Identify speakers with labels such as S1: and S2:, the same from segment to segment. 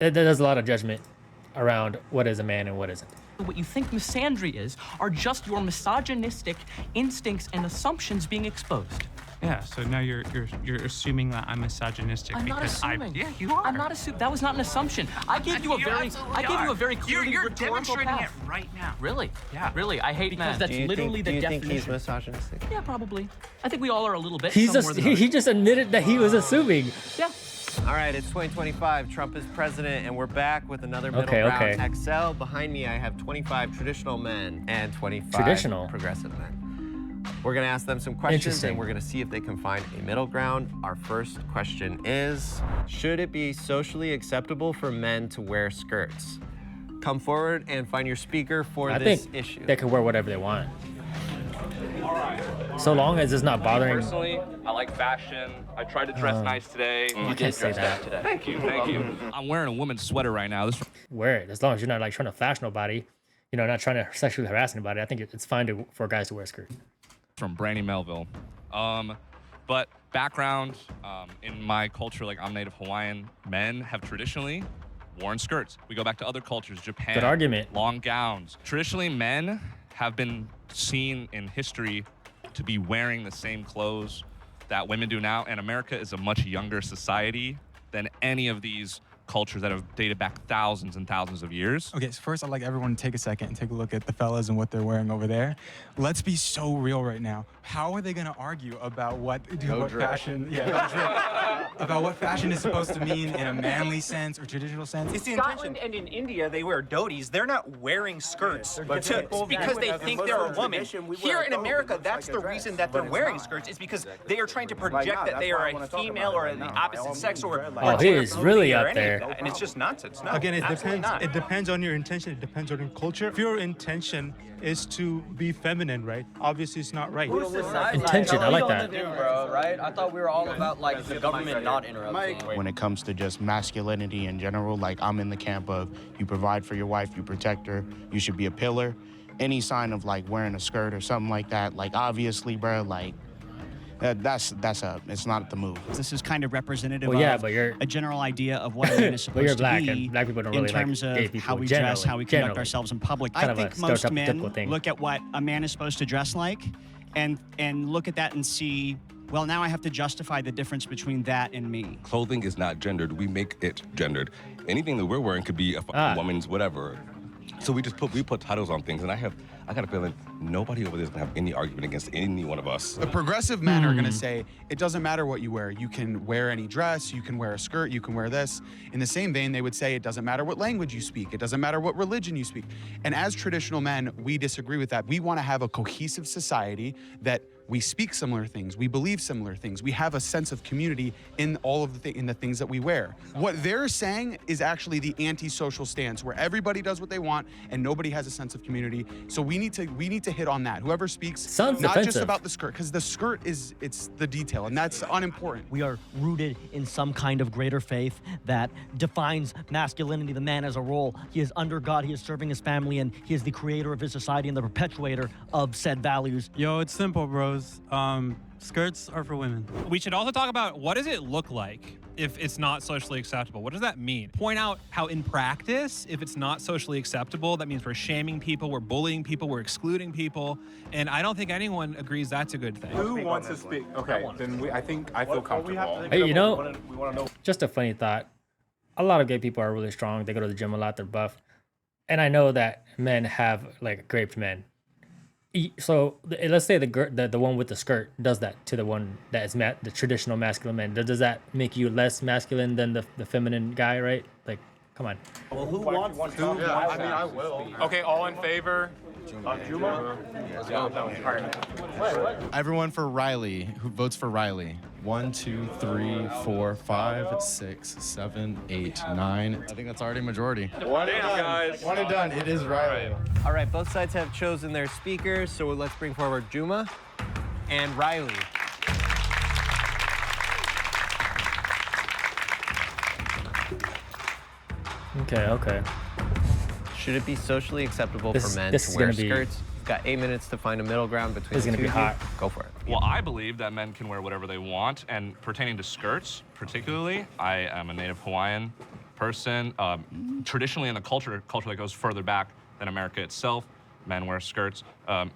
S1: There's a lot of judgment around what is a man and what isn't.
S2: What you think misandry is are just your misogynistic instincts and assumptions being exposed.
S3: Yeah, so now you're assuming that I'm misogynistic
S2: I'm not
S3: because
S2: assuming.
S3: yeah, you are.
S2: I'm not assuming. That was not an assumption. I gave you a very clearly
S3: You're
S2: rhetorical
S3: demonstrating
S2: path.
S3: it right now.
S2: Really?
S3: Yeah.
S2: Really, I hate men. That's literally the
S4: do you
S2: definition.
S4: think he's misogynistic?
S2: Yeah, probably. I think we all are a little bit.
S1: He's
S2: some
S1: just
S2: more than
S1: he
S2: others.
S1: just admitted that he was assuming.
S2: Yeah.
S4: All right, it's 2025. Trump is president, and we're back with another middle
S1: Okay,
S4: ground
S1: okay.
S4: XL. Behind me, I have 25 traditional men and 25
S1: Traditional?
S4: progressive men. We're gonna ask them some questions,
S1: Interesting.
S4: and we're gonna see if they can find a middle ground. Our first question is, should it be socially acceptable for men to wear skirts? Come forward and find your speaker for
S1: I
S4: this
S1: think
S4: issue.
S1: they can wear whatever they want. So long as it's not bothering.
S5: Personally, I like fashion. I tried to dress nice today.
S1: You can't say that.
S5: Thank you, thank you. I'm wearing a woman's sweater right now. This
S1: Wear it as long as you're not like trying to flash nobody. You know, not trying to sexually harass anybody. I think it's fine for guys to wear skirts.
S5: from Brandy Melville. But background, in my culture, like I'm Native Hawaiian, men have traditionally worn skirts. We go back to other cultures, Japan.
S1: Good argument.
S5: Long gowns. Traditionally, men have been seen in history to be wearing the same clothes that women do now, and America is a much younger society than any of these cultures that have dated back thousands and thousands of years.
S6: Okay, so first I'd like everyone to take a second and take a look at the fellas and what they're wearing over there. Let's be so real right now. How are they gonna argue about what fashion about what fashion is supposed to mean in a manly sense or traditional sense?
S7: It's the intention. And in India, they wear dhotis. They're not wearing skirts because they think they're a woman. Here in America, that's the reason that they're wearing skirts. Is because they are trying to project that they are a female or the opposite sex or
S1: Oh, he is really up there.
S7: And it's just nonsense. No,
S8: Again, it
S7: absolutely
S8: depends.
S7: not.
S8: It depends on your intention. It depends on your culture. If your intention is to be feminine, right? Obviously, it's not right.
S1: Intention, I like that.
S9: Bro, right? I thought we were all about like the government not interrupting.
S10: When it comes to just masculinity in general, like I'm in the camp of you provide for your wife, you protect her, you should be a pillar. Any sign of like wearing a skirt or something like that, like obviously, bro, like it's not the move.
S11: This is kind of representative
S1: Well, yeah,
S11: of
S1: but you're-
S11: a general idea of what a man is
S1: But you're
S11: supposed to
S1: black,
S11: be
S1: and black people don't
S11: in
S1: really like
S11: terms
S1: gay
S11: of
S1: people
S11: how we dress,
S1: generally-
S11: how we conduct
S1: generally.
S11: ourselves in public.
S1: Kind
S11: I
S1: of a
S11: think most men
S1: stereotypical thing.
S11: look at what a man is supposed to dress like and look at that and see, well, now I have to justify the difference between that and me.
S12: Clothing is not gendered. We make it gendered. Anything that we're wearing could be a fucking woman's whatever. So we put titles on things, and I got a feeling nobody over there is gonna have any argument against any one of us.
S6: The progressive men are gonna say, it doesn't matter what you wear. You can wear any dress, you can wear a skirt, you can wear this. In the same vein, they would say it doesn't matter what language you speak, it doesn't matter what religion you speak. And as traditional men, we disagree with that. We wanna have a cohesive society that we speak similar things, we believe similar things, we have a sense of community in all of the things that we wear. What they're saying is actually the anti-social stance, where everybody does what they want and nobody has a sense of community. So we need to hit on that. Whoever speaks,
S1: Sounds
S6: not
S1: defensive.
S6: just about the skirt, because the skirt it's the detail, and that's unimportant.
S13: We are rooted in some kind of greater faith that defines masculinity, the man as a role. He is under God, he is serving his family, and he is the creator of his society and the perpetuator of said values.
S8: Yo, it's simple, bros. Skirts are for women.
S3: We should also talk about what does it look like if it's not socially acceptable? What does that mean? Point out how in practice, if it's not socially acceptable, that means we're shaming people, we're bullying people, we're excluding people. And I don't think anyone agrees that's a good thing.
S14: Who wants to speak? Okay, then I think I feel comfortable.
S1: Hey, you know, just a funny thought. A lot of gay people are really strong. They go to the gym a lot. They're buff. And I know that men have like raped men. So let's say the one with the skirt does that to the one that is the traditional masculine man. Does that make you less masculine than the feminine guy, right? Like, come on.
S14: Well, who wants to? Yeah, I mean, I will. Okay, all in favor? Juma?
S15: Everyone for Riley. Who votes for Riley? 1, 2, 3, 4, 5, 6, 7, 8, 9. I think that's already majority.
S14: One and done, guys.
S15: One and done. It is Riley.
S4: All right, both sides have chosen their speakers, so let's bring forward Juma and Riley.
S1: Okay.
S4: Should it be socially acceptable for men
S1: this
S4: to
S1: is
S4: wear
S1: gonna be-
S4: skirts? You've got 8 minutes to find a middle ground between
S1: This is
S4: the
S1: gonna
S4: two
S1: be
S4: of you.
S1: hot.
S4: Go for it.
S5: Well, I believe that men can wear whatever they want, and pertaining to skirts, particularly, I am a Native Hawaiian. person. Traditionally in the culture that goes further back than America itself, men wear skirts.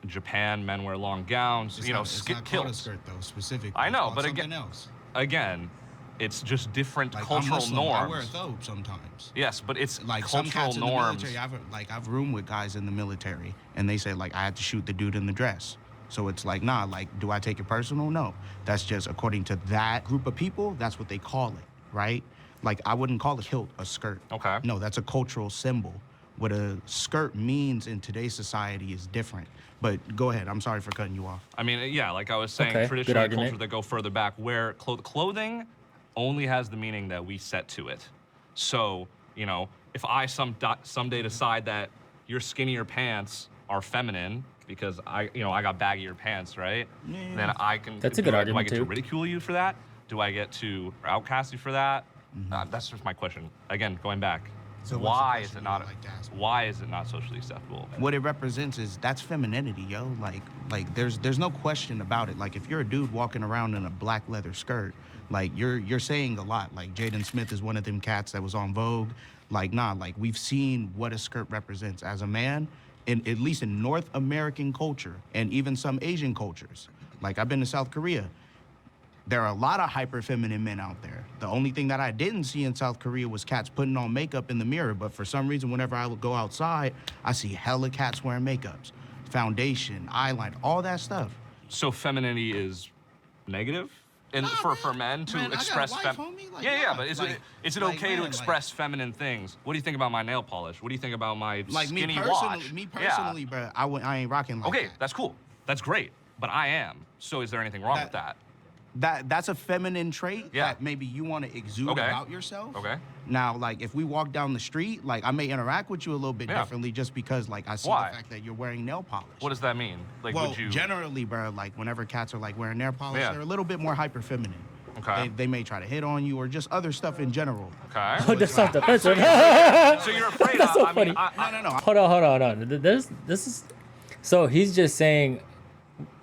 S5: Japan, men wear long gowns.
S10: It's
S5: you know,
S10: not, it's not called a skirt though, specifically.
S5: I know,
S10: It's
S5: but
S10: called
S5: again,
S10: something else.
S5: again, it's just different
S10: Like, I'm
S5: cultural
S10: Muslim,
S5: norms.
S10: I wear a thobe sometimes.
S5: Yes, but it's
S10: Like some
S5: cultural
S10: cats in the
S5: norms.
S10: military, I've roomed with guys in the military, and they say like I had to shoot the dude in the dress. So it's like, nah, like, do I take it personal? No. That's just according to that group of people, that's what they call it, right? Like, I wouldn't call a kilt a skirt.
S5: Okay.
S10: No, that's a cultural symbol. What a skirt means in today's society is different. But go ahead, I'm sorry for cutting you off.
S5: I mean, yeah, like I was saying,
S1: Okay, good
S5: traditionally
S1: argument.
S5: cultures that go further back, where clothing only has the meaning that we set to it. So, you know, if I someday decide that your skinnier pants are feminine because I got baggier pants, right? Then I can.
S1: That's a good argument,
S5: Do I get to
S1: too.
S5: ridicule you for that? Do I get to outcast you for that? That's just my question. Again, going back.
S10: So what's the
S5: why
S10: question
S5: is it
S10: you
S5: not?
S10: would like to ask?
S5: Why is it not socially acceptable?
S10: What it represents is that's femininity, yo. Like there's no question about it. Like if you're a dude walking around in a black leather skirt, like you're saying a lot. Like Jaden Smith is one of them cats that was on Vogue. Like nah, like we've seen what a skirt represents as a man, at least in North American culture and even some Asian cultures. Like I've been to South Korea. There are a lot of hyper feminine men out there. The only thing that I didn't see in South Korea was cats putting on makeup in the mirror. But for some reason, whenever I go outside, I see hella cats wearing makeups, foundation, eyeliner, all that stuff.
S5: So femininity is negative, and for men to
S10: Man, I got a
S5: express
S10: wife, homie. Like,
S5: yeah,
S10: nah,
S5: but is
S10: like-
S5: it
S10: like,
S5: okay
S10: man,
S5: to
S10: like-
S5: express feminine things? What do you think about my nail polish? What do you think about my
S10: Like
S5: skinny
S10: me
S5: watch?
S10: personally, bro, I ain't rocking like
S5: Okay,
S10: that.
S5: that's cool. That's great. But I am. So is there anything wrong with that?
S10: That's a feminine trait that maybe you want to exude
S5: Okay.
S10: about yourself.
S5: Okay.
S10: Now, like if we walk down the street, like I may interact with you a little bit
S5: Yeah.
S10: differently just because like I see
S5: Why?
S10: the fact that you're wearing nail polish.
S5: What does that mean? Like,
S10: well,
S5: would you?
S10: generally, bro, like whenever cats are like wearing nail polish,
S5: Yeah.
S10: they're a little bit more hyper feminine.
S5: Okay.
S10: They may try to hit on you or just other stuff in general.
S5: Okay.
S1: Oh, that sounds defensive.
S5: So you're afraid?
S1: That's so
S5: I
S1: funny.
S5: mean,
S10: no.
S1: Hold on. This is. So he's just saying,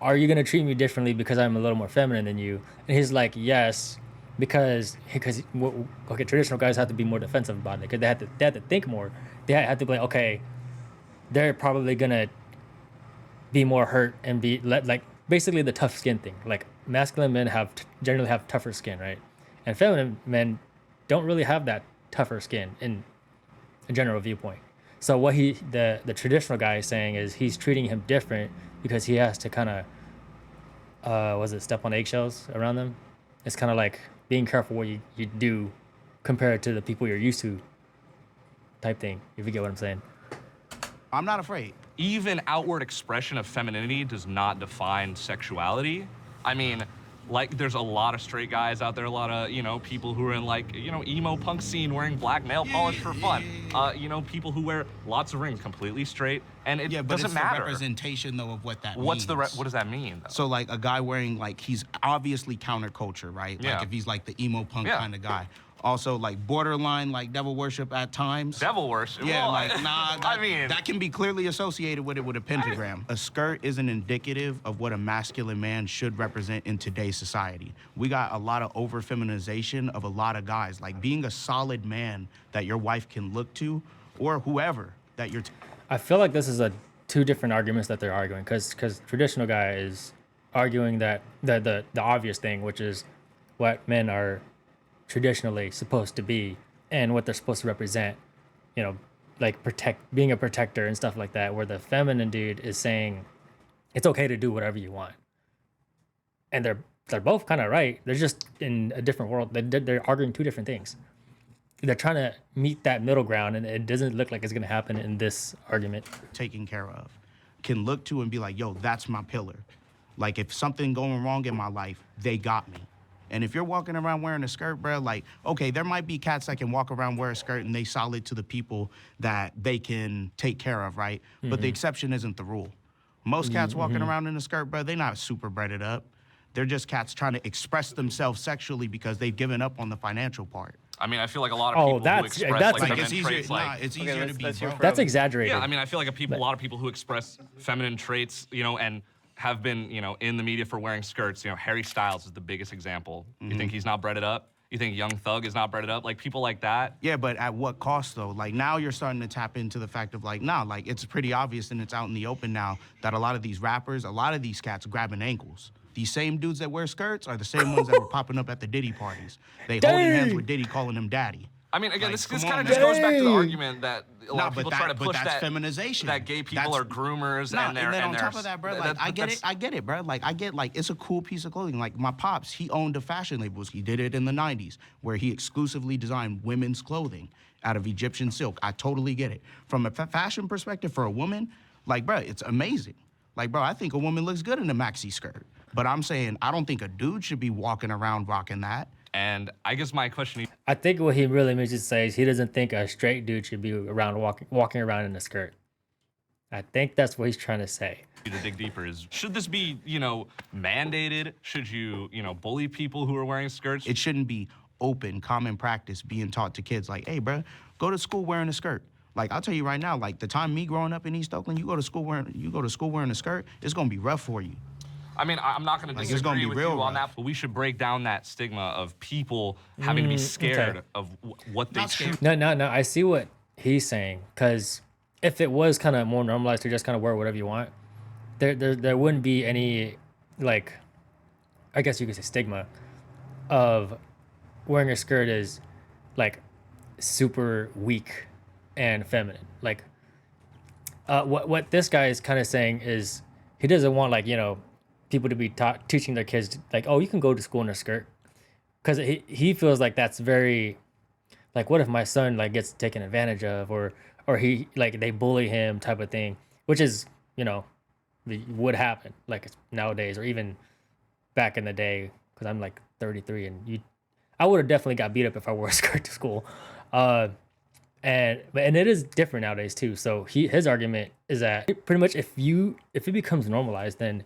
S1: are you gonna treat me differently because I'm a little more feminine than you? And he's like, yes, because okay, traditional guys have to be more defensive about it because they have to think more. They have to be like, okay, they're probably gonna be more hurt and be like basically the tough skin thing. Like masculine men generally have tougher skin, right? And feminine men don't really have that tougher skin in a general viewpoint. So what the traditional guy is saying is he's treating him different because he has to kind of step on eggshells around them. It's kind of like being careful what you do compared to the people you're used to type thing, if you get what I'm saying.
S10: I'm not afraid.
S5: Even outward expression of femininity does not define sexuality. I mean, like, there's a lot of straight guys out there, a lot of, people who are in, like, emo punk scene wearing black nail polish for fun. People who wear lots of rings, completely straight, and it
S10: But
S5: doesn't
S10: it's
S5: matter.
S10: the representation, though, of what that
S5: What
S10: means.
S5: does that mean, though?
S10: So, like, a guy wearing, like, he's obviously counterculture, right?
S5: Yeah.
S10: Like, if he's, like, the emo punk
S5: Yeah.
S10: kind of guy. Also, like, borderline, like, devil worship at times.
S5: Devil worship?
S10: Yeah,
S5: Well,
S10: like, nah,
S5: I mean...
S10: that can be clearly associated with it with a pentagram. A skirt isn't indicative of what a masculine man should represent in today's society. We got a lot of over-feminization of a lot of guys. Like, being a solid man that your wife can look to, or whoever that you're...
S1: I feel like this is two different arguments that they're arguing because traditional guy is arguing that the obvious thing, which is what men are traditionally supposed to be and what they're supposed to represent, like being a protector and stuff like that, where the feminine dude is saying it's okay to do whatever you want. And they're both kind of right. They're just in a different world. They're arguing two different things. They're trying to meet that middle ground, and it doesn't look like it's going to happen in this argument.
S10: Taken care of, can look to and be like, yo, that's my pillar. Like, if something going wrong in my life, they got me. And if you're walking around wearing a skirt, bro, like, okay, there might be cats that can walk around wear a skirt and they solid to the people that they can take care of, right? But the exception isn't the rule. Most cats walking around in a skirt, bro, they're not super breaded up. They're just cats trying to express themselves sexually because they've given up on the financial part.
S5: I mean, I feel like a lot of people who express
S1: that's
S5: like
S1: like
S5: feminine
S10: it's
S5: traits,
S10: easier,
S5: like
S10: it's easier to be broke.
S1: That's exaggerated.
S5: yeah. I mean, I feel like a lot of people who express feminine traits, and have been, in the media for wearing skirts. Harry Styles is the biggest example. You think he's not breaded up? You think Young Thug is not breaded up? Like people like that.
S10: Yeah, but at what cost though? Like now you're starting to tap into the fact of like, nah, like it's pretty obvious and it's out in the open now that a lot of these rappers, a lot of these cats grabbing ankles. These same dudes that wear skirts are the same ones that were popping up at the Diddy parties. They holding hands with Diddy, calling him daddy.
S5: I mean, again,
S10: Like,
S5: this
S10: come
S5: kind
S10: on,
S5: of just
S10: man.
S5: goes back to the argument that a lot
S10: Nah,
S5: of people
S10: but
S5: try to
S10: that- but
S5: push
S10: that's
S5: that
S10: feminization.
S5: that gay people
S10: That's-
S5: are groomers
S10: Nah,
S5: and they're
S10: then on
S5: they're
S10: top of that, bro, like I get it, bro. Like I get like it's a cool piece of clothing. Like my pops, he owned a fashion label. He did it in the '90s, where he exclusively designed women's clothing out of Egyptian silk. I totally get it. From a fashion perspective, for a woman, like bro, it's amazing. Like bro, I think a woman looks good in a maxi skirt. But I'm saying I don't think a dude should be walking around rocking that.
S5: And I guess my question.
S1: I think what he really means to say is he doesn't think a straight dude should be around walking around in a skirt. I think that's what he's trying to say.
S5: To dig deeper is, should this be, mandated? Should you, bully people who are wearing skirts?
S10: It shouldn't be open, common practice being taught to kids like, hey, bro, go to school wearing a skirt. Like, I'll tell you right now, like the time me growing up in East Oakland, you go to school wearing a skirt, it's gonna be rough for you.
S5: I mean, I'm not going to
S10: Like, it's gonna
S5: disagree
S10: be
S5: with
S10: real
S5: you on
S10: rough.
S5: that, but we should break down that stigma of people having to be scared
S1: okay.
S5: of what they choose.
S1: No. I see what he's saying. Because if it was kind of more normalized to just kind of wear whatever you want, there wouldn't be any, like, I guess you could say stigma of wearing a skirt is, like, super weak and feminine. Like, what this guy is kind of saying is he doesn't want, like, people to be teaching their kids, like, oh, you can go to school in a skirt. Because he feels like that's very, like, what if my son, like, gets taken advantage of, or he, like, they bully him type of thing, which is, would happen, like, nowadays, or even back in the day, because I'm, like, 33, and I would have definitely got beat up if I wore a skirt to school. And it is different nowadays, too. So his argument is that pretty much if it becomes normalized, then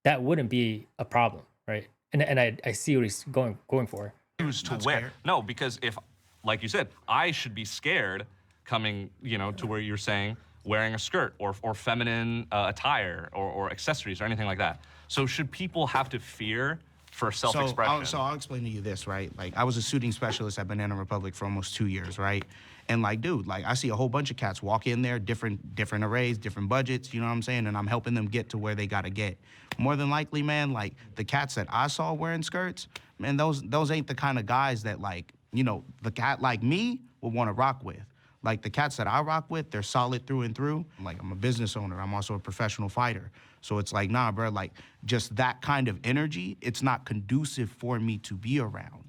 S1: that wouldn't be a problem, right? And I see what he's going for.
S5: Choose to wear. No, because if, like you said, I should be scared coming, to where you're saying wearing a skirt or feminine attire or accessories or anything like that. So should people have to fear for self-expression?
S10: So I'll explain to you this, right? Like I was a shooting specialist at Banana Republic for almost 2 years, right? And like, dude, like I see a whole bunch of cats walk in there, different arrays, different budgets, you know what I'm saying? And I'm helping them get to where they gotta get. More than likely, man, like the cats that I saw wearing skirts, man, those ain't the kind of guys that like, the cat like me would wanna rock with. Like the cats that I rock with, they're solid through and through. Like I'm a business owner, I'm also a professional fighter. So it's like, nah, bro, like just that kind of energy, it's not conducive for me to be around.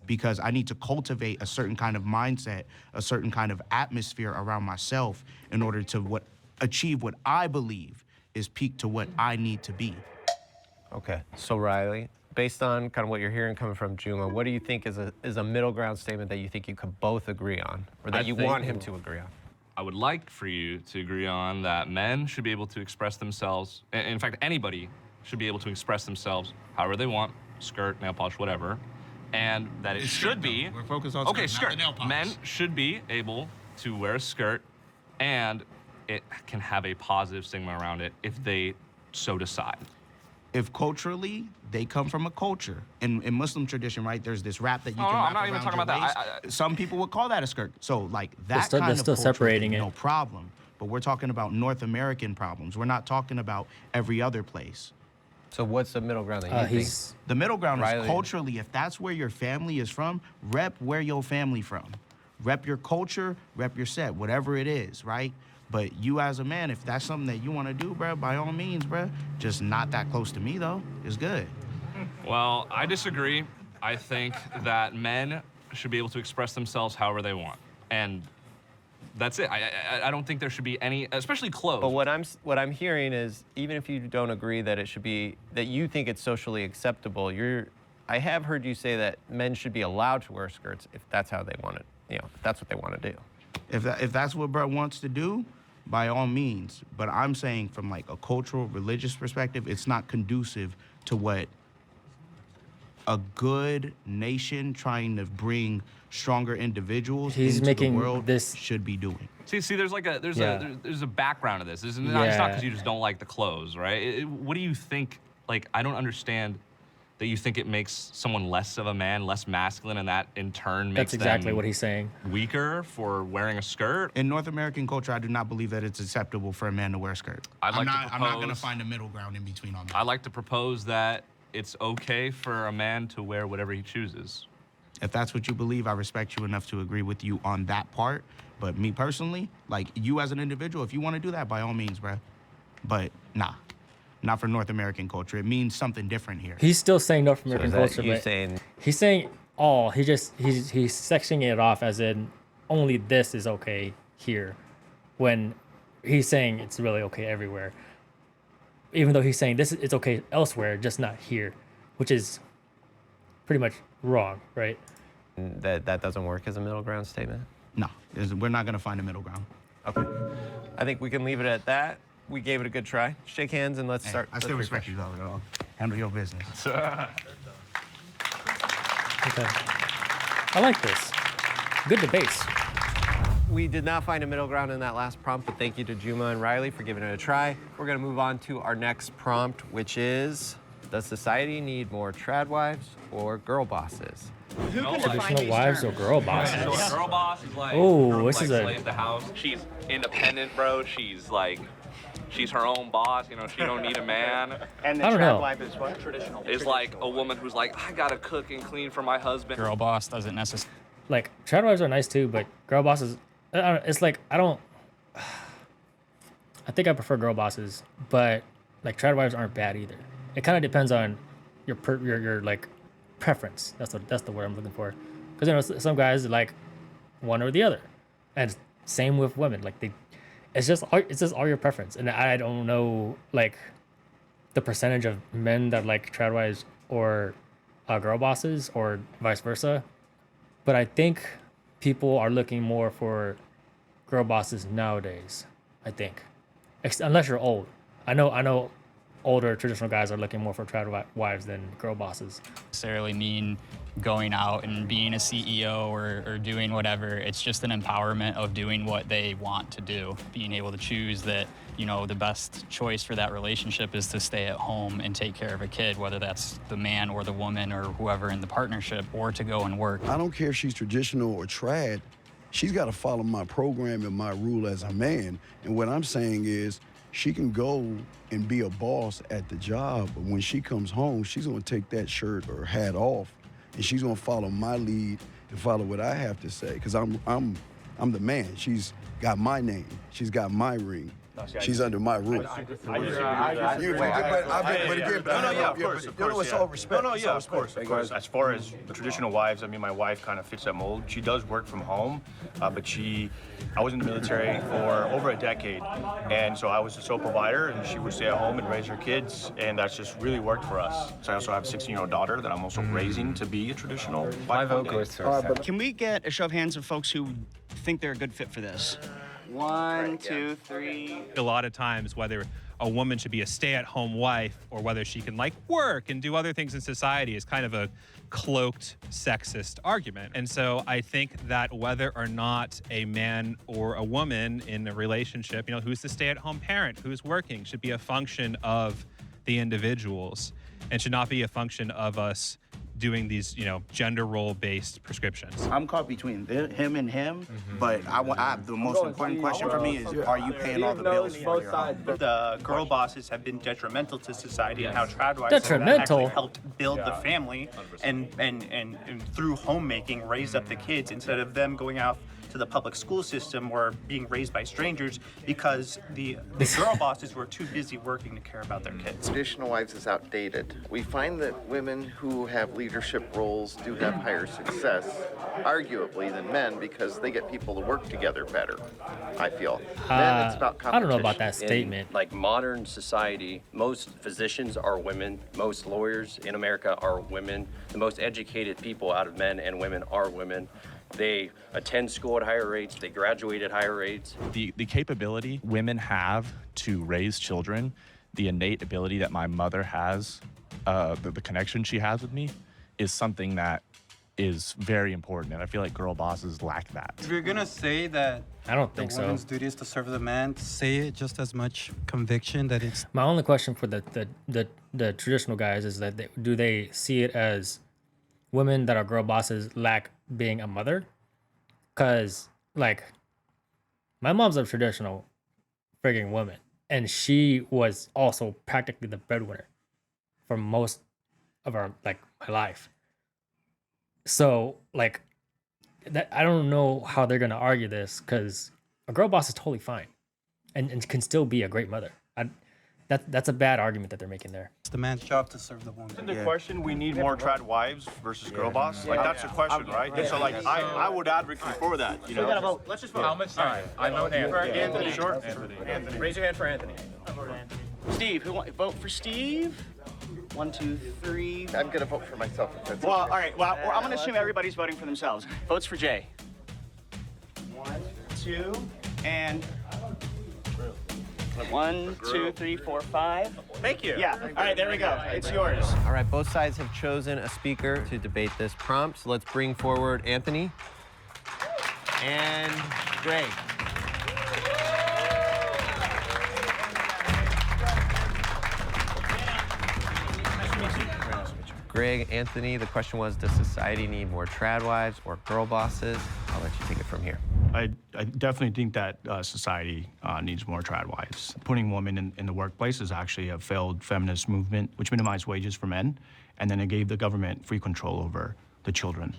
S10: Because I need to cultivate a certain kind of mindset, a certain kind of atmosphere around myself in order to achieve what I believe is peak to what I need to be.
S4: Okay, so Riley, based on kind of what you're hearing coming from Juma, what do you think is a middle ground statement that you think you could both agree on, or that you want him to agree on?
S5: I would like for you to agree on that men should be able to express themselves. In fact, anybody should be able to express themselves however they want, skirt, nail polish, whatever. And that it should be.
S10: We're focused on
S5: okay,
S10: skirt, not
S5: skirt.
S10: the nail polish.
S5: Men should be able to wear a skirt, and it can have a positive stigma around it if they so decide.
S10: If culturally, they come from a culture. In Muslim tradition, right, there's this wrap that you can wrap
S5: I'm not even
S10: around
S5: talking
S10: your
S5: about that.
S10: waist. Some people would call that a skirt. So like that
S1: They're
S10: kind of
S1: still
S10: culture,
S1: separating it.
S10: no problem. But we're talking about North American problems. We're not talking about every other place.
S4: So what's the middle ground that you think?
S10: The middle ground
S4: Riley.
S10: is culturally, if that's where your family is from, rep where your family from. Rep your culture, rep your set, whatever it is, right? But you as a man, if that's something that you want to do, bro, by all means, bro, just not that close to me, though. It's good.
S5: Well, I disagree. I think that men should be able to express themselves however they want. And that's it. I don't think there should be any, especially clothes.
S4: But what I'm hearing is, even if you don't agree that it should be, that you think it's socially acceptable, I have heard you say that men should be allowed to wear skirts if that's how they want it, if that's what they want to do.
S10: If that's what Brett wants to do, by all means. But I'm saying from like a cultural, religious perspective, it's not conducive to what a good nation trying to bring stronger individuals
S1: He's
S10: into
S1: making
S10: the world
S1: this
S10: should be doing.
S5: See, there's like there's a background to this. It's not
S1: Yeah.
S5: because you just don't like the clothes, right? What do you think? Like, I don't understand that you think it makes someone less of a man, less masculine, and that in turn makes
S1: That's exactly
S5: them
S1: what he's saying.
S5: weaker for wearing a skirt?
S10: In North American culture, I do not believe that it's acceptable for a man to wear a skirt. I'm not going to find a middle ground in between on that.
S5: I'd like to propose that it's okay for a man to wear whatever he chooses.
S10: If that's what you believe, I respect you enough to agree with you on that part. But me personally, like you as an individual, if you want to do that, by all means, bruh. But nah, not for North American culture. It means something different here.
S1: He's still saying North American
S4: is that
S1: culture,
S4: you
S1: but
S4: saying-
S1: he's saying all. He's sectioning it off as in only this is okay here, when he's saying it's really okay everywhere. Even though he's saying it's okay elsewhere, just not here, which is pretty much wrong, right?
S4: That doesn't work as a middle ground statement?
S10: No, we're not going to find a middle ground.
S4: Okay. I think we can leave it at that. We gave it a good try. Shake hands and let's start.
S10: I still respect you, though. Handle your business.
S1: Okay. I like this. Good debates.
S4: We did not find a middle ground in that last prompt, but thank you to Juma and Riley for giving it a try. We're going to move on to our next prompt, which is, does society need more trad wives or girl bosses?
S1: Traditional wives or girl bosses?
S5: A girl boss is like,
S1: Oh, this is a...
S5: slave the house. She's independent, bro. She's like, she's her own boss. You know, she don't need a man.
S11: And the
S1: I don't
S11: trad
S1: know.
S11: wife is what? Traditional.
S5: Is like a woman who's like, I gotta cook and clean for my husband.
S14: Girl boss doesn't necessarily.
S1: Like, trad wives are nice too, but girl bosses, it's like, I think I prefer girl bosses, but like trad wives aren't bad either. It kind of depends on your like preference. That's the word I'm looking for. Because you know some guys like one or the other, and same with women. Like it's just all your preference. And I don't know like the percentage of men that like trad wives or girl bosses or vice versa. But I think people are looking more for girl bosses nowadays. I think, unless you're old. I know older traditional guys are looking more for trad wives than girl bosses.
S14: Necessarily mean going out and being a CEO or doing whatever. It's just an empowerment of doing what they want to do, being able to choose that, you know, the best choice for that relationship is to stay at home and take care of a kid, whether that's the man or the woman or whoever in the partnership, or to go and work.
S16: I don't care if she's traditional or trad. She's got to follow my program and my rule as a man. And what I'm saying is, she can go and be a boss at the job, but when she comes home, she's gonna take that shirt or hat off, and she's gonna follow my lead and follow what I have to say, because I'm the man. She's got my name. She's got my ring. She's under my roof.
S17: But it's all respect. No, yeah, of course. As far as the traditional wives, I mean, my wife kind of fits that mold. She does work from home, but I was in the military for over a decade, and so I was a sole provider, and she would stay at home and raise her kids, and that's just really worked for us. So I also have a 16-year-old daughter that I'm also raising to be a traditional wife.
S11: Can we get a show of hands of folks who think they're a good fit for this? 1, 2, 3.
S3: A lot of times, whether a woman should be a stay-at-home wife or whether she can like work and do other things in society is kind of a cloaked sexist argument. And so I think that whether or not a man or a woman in a relationship, you know, who's the stay-at-home parent, who's working, should be a function of the individuals and should not be a function of us doing these, you know, gender role-based prescriptions.
S10: I'm caught between him and him, but the most important question for me is, are you paying all the bills for your home?
S7: The girl bosses have been detrimental to society and how trad wives
S1: Detrimental?
S7: have actually helped build the family and through homemaking raise up the kids instead of them going out to the public school system or being raised by strangers because the girl bosses were too busy working to care about their kids.
S18: Traditional wives is outdated. We find that women who have leadership roles do have higher success, arguably, than men because they get people to work together better, I feel. Men, it's about
S1: I don't know about that statement.
S9: In, like modern society, most physicians are women, most lawyers in America are women, the most educated people out of men and women are women. They attend school at higher rates, they graduate at higher rates.
S19: The capability women have to raise children, the innate ability that my mother has, the connection she has with me, is something that is very important, and I feel like girl bosses lack that.
S20: If you're gonna say that
S1: I don't think
S20: the
S1: so.
S20: woman's duty is to serve the man, say it just as much conviction that it's.
S1: My only question for the traditional guys is that do they see it as women that are girl bosses lack being a mother? Because, like, my mom's a traditional frigging woman, and she was also practically the breadwinner for most of our, like, my life. So, like, that I don't know how they're gonna argue this, because a girl boss is totally fine, and can still be a great mother. That's a bad argument that they're making there.
S20: It's the man's job to serve the woman.
S17: Isn't the question we need more trad wives versus girl boss? Like that's the question, right? And so like I would advocate for that. You know.
S7: We gotta vote. Let's just vote. How much time? I vote Anthony.
S17: Anthony, sure.
S7: Anthony. Raise your hand for Anthony.
S11: Steve, vote for Steve? 1, 2, 3.
S18: I'm gonna vote for myself. If that's
S11: Well,
S18: okay.
S11: all right. Well, I'm gonna assume everybody's voting for themselves. Votes for Jay. 1, 2, and 1, 2, 3, 4, 5.
S7: Thank you.
S11: Yeah. All right. There we go. It's yours.
S4: All right, both sides have chosen a speaker to debate this prompt. So let's bring forward Anthony and Greg. Greg, Anthony, the question was, does society need more trad wives or girl bosses? I'll let you take it from here.
S17: I definitely think that society needs more trad wives. Putting women in the workplace is actually a failed feminist movement, which minimized wages for men, and then it gave the government free control over the children,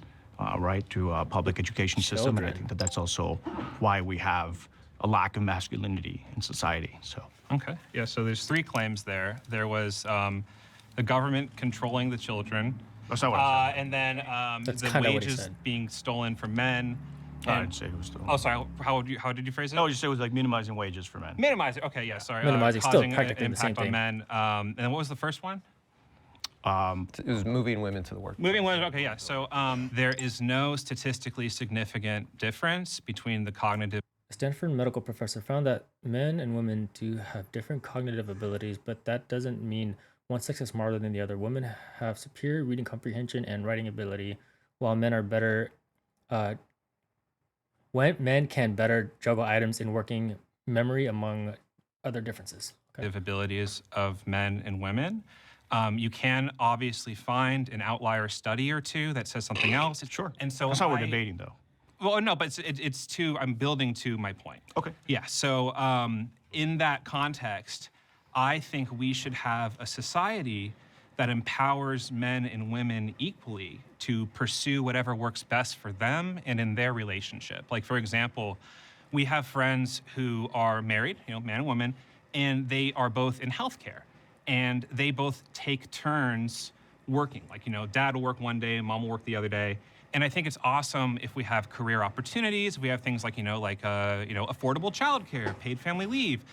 S17: right, through a public education system. And I think that that's also why we have a lack of masculinity in society. So.
S3: Okay. Yeah. So there's 3 claims there. There was the government controlling the children.
S17: That's not what I said.
S3: And then
S1: That's
S3: the
S1: kinda what he
S3: wages
S1: said.
S3: being stolen from men.
S17: I didn't say it was stolen.
S3: Oh, sorry. How did you phrase it?
S17: No, you said it was like minimizing wages for men.
S3: Minimizing. Okay. Yeah. Sorry.
S1: Minimizing, still
S3: causing
S1: practically
S3: an
S1: the same
S3: impact on
S1: thing.
S3: men. And then what was the first one?
S4: It was moving women to the work.
S3: Moving women. Okay. Yeah. So there is no statistically significant difference between the cognitive.
S1: A Stanford medical professor found that men and women do have different cognitive abilities, but that doesn't mean one sex is smarter than the other. Women have superior reading comprehension and writing ability, while men are better. When men can better juggle items in working memory, among other differences. Okay.
S3: Abilities of men and women. You can obviously find an outlier study or two that says something else.
S17: Sure.
S3: And so
S17: That's not what we're debating, though.
S3: Well, no, but it's to, I'm building to my point.
S17: Okay.
S3: Yeah, so in that context, I think we should have a society that empowers men and women equally to pursue whatever works best for them and in their relationship. Like, for example, we have friends who are married, man and woman, and they are both in healthcare. And they both take turns working. Like, dad will work one day, mom will work the other day. And I think it's awesome if we have career opportunities. We have things like, affordable childcare, paid family leave,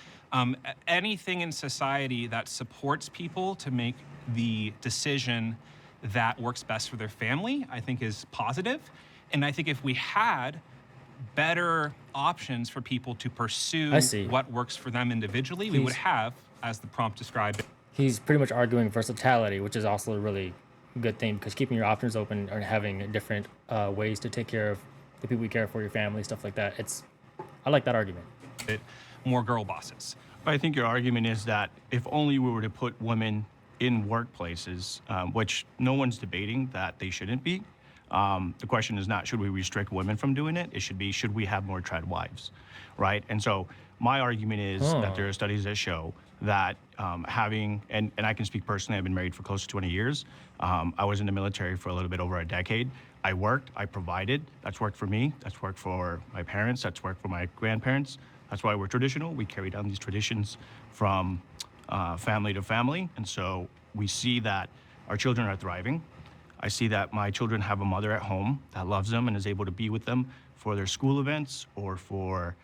S3: anything in society that supports people to make the decision that works best for their family, I think is positive. And I think if we had better options for people to pursue what works for them individually, we would have, as the prompt described.
S1: He's pretty much arguing versatility, which is also a really good thing, because keeping your options open and having different ways to take care of the people you care for, your family, stuff like that. I like that argument.
S3: More girl bosses.
S17: I think your argument is that if only we were to put women in workplaces, which no one's debating that they shouldn't be, the question is not should we restrict women from doing it? It should be should we have more trad wives, right? And so my argument is that there are studies that show that having, and I can speak personally, I've been married for close to 20 years. I was in the military for a little bit over a decade. I worked, I provided. That's worked for me. That's worked for my parents. That's worked for my grandparents. That's why we're traditional. We carry down these traditions from family to family. And so we see that our children are thriving. I see that my children have a mother at home that loves them and is able to be with them for their school events or for,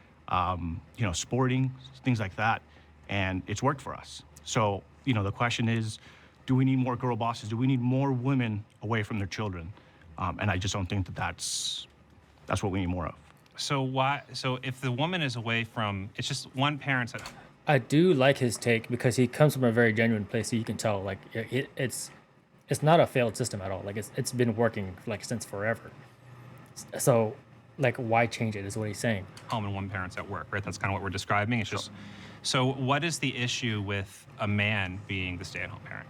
S17: sporting, things like that. And it's worked for us. So, the question is, do we need more girl bosses? Do we need more women away from their children? And I just don't think that that's what we need more of.
S3: So why? So if the woman is away from, it's just one parent's at home.
S1: I do like his take because he comes from a very genuine place, so you can tell. Like it's it's not a failed system at all. Like it's been working like since forever. So like why change it is what he's saying.
S3: Home and one parent's at work, right? That's kind of what we're describing. It's just, so what is the issue with a man being the stay-at-home parent?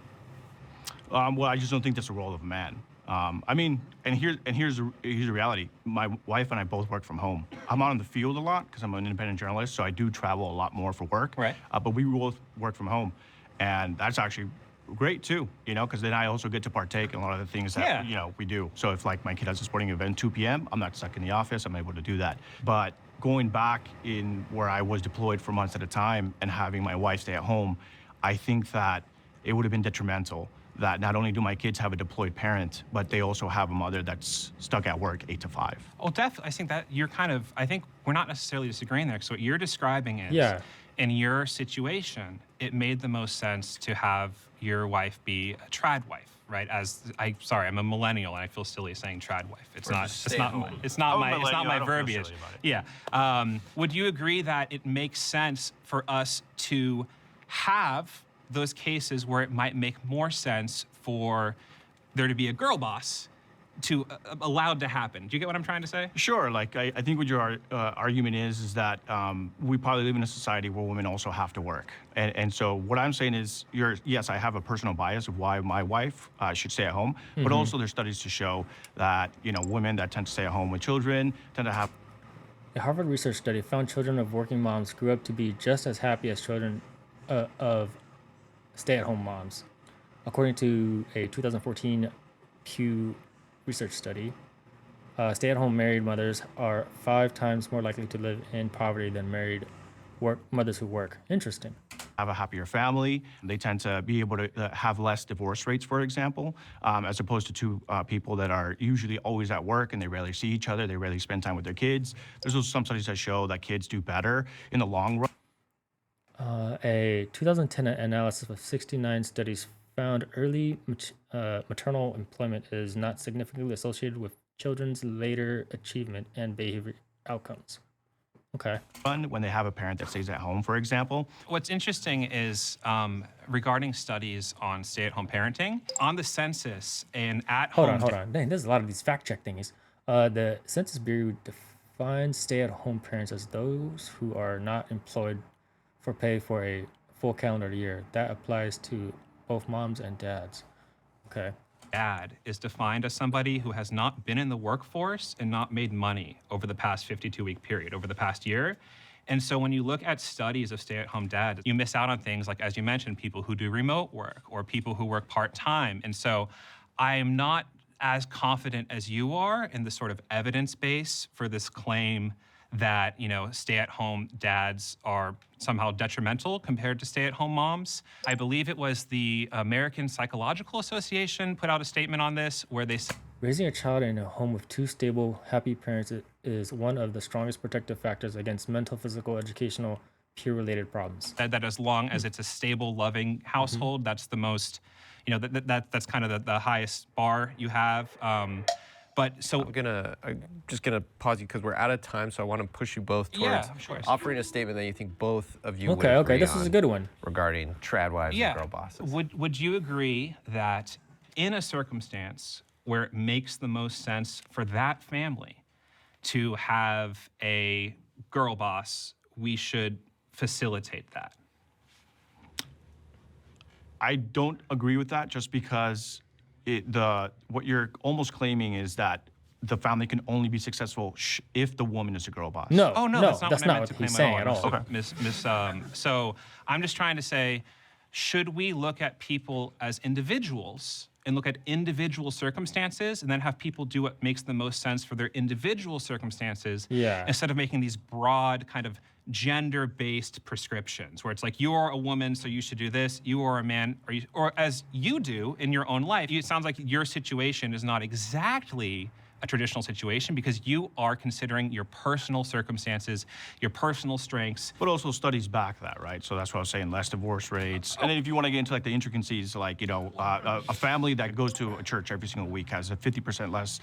S17: Well, I just don't think that's the role of a man. I mean, and here's the reality. My wife and I both work from home. I'm out in the field a lot because I'm an independent journalist, so I do travel a lot more for work.
S3: Right.
S17: But we both work from home, and that's actually great too, you know, because then I also get to partake in a lot of the things that, you know, we do. So if like my kid has a sporting event 2 p.m., I'm not stuck in the office, I'm able to do that. But going back in where I was deployed for months at a time and having my wife stay at home, I think that it would have been detrimental that not only do my kids have a deployed parent, but they also have a mother that's stuck at work 8 to 5.
S3: Well, definitely, I think that you're kind of, I think we're not necessarily disagreeing there. So what you're describing is, in your situation, it made the most sense to have your wife be a trad wife, right? I'm a millennial and I feel silly saying trad wife. It's not my verbiage. Yeah. Would you agree that it makes sense for us to have those cases where it might make more sense for there to be a girl boss to allowed to happen? Do you get what I'm trying to say?
S17: Sure. Like I think what your argument is that we probably live in a society where women also have to work, and so what I'm saying is, yes, I have a personal bias of why my wife should stay at home, but also there's studies to show that women that tend to stay at home with children tend to have.
S1: A Harvard research study found children of working moms grew up to be just as happy as children of stay-at-home moms, according to a 2014 Pew Research study. Stay-at-home married mothers are 5 times more likely to live in poverty than married mothers who work. Interesting.
S17: Have a happier family. They tend to be able to have less divorce rates, for example, as opposed to two people that are usually always at work and they rarely see each other. They rarely spend time with their kids. There's also some studies that show that kids do better in the long run.
S1: A 2010 analysis of 69 studies found early maternal employment is not significantly associated with children's later achievement and behavior outcomes. Okay.
S17: When they have a parent that stays at home, for example.
S3: What's interesting is regarding studies on stay-at-home parenting, on the census and at home.
S1: Hold on. Dang, there's a lot of these fact-check things. The Census Bureau defines stay-at-home parents as those who are not employed for pay for a full calendar year. That applies to both moms and dads. Okay.
S3: Dad is defined as somebody who has not been in the workforce and not made money over the past 52-week period, over the past year. And so when you look at studies of stay-at-home dads, you miss out on things like, as you mentioned, people who do remote work or people who work part-time. And so I am not as confident as you are in the sort of evidence base for this claim that, stay-at-home dads are somehow detrimental compared to stay-at-home moms. I believe it was the American Psychological Association put out a statement on this where they said,
S1: raising a child in a home with 2 stable, happy parents is one of the strongest protective factors against mental, physical, educational, peer-related problems.
S3: That as long as it's a stable, loving household, that's the most, that's kind of the highest bar you have. But so
S4: I'm just gonna pause you because we're out of time, so I want to push you both towards offering a statement that you think both of you would agree
S1: this is a good one
S4: regarding trad wives and girl bosses.
S3: Would you agree that in a circumstance where it makes the most sense for that family to have a girl boss, we should facilitate that?
S17: I don't agree with that just because what you're almost claiming is that the family can only be successful if the woman is a girl boss.
S1: No,
S3: that's not
S1: that's
S3: what I
S1: not
S3: meant
S1: what
S3: to
S1: he's
S3: claim
S1: saying at all.
S3: Okay. So I'm just trying to say, should we look at people as individuals and look at individual circumstances and then have people do what makes the most sense for their individual circumstances instead of making these broad kind of gender-based prescriptions where it's like, you're a woman, so you should do this, you are a man, or as you do in your own life. It sounds like your situation is not exactly a traditional situation because you are considering your personal circumstances, your personal strengths.
S17: But also studies back that, right? So that's what I was saying, less divorce rates. And then if you want to get into like the intricacies, like, a family that goes to a church every single week has a 50% less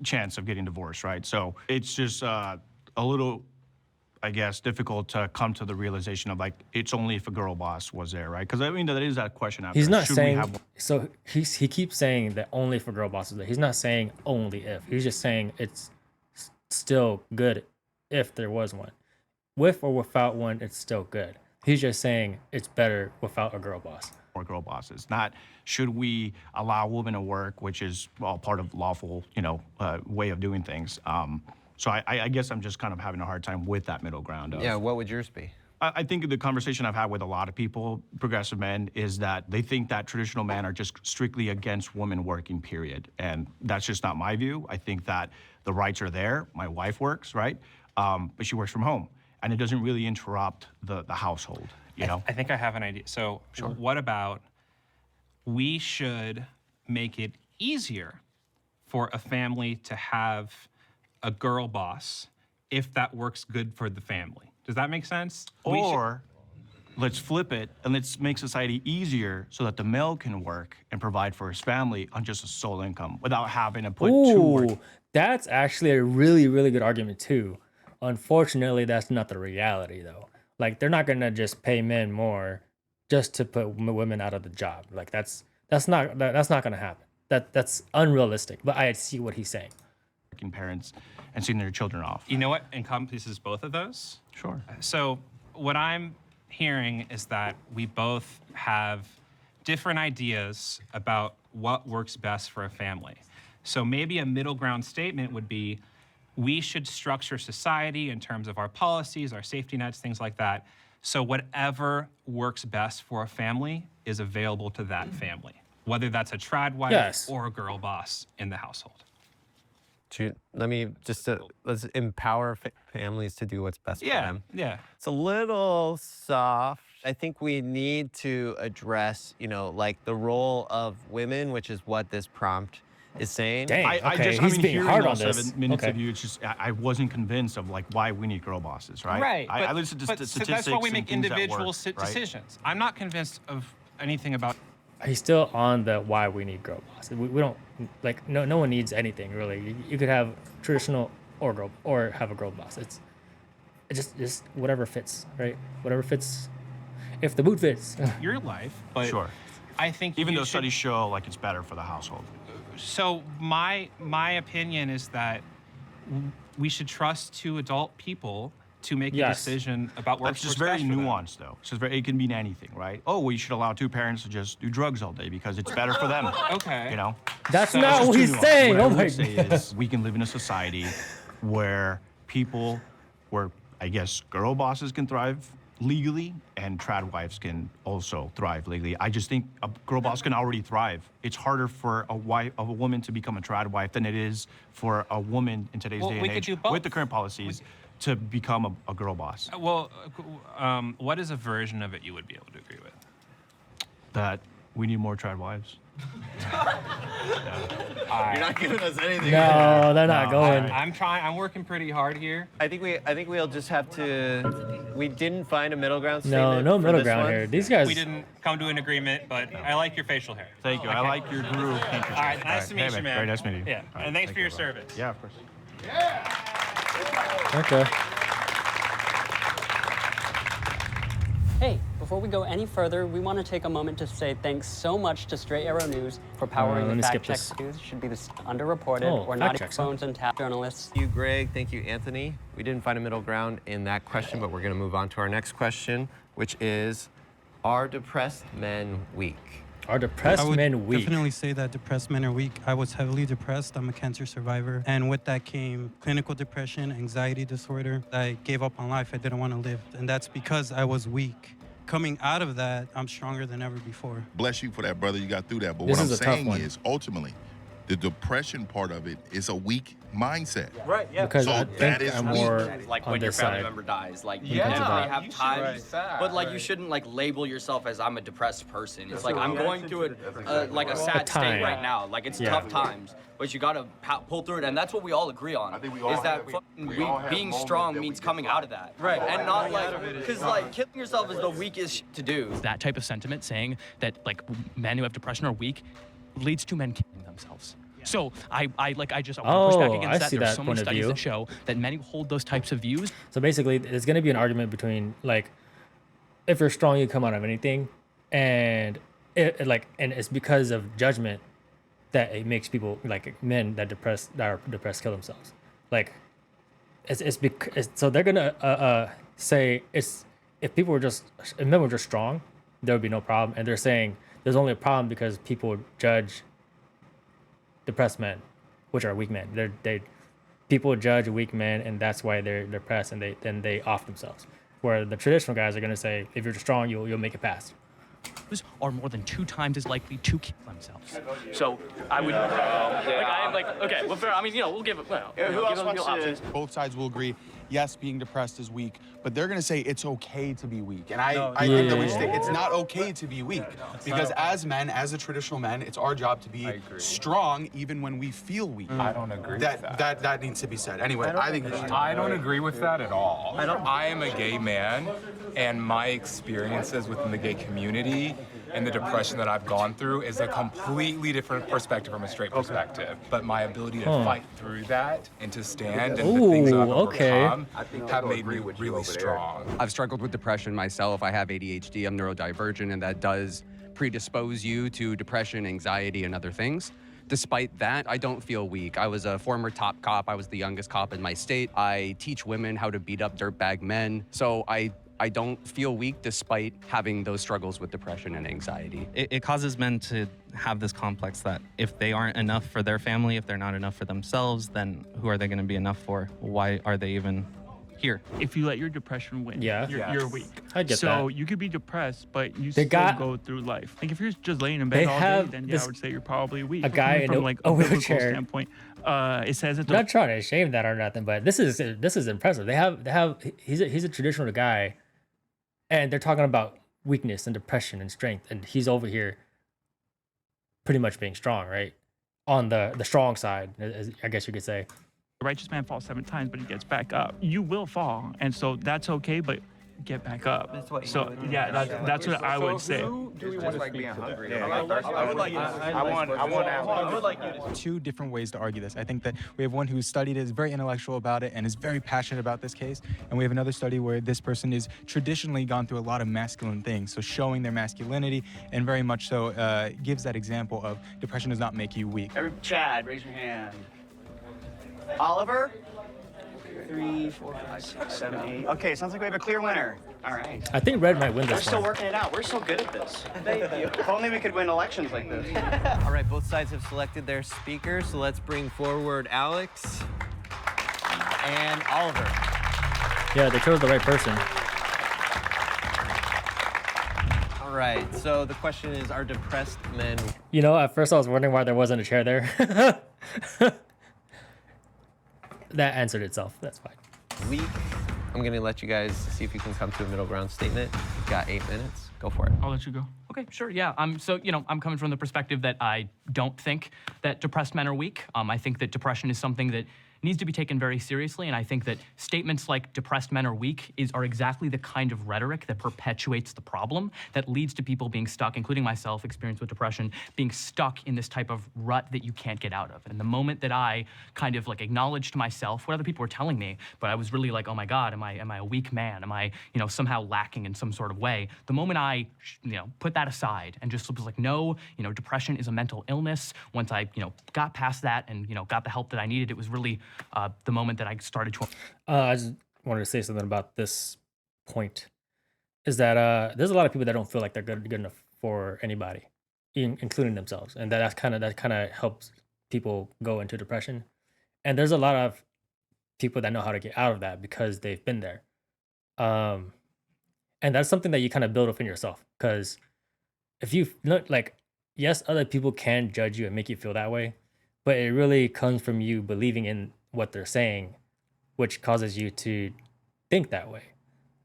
S17: chance of getting divorced, right? So it's just a little
S6: I guess, difficult to come to the realization of like it's only if a girl boss was there, right? Because I mean, that is that question. After.
S1: He's not
S6: Should
S1: saying
S6: we have
S1: so. He keeps saying that only for girl bosses. He's not saying only if. He's just saying it's still good if there was one. With or without one, it's still good. He's just saying it's better without a girl boss.
S6: Or girl bosses. Not should we allow women to work, which is all part of lawful, way of doing things. So I guess I'm just kind of having a hard time with that middle ground.
S4: Yeah, what would yours be?
S6: I think the conversation I've had with a lot of people, progressive men, is that they think that traditional men are just strictly against women working, period. And that's just not my view. I think that the rights are there. My wife works, right? But she works from home. And it doesn't really interrupt the household,
S3: I think I have an idea. So what about we should make it easier for a family to have a girl boss if that works good for the family? Does that make sense?
S6: Or let's flip it and let's make society easier so that the male can work and provide for his family on just a sole income without having to put two work.
S1: Ooh, that's actually a really, really good argument too. Unfortunately, that's not the reality though. Like they're not gonna just pay men more just to put women out of the job. Like that's not gonna happen. That's unrealistic. But I see what he's saying.
S6: Working parents and seeing their children off.
S3: You know what encompasses both of those?
S6: Sure.
S3: So what I'm hearing is that we both have different ideas about what works best for a family. So maybe a middle ground statement would be, we should structure society in terms of our policies, our safety nets, things like that. So whatever works best for a family is available to that family, whether that's a trad wife or a girl boss in the household.
S4: Let me just let's empower families to do what's best for them.
S3: Yeah.
S4: It's a little soft. I think we need to address, like the role of women, which is what this prompt is saying.
S1: Dang,
S6: He's being hard on this. 7 minutes of you, it's just I wasn't convinced of like why we need girl bosses, right?
S3: Right.
S6: I listened to
S3: but
S6: statistics.
S3: So that's why we
S6: and
S3: make
S6: things that
S3: individual
S6: work, right?
S3: decisions. I'm not convinced of anything about.
S1: He's still on the why we need girl bosses. We don't like no one needs anything really. You could have traditional or have a girl boss. It's just whatever fits, right? Whatever fits. If the boot fits.
S3: Your life, but
S6: Sure.
S3: I think
S6: Even
S3: you
S6: though
S3: should-
S6: studies show like it's better for the household.
S3: So my opinion is that we should trust two adult people to make a decision about what
S6: That's just very nuanced, though. It's just it can mean anything, right? Oh, well, you should allow two parents to just do drugs all day because it's better for them.
S3: Okay.
S1: That's
S6: So
S1: not
S6: it's
S1: what
S6: just
S1: he's
S6: too nuanced.
S1: saying.
S6: What I
S1: Oh
S6: would
S1: my
S6: say
S1: God.
S6: is we can live in a society where I guess, girl bosses can thrive legally and trad wives can also thrive legally. I just think a girl boss can already thrive. It's harder for a woman to become a trad wife than it is for a woman in today's day and age with the current policies to become a girl boss.
S3: What is a version of it you would be able to agree with?
S6: That we need more trad wives.
S4: You're not giving us anything.
S1: No, they're not going.
S3: I'm trying. I'm working pretty hard here.
S4: I think we'll just have to. We didn't find a middle ground
S1: No,
S4: statement.
S1: no
S4: for
S1: middle
S4: this
S1: ground
S4: one.
S1: here. These guys.
S3: We didn't come to an agreement, but I like your facial hair.
S6: Thank you. I like your groove.
S3: All right, nice to meet you, man.
S6: Very nice meeting you.
S3: Yeah,
S6: All right,
S3: and thanks
S6: thank
S3: for
S6: you,
S3: your
S6: bro.
S3: service.
S6: Yeah, of course.
S1: Okay.
S21: Hey, before we go any further, we want to take a moment to say thanks so much to Straight Arrow News for powering
S1: let me
S21: the
S1: skip
S21: fact check news. Should be this underreported or not phones and tap journalists.
S4: Thank you, Greg. Thank you, Anthony. We didn't find a middle ground in that question, but we're going to move on to our next question, which is, are depressed men weak?
S1: Are depressed men
S20: I would definitely say that depressed men are weak. I was heavily depressed. I'm a cancer survivor. And with that came clinical depression, anxiety disorder. I gave up on life. I didn't want to live. And that's because I was weak. Coming out of that, I'm stronger than ever before.
S22: Bless you for that, brother. You got through that. But
S1: This
S22: what I'm
S1: is a tough
S22: saying
S1: one.
S22: is, ultimately, the depression part of it is a weak mindset.
S7: Right, yeah.
S1: Because
S22: So
S1: I
S22: that
S1: think
S22: is
S1: I'm
S22: weak.
S1: more
S23: Like
S1: on
S23: when your
S1: this
S23: family
S1: side.
S23: member dies, like
S1: Yeah,
S23: you definitely have
S7: you should
S23: times,
S7: be sad,
S23: but like you
S7: right.
S23: shouldn't like label yourself as I'm a depressed person. It's
S7: That's
S23: like
S7: a
S23: I'm going
S7: reaction
S23: through
S7: to
S23: like a sad state
S1: time.
S23: right now. Like it's
S1: Yeah.
S23: tough times, but you gotta pull through it, and that's what we all agree on. Is that being strong means coming out of that,
S7: Right.
S23: And not like because like killing yourself is the weakest shit to do.
S2: That type of sentiment saying that like men who have depression are weak leads to men killing themselves. So I want to push back
S1: Oh, I
S2: against that.
S1: see
S2: There's
S1: that
S2: so many
S1: point of
S2: studies
S1: view.
S2: that show that men who hold those types of views.
S1: So basically, there's going to be an argument between like, if you're strong, you come out of anything, and and it's because of judgment that it makes people like men that are depressed kill themselves. Like, so they're gonna say if men were just strong, there would be no problem, and they're saying there's only a problem because people judge depressed men, which are weak men. People judge weak men, and that's why they're depressed, and they off themselves. Where the traditional guys are gonna say, if you're strong, you'll make it past.
S2: Are more than 2 times as likely to kill themselves. So I would, okay, well, fair. I mean, we'll give it. Well,
S6: Who else
S2: give
S6: wants
S2: them
S6: to?
S2: options.
S6: Both sides will agree. Yes, being depressed is weak, but they're going to say it's okay to be weak. And I think that we should say it's not okay to be weak. Because as men, as the traditional men, it's our job to be strong even when we feel weak.
S8: I don't agree with that.
S6: That needs to be said. Anyway, I think
S8: I don't agree with that at all. I am a gay man, and my experiences within the gay community and the depression that I've gone through is a completely different perspective from a straight perspective. But my ability to fight through that and to stand and the things that I've overcome have made me really strong.
S12: I've struggled with depression myself. I have ADHD, I'm neurodivergent, and that does predispose you to depression, anxiety, and other things. Despite that, I don't feel weak. I was a former top cop. I was the youngest cop in my state. I teach women how to beat up dirtbag men. So I don't feel weak despite having those struggles with depression and anxiety.
S13: It causes men to have this complex that if they aren't enough for their family, if they're not enough for themselves, then who are they going to be enough for? Why are they even here?
S24: If you let your depression win, you're weak.
S1: I get
S24: so
S1: that.
S24: you could be depressed, but you
S1: They
S24: still
S1: got-
S24: go through life. Like if you're just laying in
S1: They
S24: bed all
S1: have
S24: day, then
S1: this-
S24: I would say you're probably weak.
S1: a guy in
S24: from
S1: a
S24: like a biblical
S1: wheelchair.
S24: standpoint. It says that
S1: I'm not trying to shame that or nothing, but this is impressive. He's a traditional guy, and they're talking about weakness and depression and strength, and he's over here pretty much being strong, right? On the strong side, I guess you could say.
S24: the righteous man falls 7 times, but he gets back up. You will fall, and so that's okay, but get back up. That's what that's what I would say.
S25: Two different ways to argue this. I think that we have one who studied it, is very intellectual about it, and is very passionate about this case. And we have another study where this person is traditionally gone through a lot of masculine things, so showing their masculinity, and very much so gives that example of depression does not make you weak.
S11: Chad, raise your hand. Oliver? 3, 4, 5, 6, 7, 8. Okay, sounds like we have a clear winner. All right.
S1: I think Red might win
S11: We're
S1: this
S11: still
S1: one.
S11: working it out. We're so good at this. Thank you. If only we could win elections like this.
S4: All right, both sides have selected their speaker, so let's bring forward Alex and Oliver.
S1: Yeah, they chose the right person.
S4: All right, so the question is, are depressed men...
S1: You know, at first I was wondering why there wasn't a chair there. That answered itself. That's fine.
S4: Weak. I'm going to let you guys see if you can come to a middle ground statement. You've got 8 minutes. Go for it.
S24: I'll let you go.
S2: Okay, sure, yeah. So, I'm coming from the perspective that I don't think that depressed men are weak. I think that depression is something that needs to be taken very seriously, and I think that statements like depressed men are weak are exactly the kind of rhetoric that perpetuates the problem, that leads to people being stuck, including myself, experienced with depression, being stuck in this type of rut that you can't get out of. And the moment that I kind of like acknowledged to myself what other people were telling me, but I was really like, oh my God, am I a weak man? Am I, somehow lacking in some sort of way? The moment I, put that aside and just was like, no, depression is a mental illness. Once I, got past that and, got the help that I needed, it was really the moment that I started to...
S1: I just wanted to say something about this point. Is that there's a lot of people that don't feel like they're good enough for anybody, including themselves, and that kind of helps people go into depression. And there's a lot of people that know how to get out of that because they've been there. And that's something that you kind of build up in yourself, because if you look like, yes, other people can judge you and make you feel that way, but it really comes from you believing in what they're saying, which causes you to think that way.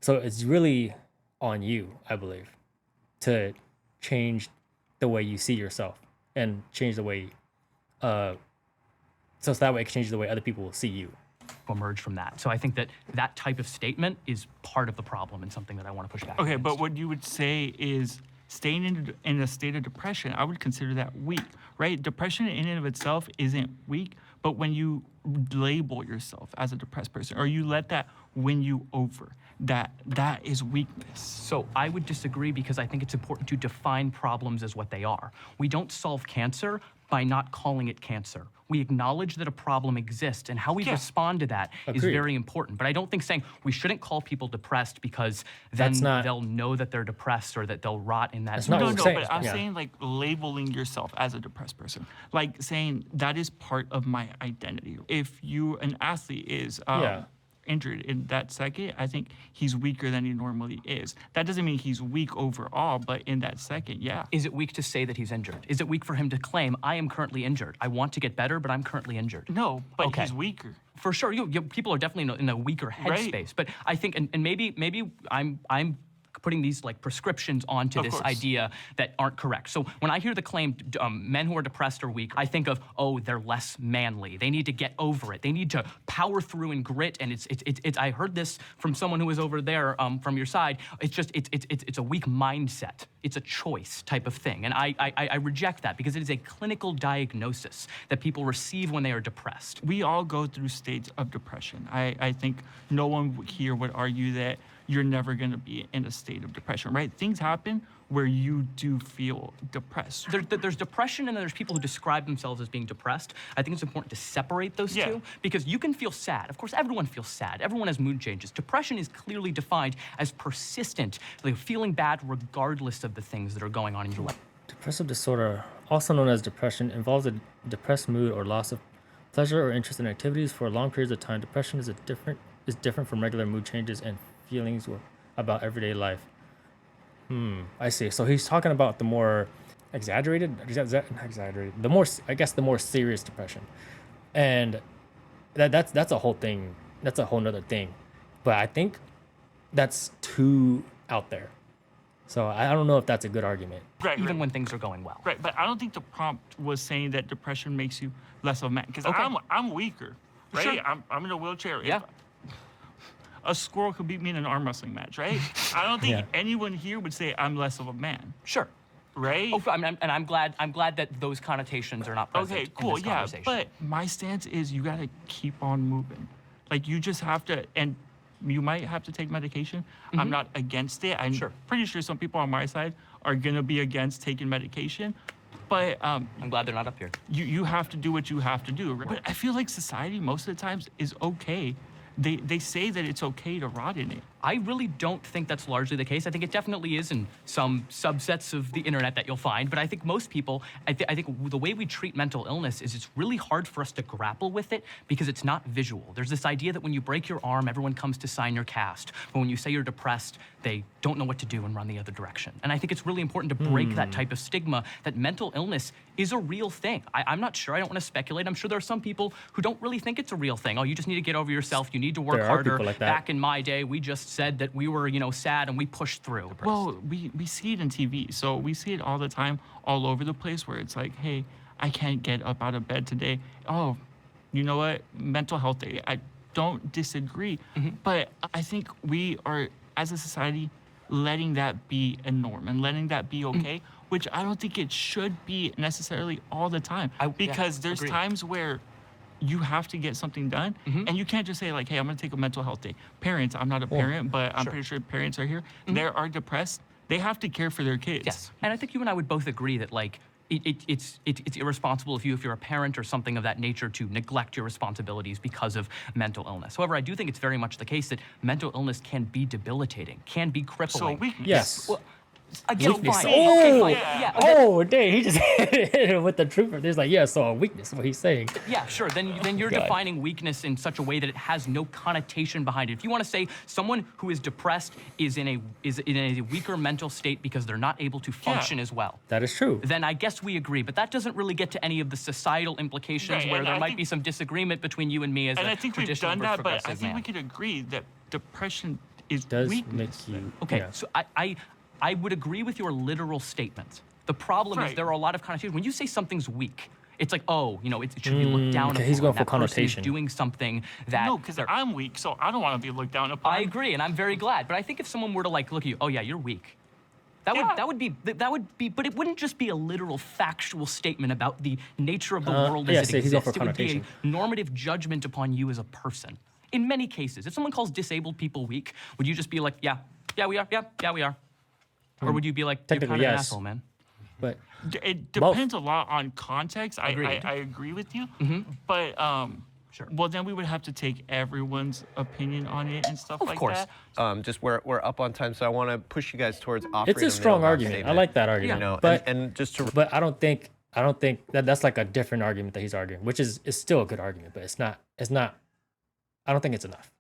S1: So it's really on you, I believe, to change the way you see yourself and change the way, so that way it can change the way other people will see you.
S2: Emerge from that. So I think that type of statement is part of the problem and something that I want to push back
S24: Okay,
S2: against.
S24: but what you would say is staying in a state of depression, I would consider that weak, right? Depression in and of itself isn't weak, but when you label yourself as a depressed person, or you let that win you over, that is weakness.
S2: So I would disagree because I think it's important to define problems as what they are. We don't solve cancer by not calling it cancer. We acknowledge that a problem exists, and how we respond to that is
S1: Agreed.
S2: very important. But I don't think saying we shouldn't call people depressed because then they'll know that they're depressed or that they'll rot in that.
S24: No, but I'm saying like labeling yourself as a depressed person, like saying that is part of my identity. If an athlete is injured in that second, I think he's weaker than he normally is. That doesn't mean he's weak overall, but in that second, yeah.
S2: Is it weak to say that he's injured? Is it weak for him to claim, I am currently injured? I want to get better, but I'm currently injured.
S24: No, but he's weaker.
S2: For sure, people are definitely in a weaker headspace. But I think, and maybe I'm putting these like prescriptions onto this idea that aren't correct. So when I hear the claim, men who are depressed are weak, I think of, oh, they're less manly. They need to get over it. They need to power through and grit. And it's I heard this from someone who was over there from your side. It's a weak mindset. It's a choice type of thing. And I reject that because it is a clinical diagnosis that people receive when they are depressed.
S24: We all go through states of depression. I think no one here would argue that you're never going to be in a state of depression, right? Things happen where you do feel depressed.
S2: There's depression and then there's people who describe themselves as being depressed. I think it's important to separate those two because you can feel sad. Of course, everyone feels sad. Everyone has mood changes. Depression is clearly defined as persistent, like feeling bad regardless of the things that are going on in your life.
S1: Depressive disorder, also known as depression, involves a depressed mood or loss of pleasure or interest in activities for long periods of time. Depression is different from regular mood changes and feelings about everyday life. I see. So he's talking about the more exaggerated, the more serious depression, and that's a whole thing. That's a whole nother thing. But I think that's too out there. So I don't know if that's a good argument.
S24: Right,
S2: even when things are going well.
S24: Right, but I don't think the prompt was saying that depression makes you less of a man. Because I'm weaker, right?
S2: Sure.
S24: I'm in a wheelchair. Yeah. A squirrel could beat me in an arm wrestling match, right? I don't think anyone here would say I'm less of a man.
S2: Sure.
S24: Right?
S2: Oh, and I'm glad that those connotations are not present in this conversation.
S24: But my stance is you gotta keep on moving. Like you just have to, and you might have to take medication. I'm not against it. I'm pretty sure some people on my side are gonna be against taking medication. But
S2: I'm glad they're not up here.
S24: You have to do what you have to do. Right? But I feel like society most of the times is okay. They say that it's okay to rot in it.
S2: I really don't think that's largely the case. I think it definitely is in some subsets of the internet that you'll find, but I think most people, I think the way we treat mental illness is it's really hard for us to grapple with it because it's not visual. There's this idea that when you break your arm, everyone comes to sign your cast. But when you say you're depressed, they don't know what to do and run the other direction. And I think it's really important to break that type of stigma that mental illness is a real thing. I'm not sure, I don't want to speculate. I'm sure there are some people who don't really think it's a real thing. Oh, you just need to get over yourself. You need to work harder.
S1: Like that.
S2: Back in my day, we just said that we were, sad and we pushed through.
S24: Well, we see it in TV. So we see it all the time, all over the place where it's like, hey, I can't get up out of bed today. Oh, you know what? Mental health day. I don't disagree. But I think we are, as a society, letting that be a norm and letting that be okay, which I don't think it should be necessarily all the time. Because there's times where you have to get something done, and you can't just say like, hey, I'm gonna take a mental health day. Parents, I'm not a parent, but I'm pretty sure parents are here. They are depressed. They have to care for their kids.
S2: Yes, and I think you and I would both agree that like, it's irresponsible if you're a parent or something of that nature to neglect your responsibilities because of mental illness. However, I do think it's very much the case that mental illness can be debilitating, can be crippling.
S24: So weakness.
S1: Yes.
S2: Well, weakness.
S1: Fine.
S2: Oh, okay, fine. Yeah,
S1: oh, dang! He just hit it with the trooper. There's like, so a weakness. What he's saying.
S2: Yeah, sure. Then you're defining weakness in such a way that it has no connotation behind it. If you want to say someone who is depressed is in a weaker mental state because they're not able to function as well.
S1: That is true.
S2: Then I guess we agree. But that doesn't really get to any of the societal implications where there might be some disagreement between you and me as a traditional
S24: we've done that, but I think
S2: man.
S24: we could agree that depression is
S1: does
S24: weakness.
S1: make you
S2: okay. So I would agree with your literal statement. The problem is there are a lot of connotations. When you say something's weak, it's like, it should be looked down upon.
S1: He's going for
S2: that person
S1: connotation.
S2: is doing something that...
S24: No, because I'm weak, so I don't want to be looked down upon.
S2: I agree, and I'm very glad. But I think if someone were to look at you, oh yeah, you're weak. That would be, but it wouldn't just be a literal factual statement about the nature of the world as it
S1: he's going for
S2: exists. It would be
S1: connotation.
S2: a normative judgment upon you as a person. In many cases, if someone calls disabled people weak, would you just be like, yeah, we are? Or would you be like, you're kind of an asshole, man?
S1: But
S24: it depends a lot on context. I
S2: Agreed.
S24: agree with you, but
S2: Sure.
S24: well, then we would have to take everyone's opinion on it and stuff
S2: Of
S24: like
S2: course.
S24: that.
S4: Just we're up on time, so I want to push you guys towards offering
S1: it's a strong
S4: middle ground
S1: argument. I
S4: statement.
S1: like that argument.
S4: You know,
S1: but
S4: and just to
S1: but I don't think that's like a different argument that he's arguing, which is still a good argument, but it's not. I don't think it's enough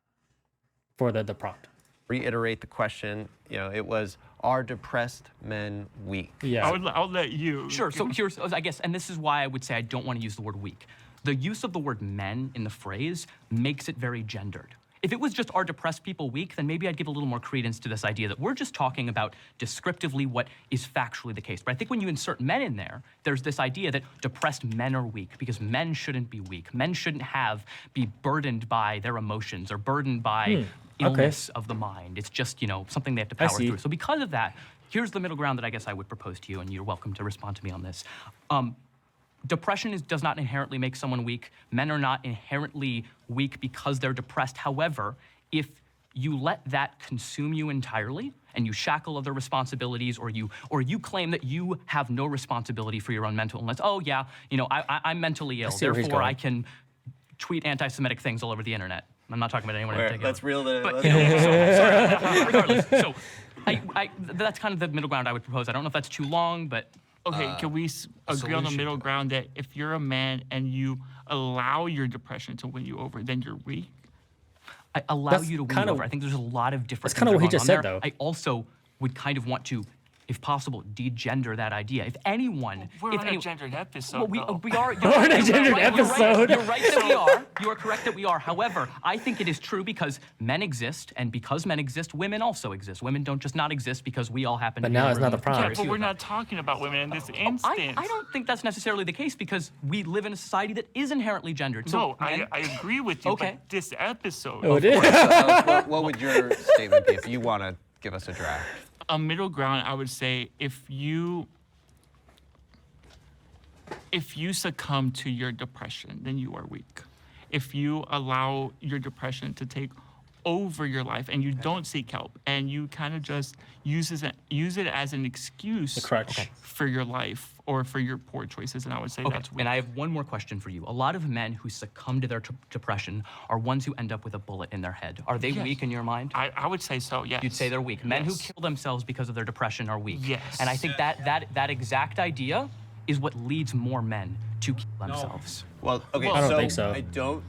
S1: for the prompt.
S4: reiterate the question, it was, are depressed men weak?
S1: Yeah.
S24: I'll let you.
S2: Sure. So here's, I guess, and this is why I would say I don't want to use the word weak. The use of the word men in the phrase makes it very gendered. If it was just, are depressed people weak, then maybe I'd give a little more credence to this idea that we're just talking about descriptively what is factually the case. But I think when you insert men in there, there's this idea that depressed men are weak because men shouldn't be weak. Men shouldn't be burdened by their emotions or burdened by illness of the mind. It's just, something they have to power through. So because of that, here's the middle ground that I guess I would propose to you, and you're welcome to respond to me on this. Depression does not inherently make someone weak. Men are not inherently weak because they're depressed. However, if you let that consume you entirely and you shackle other responsibilities, or you claim that you have no responsibility for your own mental illness, I'm mentally ill, therefore I can tweet anti-Semitic things all over the internet. I'm not talking about anyone in particular.
S4: Let's reel it.
S2: But, sorry, regardless. So that's kind of the middle ground I would propose. I don't know if that's too long, but
S24: okay, can we agree on the middle ground that if you're a man and you allow your depression to win you over, then you're weak?
S2: I allow you to win over. I think there's a lot of different.
S1: That's kind of what he just said,
S2: though. I also would kind of want to, if possible, degender that idea. If anyone,
S24: We're on a gendered episode.
S2: well, we are.
S1: We're on a gendered episode.
S2: You're right that we are. You are correct that we are. However, I think it is true because men exist, and because men exist, women also exist. Women don't just not exist because we all happen to be.
S1: But now
S2: in
S1: it's
S2: a
S1: not
S2: room
S1: the problem.
S2: with
S24: But
S2: two
S24: we're
S2: of them.
S24: not talking about women in this instance.
S2: I don't think that's necessarily the case because we live in a society that is inherently gendered. So
S24: No, I agree with you.
S2: Okay.
S24: But this episode,
S1: Oh, it is.
S4: What would your statement be if you want to give us a draft?
S24: a middle ground, I would say, if you succumb to your depression, then you are weak. If you allow your depression to take over your life and you don't seek help and you kind of just use it as an excuse for your life or for your poor choices, and I would say that's weak.
S2: And I have one more question for you. A lot of men who succumb to their depression are ones who end up with a bullet in their head. Are they weak in your mind?
S24: I would say so, yes.
S2: You'd say they're weak. Men who kill themselves because of their depression are weak.
S24: Yes.
S2: And I think that exact idea is what leads more men to kill themselves.
S4: Well, okay,
S1: I don't think so.
S4: I don't,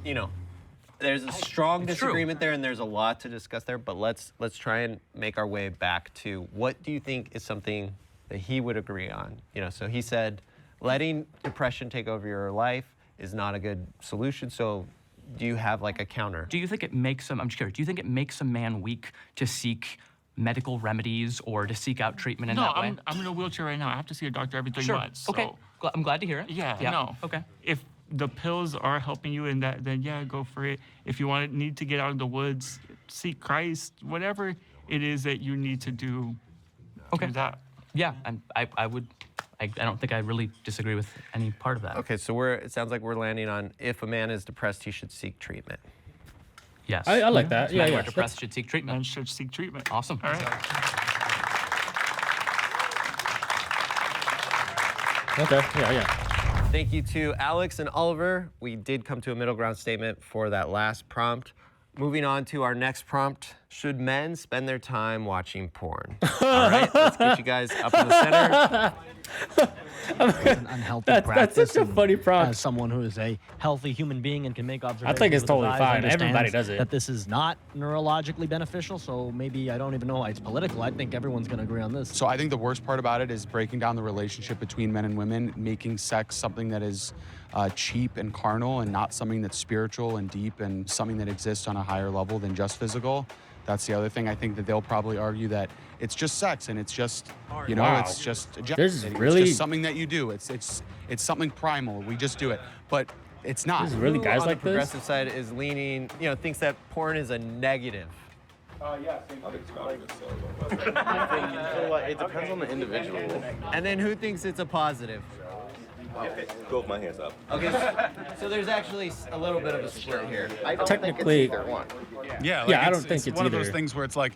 S4: there's a strong disagreement there, and there's a lot to discuss there, but let's try and make our way back to what do you think is something that he would agree on? So he said letting depression take over your life is not a good solution, so do you have like a counter?
S2: Do you think it makes I'm just curious, do you think it makes a man weak to seek medical remedies or to seek out treatment in that way?
S24: I'm in a wheelchair right now. I have to see a doctor every 3 months.
S2: Okay,
S24: So.
S2: I'm glad to hear it.
S24: Yeah, no.
S2: Okay.
S24: If the pills are helping you in that, then yeah, go for it. If you need to get out of the woods, seek Christ, whatever it is that you need to do, do that.
S2: Yeah, I don't think I really disagree with any part of that.
S4: Okay, so it sounds like we're landing on if a man is depressed, he should seek treatment.
S2: Yes.
S1: I like that.
S2: Men who
S1: Yeah.
S2: are depressed should seek treatment.
S24: Men should seek treatment.
S2: Awesome.
S24: All right.
S1: Okay. Yeah.
S4: Thank you to Alex and Oliver. We did come to a middle ground statement for that last prompt. Moving on to our next prompt. Should men spend their time watching porn? All right, let's get you guys up in the center.
S5: It's an unhealthy practice.
S1: That's such a funny prompt.
S5: As someone who is a healthy human being and can make observations,
S1: I think it's
S5: with his
S1: totally
S5: eyes,
S1: fine.
S5: understands
S1: Everybody does it.
S5: That this is not neurologically beneficial, so maybe I don't even know why it's political. I think everyone's going to agree on this.
S6: So I think the worst part about it is breaking down the relationship between men and women, making sex something that is cheap and carnal and not something that's spiritual and deep and something that exists on a higher level than just physical. That's the other thing. I think that they'll probably argue that it's just sex and it's just, it's just it's just something that you do. It's something primal. We just do it, but it's not.
S1: There's really guys
S4: on
S1: like
S4: the
S1: this?
S4: progressive side is leaning, thinks that porn is a negative.
S18: It depends on the individual.
S4: And then who thinks it's a positive?
S9: Both my hands up.
S4: Okay, so there's actually a little bit of a split here.
S18: I don't
S1: Technically-
S18: think it's either one.
S6: Yeah,
S1: Yeah, I don't think it's
S6: one of those
S1: either.
S6: things where it's like,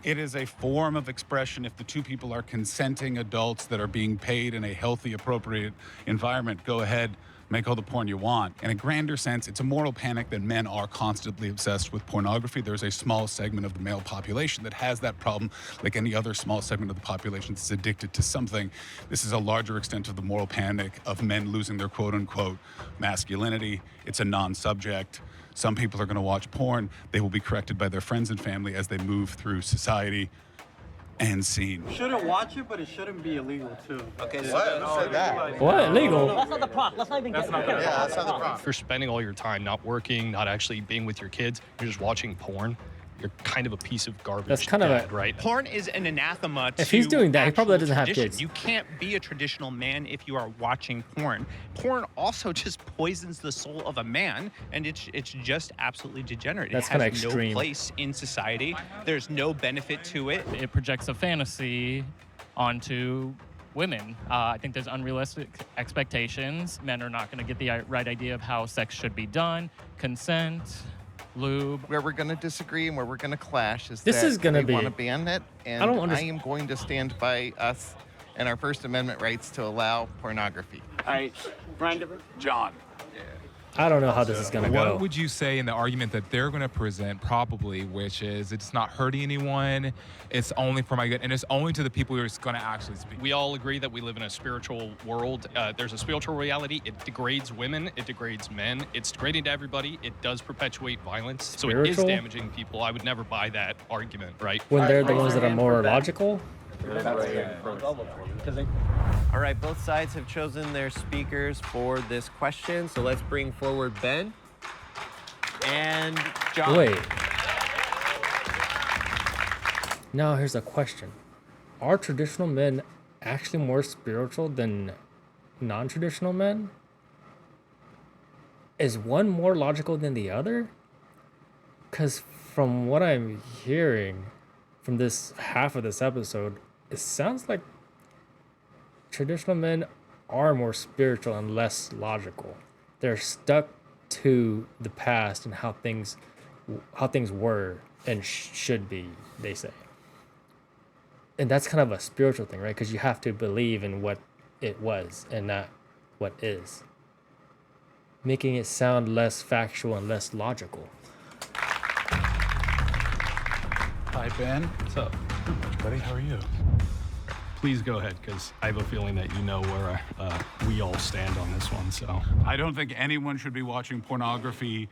S6: it is a form of expression if the two people are consenting adults that are being paid in a healthy, appropriate environment. Go ahead, make all the porn you want. In a grander sense, it's a moral panic that men are constantly obsessed with pornography. There's a small segment of the male population that has that problem, like any other small segment of the population that's addicted to something. This is a larger extent of the moral panic of men losing their quote-unquote masculinity. It's a non-subject. Some people are going to watch porn. They will be corrected by their friends and family as they move through society and scene.
S9: Shouldn't watch it, but it shouldn't be illegal too.
S7: Okay,
S1: What? Illegal?
S5: That's not the prop. Let's not even get into it.
S18: That's not the problem.
S10: If you're spending all your time not working, not actually being with your kids, you're just watching porn, you're kind of a piece of garbage.
S1: That's kind of
S10: dad, right?
S7: Porn is an anathema to
S1: If he's doing that, he probably
S7: actual
S1: doesn't have
S7: tradition.
S1: kids.
S7: You can't be a traditional man if you are watching porn. Porn also just poisons the soul of a man, and it's just absolutely degenerate.
S1: That's
S7: it
S1: kinda
S7: has no
S1: extreme.
S7: place in society. There's no benefit to it.
S2: It projects a fantasy onto women. I think there's unrealistic expectations. Men are not going to get the right idea of how sex should be done, consent, lube.
S18: Where we're going to disagree and where we're going to clash is
S1: This
S18: that
S1: is gonna
S18: we
S1: be-
S18: want to ban it, and
S1: I don't
S18: I
S1: understand.
S18: am going to stand by us and our First Amendment rights to allow pornography.
S11: All right, Brandon.
S6: John.
S1: I don't know how this is going to go.
S8: What would you say in the argument that they're going to present, probably, which is it's not hurting anyone, it's only for my good, and it's only to the people who are going to actually speak?
S13: We all agree that we live in a spiritual world. There's a spiritual reality. It degrades women. It degrades men. It's degrading to everybody. It does perpetuate violence. So it is
S1: Spiritual?
S13: damaging people. I would never buy that argument, right?
S1: When they're the ones that are more logical?
S4: All right, both sides have chosen their speakers for this question, so let's bring forward Ben and John.
S1: Wait. Now here's a question. Are traditional men actually more spiritual than non-traditional men? Is one more logical than the other? Because from what I'm hearing from this half of this episode, it sounds like traditional men are more spiritual and less logical. They're stuck to the past and how things were and should be, they say. And that's kind of a spiritual thing, right? Because you have to believe in what it was and not what is, making it sound less factual and less logical.
S6: Hi, Ben.
S10: What's up?
S6: Buddy, how are you?
S10: Please go ahead, because I have a feeling that you know where we all stand on this one. So
S6: I don't think anyone should be watching pornography.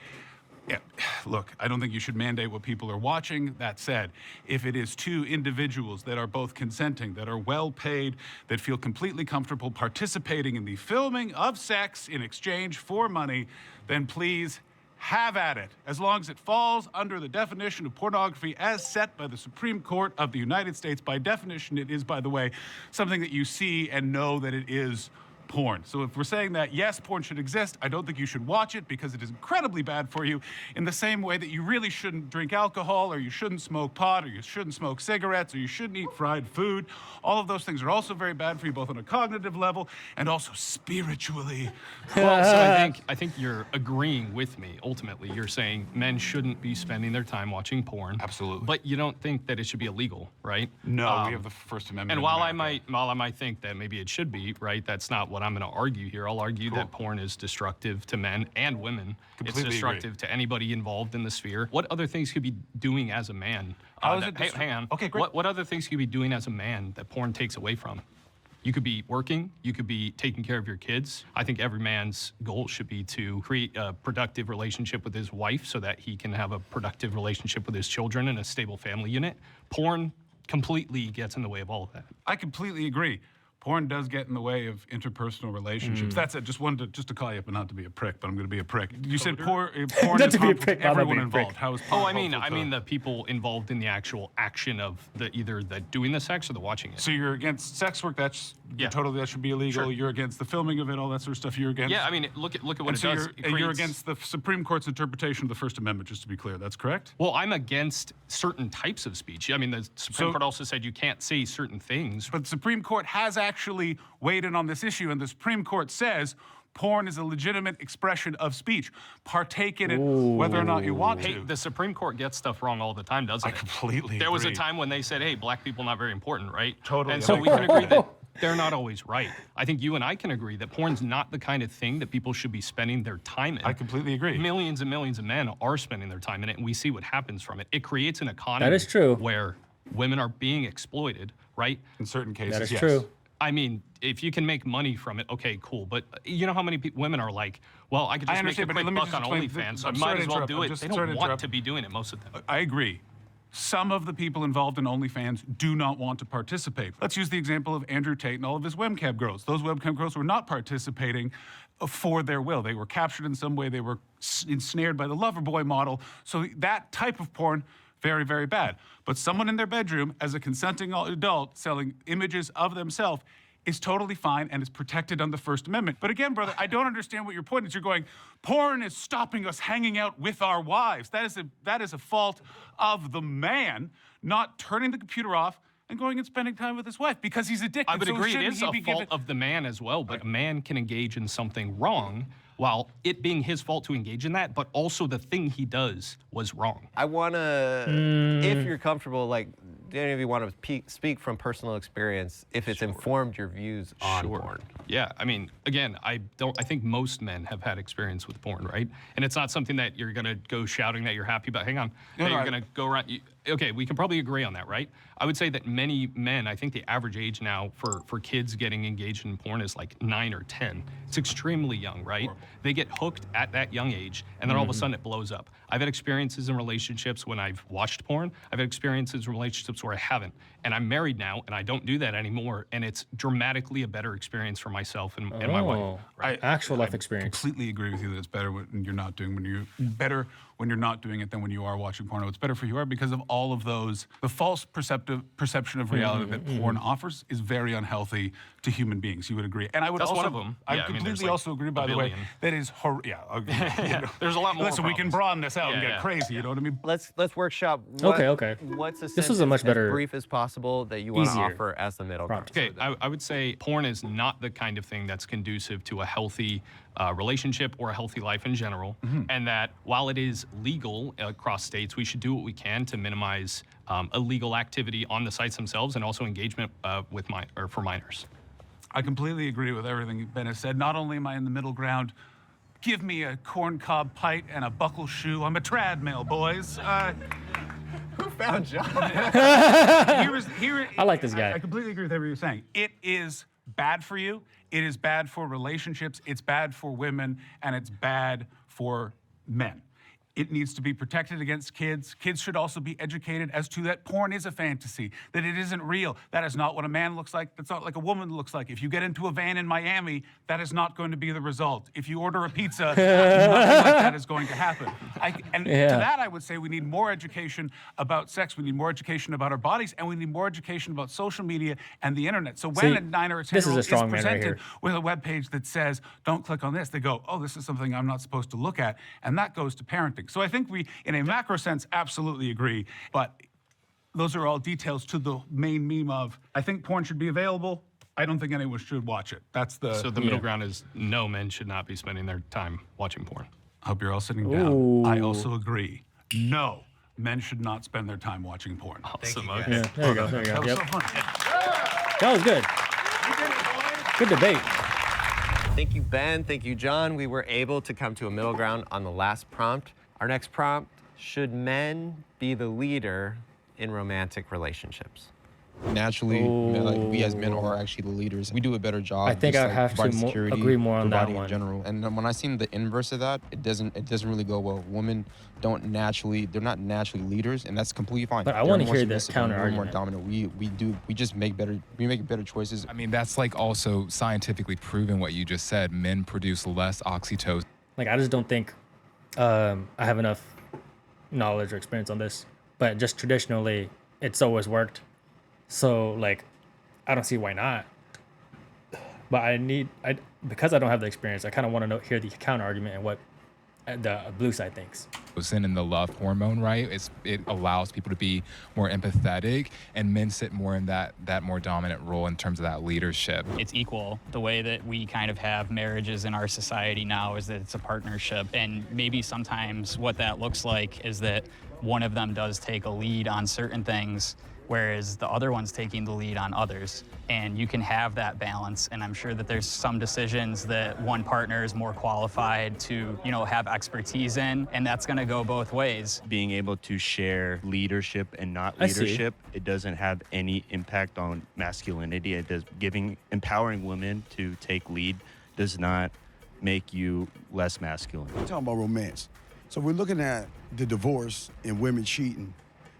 S6: Yeah, look, I don't think you should mandate what people are watching. That said, if it is two individuals that are both consenting, that are well paid, that feel completely comfortable participating in the filming of sex in exchange for money, then please have at it, as long as it falls under the definition of pornography as set by the Supreme Court of the United States. By definition, it is, by the way, something that you see and know that it is porn. So if we're saying that, yes, porn should exist, I don't think you should watch it because it is incredibly bad for you, in the same way that you really shouldn't drink alcohol, or you shouldn't smoke pot, or you shouldn't smoke cigarettes, or you shouldn't eat fried food. All of those things are also very bad for you, both on a cognitive level and also spiritually.
S13: Well, so I think you're agreeing with me. Ultimately, you're saying men shouldn't be spending their time watching porn.
S6: Absolutely.
S13: But you don't think that it should be illegal, right?
S6: No, we have the First Amendment.
S13: And
S6: in
S13: while
S6: America.
S13: I might think that maybe it should be, right? That's not what I'm going to argue here. I'll argue that porn is destructive to men and women.
S6: Completely
S13: It's destructive to anybody involved in the sphere. What other things could be doing as a man? Hang on.
S6: Okay, great.
S13: What other things could you be doing as a man that porn takes away from? You could be working. You could be taking care of your kids. I think every man's goal should be to create a productive relationship with his wife so that he can have a productive relationship with his children and a stable family unit. Porn completely gets in the way of all of that.
S6: I completely agree.
S14: porn does get in the way of interpersonal relationships. That's it. Just wanted to call you up and not to be a prick, but I'm going to be a prick. You said porn
S1: Not
S14: is
S1: to be a
S14: harmful
S1: prick,
S14: to
S1: I'm not
S14: everyone
S1: being a prick.
S14: involved. How is porn
S13: Oh, I mean
S14: harmful to-
S13: the people involved in the actual action of either the doing the sex or the watching it.
S14: So you're against sex work? That should be illegal.
S13: Sure.
S14: You're against the filming of it, all that sort of stuff. You're against.
S13: Yeah, I mean, look at what
S14: And
S13: it
S14: so
S13: does.
S14: you're against the Supreme Court's interpretation of the First Amendment. Just to be clear, that's correct.
S13: Well, I'm against certain types of speech. I mean, the Supreme
S14: So-
S13: Court also said you can't say certain things.
S14: But the Supreme Court has actually weighed in on this issue, and the Supreme Court says porn is a legitimate expression of speech. Partake in it whether or not you want
S13: Hey,
S14: to.
S13: the Supreme Court gets stuff wrong all the time, doesn't it?
S14: I completely
S13: There was a
S14: agree.
S13: time when they said, hey, black people not very important, right?
S14: Totally
S13: And so we
S14: agree.
S13: can agree that they're not always right. I think you and I can agree that porn's not the kind of thing that people should be spending their time in.
S14: I completely agree.
S13: Millions and millions of men are spending their time in it, and we see what happens from it. It creates an economy
S1: That is true.
S13: where women are being exploited, right?
S14: In certain cases,
S1: That is
S14: yes.
S1: true.
S13: I mean, if you can make money from it, okay, cool. But you know how many women are like, well, I could just make a
S14: understand, but
S13: quick
S14: let me
S13: buck
S14: just
S13: on
S14: explain.
S13: OnlyFans, so I
S14: I'm
S13: might
S14: sorry
S13: as
S14: to
S13: well
S14: interrupt.
S13: do
S14: I'm
S13: it.
S14: just
S13: They
S14: sorry
S13: don't
S14: to
S13: want
S14: interrupt.
S13: to be doing it, most of the time.
S14: I agree. Some of the people involved in OnlyFans do not want to participate. Let's use the example of Andrew Tate and all of his webcam girls. Those webcam girls were not participating for their will. They were captured in some way. They were ensnared by the lover boy model. So that type of porn, very, very bad. But someone in their bedroom, as a consenting adult, selling images of themselves is totally fine and is protected under the First Amendment. But again, brother, I don't understand what your point is. You're going, porn is stopping us hanging out with our wives. That is a fault of the man not turning the computer off and going and spending time with his wife because he's addicted.
S13: I would
S14: So
S13: agree it
S14: shouldn't
S13: is
S14: he
S13: a
S14: be
S13: fault
S14: given-
S13: of the man as well, but a man can engage in something wrong while it being his fault to engage in that, but also the thing he does was wrong.
S4: I want to, if you're comfortable, like, do any of you want to speak from personal experience if it's informed your views on porn?
S13: Yeah, I mean, again, I think most men have had experience with porn, right? And it's not something that you're gonna go shouting that you're happy about. Hang on, that you're gonna go around. Okay, we can probably agree on that, right? I would say that many men, I think the average age now for kids getting engaged in porn is like 9 or 10. It's extremely young, right? They get hooked at that young age, and then all of a sudden it blows up. I've had experiences in relationships when I've watched porn. I've had experiences in relationships where I haven't. And I'm married now, and I don't do that anymore. And it's dramatically a better experience for myself and my wife.
S1: Actual life experience.
S14: Completely agree with you that it's better when you're not doing when you're not doing it than when you are watching porno. It's better for you because of all of those. The false perception of reality that porn offers is very unhealthy to human beings. You would agree, and I would
S13: That's
S14: also.
S13: one of them.
S14: I
S13: Yeah, I mean,
S14: completely
S13: there's like
S14: also agree. By
S13: a
S14: the way,
S13: billion.
S14: that is
S13: There's a lot more
S14: Listen, we can
S13: problems.
S14: broaden this out and
S13: Yeah,
S14: get
S13: yeah.
S14: crazy. You know what I mean?
S4: Let's workshop.
S1: Okay.
S4: What's a
S1: This was a much better-
S4: as brief as possible that you want to
S1: easier
S4: offer as the middle ground?
S13: Okay, I would say porn is not the kind of thing that's conducive to a healthy relationship or a healthy life in general. And that while it is legal across states, we should do what we can to minimize illegal activity on the sites themselves and also engagement for minors.
S14: I completely agree with everything Ben has said. Not only am I in the middle ground, give me a corncob pint and a buckle shoe. I'm a trad male, boys.
S4: Who found John?
S1: I like this guy.
S14: I completely agree with everything you're saying. It is bad for you. It is bad for relationships. It's bad for women, and it's bad for men. It needs to be protected against kids. Kids should also be educated as to that porn is a fantasy, that it isn't real. That is not what a man looks like. That's not like a woman looks like. If you get into a van in Miami, that is not going to be the result. If you order a pizza, nothing like that is going to happen. To that, I would say we need more education about sex. We need more education about our bodies, and we need more education about social media and the internet. So when
S1: See,
S4: a
S14: 9 or a 10
S1: this is
S14: year
S1: a
S14: old is
S1: strong man right
S14: presented
S1: here.
S14: with a web page that says, don't click on this, they go, oh, this is something I'm not supposed to look at. And that goes to parenting. So I think we, in a macro sense, absolutely agree. But those are all details to the main meme of, I think porn should be available. I don't think anyone should watch it. That's the...
S13: So the middle ground is no men should not be spending their time watching porn.
S14: I hope you're all sitting down. I also agree. No, men should not spend their time watching porn.
S13: Awesome.
S14: Thank
S13: Okay.
S14: you.
S1: Yeah, there you go. There you
S14: That
S1: go.
S14: was
S1: Yep.
S14: so fun.
S1: That was good. Good debate.
S4: Thank you, Ben. Thank you, John. We were able to come to a middle ground on the last prompt. Our next prompt, should men be the leader in romantic relationships?
S3: Naturally, like, we as men are actually the leaders. We do a better job.
S1: I think
S3: just,
S1: I
S3: like,
S1: have to
S3: providing security,
S1: agree more on that
S3: providing
S1: one.
S3: in general. And then when I seen the inverse of that, it doesn't really go well. Women they're not naturally leaders, and that's completely fine.
S1: But I
S3: They're
S1: wanna
S3: more
S1: hear the
S3: submissive and we're more
S1: counter-argument.
S3: dominant. We just make better choices.
S8: I mean, that's like also scientifically proven what you just said. Men produce less oxytocin.
S1: Like, I just don't think I have enough knowledge or experience on this. But just traditionally, it's always worked. So, like, I don't see why not. But because I don't have the experience, I kind of want to hear the counter argument and what the blue side thinks.
S8: In the love hormone, right? It allows people to be more empathetic, and men sit more in that more dominant role in terms of that leadership.
S15: It's equal. The way that we kind of have marriages in our society now is that it's a partnership, and maybe sometimes what that looks like is that one of them does take a lead on certain things, whereas the other one's taking the lead on others. And you can have that balance. And I'm sure that there's some decisions that one partner is more qualified to, have expertise in, and that's gonna go both ways.
S16: Being able to share leadership and not
S1: I see.
S16: leadership, it doesn't have any impact on masculinity. It does empowering women to take lead does not make you less masculine.
S17: We're talking about romance. So we're looking at the divorce and women cheating.